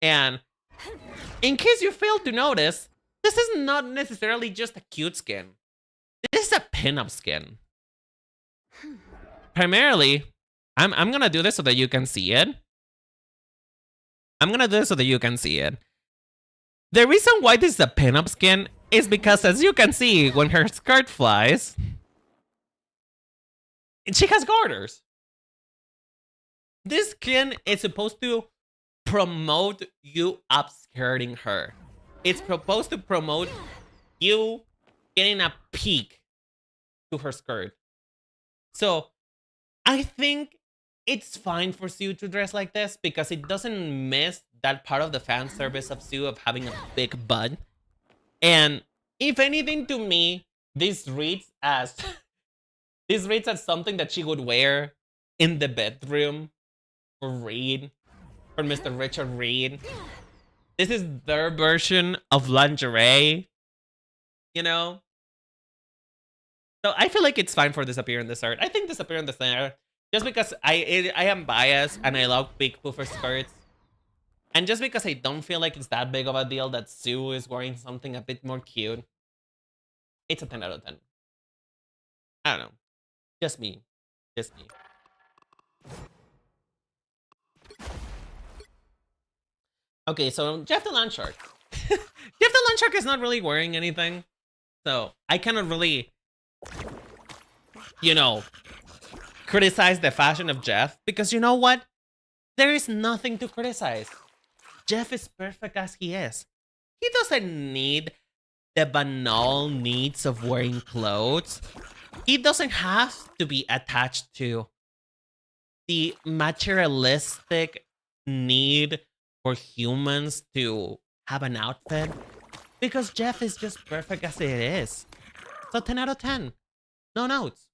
And in case you failed to notice, this is not necessarily just a cute skin. This is a pinup skin. Primarily, I'm gonna do this so that you can see it. The reason why this is a pinup skin is because, as you can see, when her skirt flies, she has garters. This skin is supposed to promote you upskirting her. It's supposed to promote you getting a peek to her skirt. So I think it's fine for Sue to dress like this because it doesn't miss that part of the fan service of Sue of having a big butt. And if anything, to me, this reads as something that she would wear in the bedroom for Reed, for Mr. Richard Reed. This is their version of lingerie, you know? So I feel like it's fine for this appear in this art. I think this appear in this art just because I am biased and I love big puffer skirts. And just because I don't feel like it's that big of a deal that Sue is wearing something a bit more cute, it's a 10 out of 10. I don't know. Just me. Okay, so Jeff the Landshark. Jeff the Landshark is not really wearing anything. So I cannot really, criticize the fashion of Jeff. Because you know what? There is nothing to criticize. Jeff is perfect as he is. He doesn't need the banal needs of wearing clothes. He doesn't have to be attached to the materialistic need for humans to have an outfit. Because Jeff is just perfect as it is. So 10 out of 10. No notes.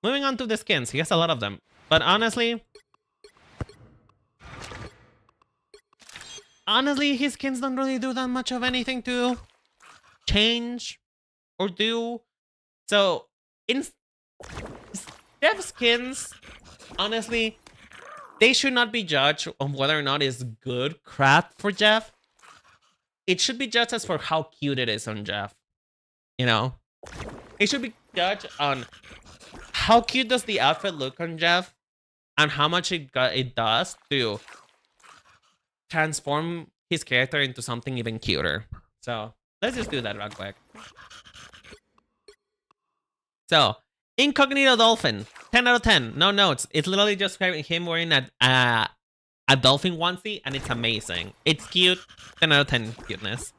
Moving on to the skins. He has a lot of them. But honestly, his skins don't really do that much of anything to change or do. So, in Jeff's skins, honestly, they should not be judged on whether or not it's good craft for Jeff. It should be judged as for how cute it is on Jeff. You know? It should be judged on how cute does the outfit look on Jeff and how much it does to transform his character into something even cuter. So, let's just do that real quick. So, Incognito Dolphin, 10 out of 10, no notes. It's literally just him wearing a dolphin onesie, and it's amazing. It's cute, 10 out of 10 cuteness.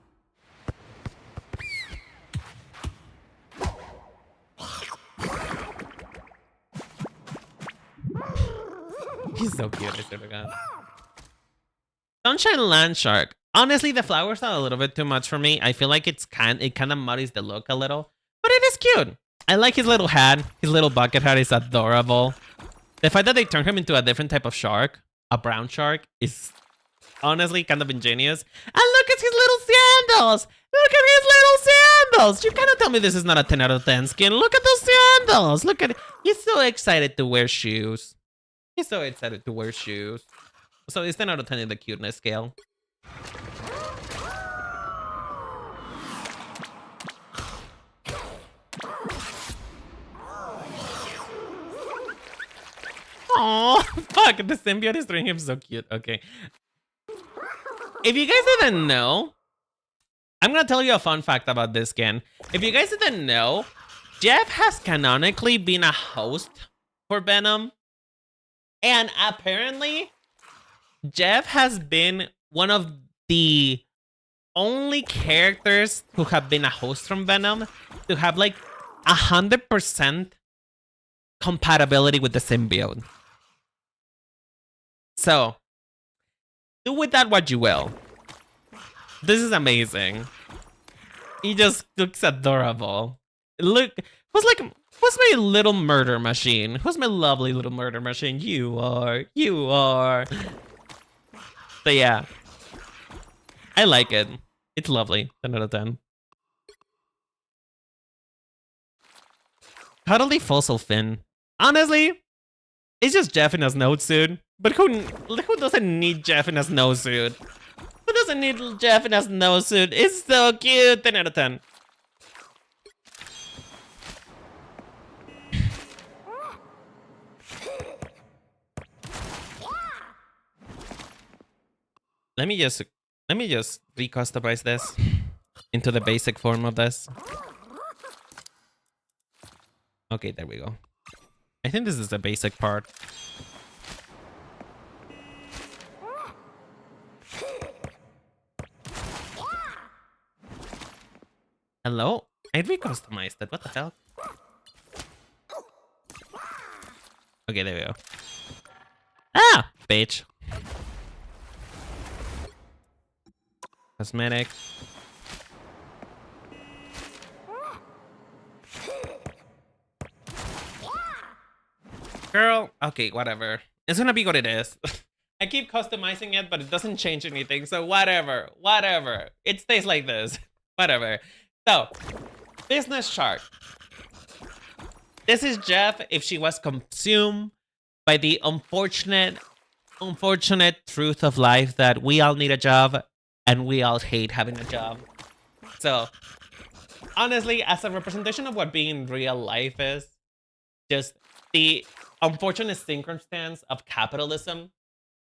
He's so cute, I swear to God. Sunshine Landshark. Honestly, the flowers are a little bit too much for me. I feel like it kind of muddies the look a little, but it is cute. I like his little hat. His little bucket hat is adorable. The fact that they turned him into a different type of shark, a brown shark, is honestly kind of ingenious. And look at his little sandals. Look at his little sandals. You cannot tell me this is not a 10 out of 10 skin. Look at those sandals. Look at it. He's so excited to wear shoes. He's so excited to wear shoes. So it's 10 out of 10 in the cuteness scale. Oh, fuck, the symbiote is doing him so cute. Okay. If you guys didn't know, I'm gonna tell you a fun fact about this skin. If you guys didn't know, Jeff has canonically been a host for Venom. And apparently, Jeff has been one of the only characters who have been a host from Venom to have like 100% compatibility with the symbiote. So, do with that what you will. This is amazing. He just looks adorable. Look, who's my little murder machine? Who's my lovely little murder machine? You are. So yeah, I like it. It's lovely. 10 out of 10. Cuddly fossil fin. Honestly, it's just Jeff in a snowsuit. But who doesn't need Jeff in a snowsuit? Who doesn't need Jeff in a snowsuit? It's so cute. 10 out of 10. Let me just recustomize this into the basic form of this. Okay, there we go. I think this is the basic part. Hello? I recustomized it. What the hell? Okay, there we go. Ah, bitch. Cosmetic. Girl, okay, whatever. It's gonna be what it is. I keep customizing it, but it doesn't change anything, so whatever. It stays like this. Whatever. So, business chart. This is Jeff if she was consumed by the unfortunate truth of life that we all need a job and we all hate having a job. So, honestly, as a representation of what being in real life is, just the unfortunate circumstance of capitalism,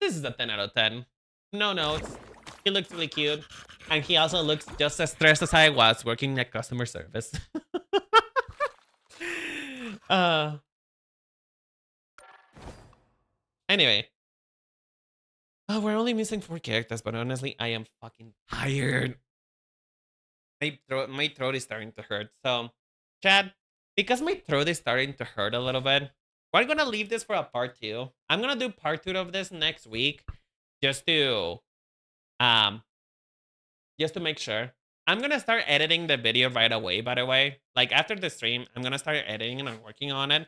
this is a 10 out of 10. No notes. He looks really cute. And he also looks just as stressed as I was working at customer service. Anyway. Oh, we're only missing 4 characters, but honestly, I am fucking tired. My throat is starting to hurt. So, Chad, because my throat is starting to hurt a little bit, we're gonna leave this for a part 2. I'm gonna do part 2 of this next week, just to make sure. I'm gonna start editing the video right away, by the way. Like, after the stream, I'm gonna start editing and I'm working on it.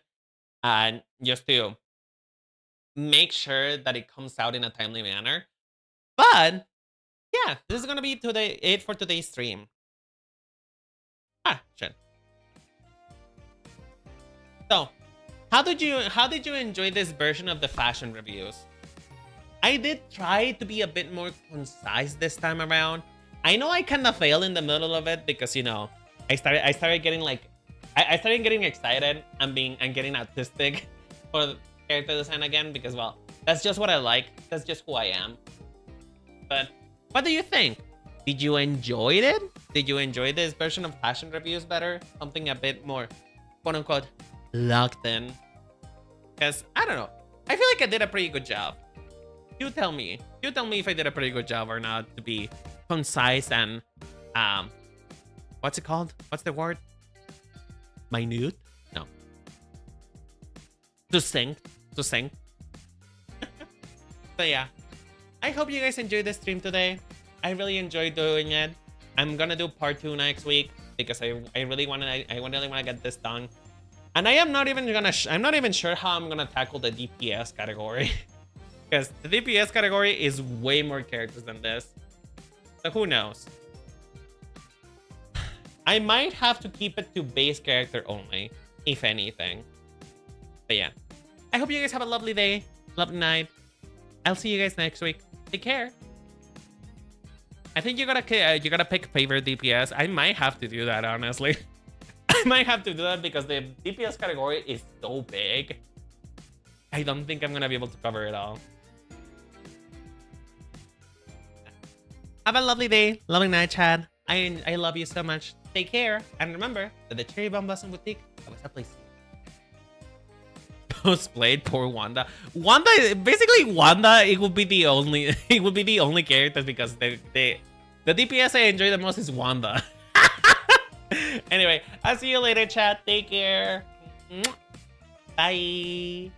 And just to make sure that it comes out in a timely manner. But, yeah, this is gonna be it for today's stream. Ah, shit. So, how did you enjoy this version of the fashion reviews? I did try to be a bit more concise this time around. I know I kind of failed in the middle of it because, you know, I started getting like I started getting excited and getting autistic for character design again because, well, that's just what I like. That's just who I am. But what do you think? Did you enjoy it? Did you enjoy this version of fashion reviews better? Something a bit more, quote unquote, locked in? Because I don't know. I feel like I did a pretty good job. You tell me. You tell me if I did a pretty good job or not to be concise and what's it called? What's the word? Minute? No. Succinct. So yeah. I hope you guys enjoyed the stream today. I really enjoyed doing it. I'm gonna do part 2 next week because I really wanna get this done. And I'm not even sure how I'm gonna tackle the DPS category. Because the DPS category is way more characters than this. So who knows? I might have to keep it to base character only, if anything. But yeah. I hope you guys have a lovely day, lovely night. I'll see you guys next week. Take care. I think you gotta pick favorite DPS. I might have to do that, honestly. I might have to do that because the DPS category is so big. I don't think I'm gonna be able to cover it all. Have a lovely day, lovely night, Chad. I love you so much. Take care, and remember that the Cherry Bomb Blossom Boutique was a place. Postplayed, poor Wanda. Basically Wanda. It would be the only character because the DPS I enjoy the most is Wanda. Anyway, I'll see you later, chat. Take care. Bye.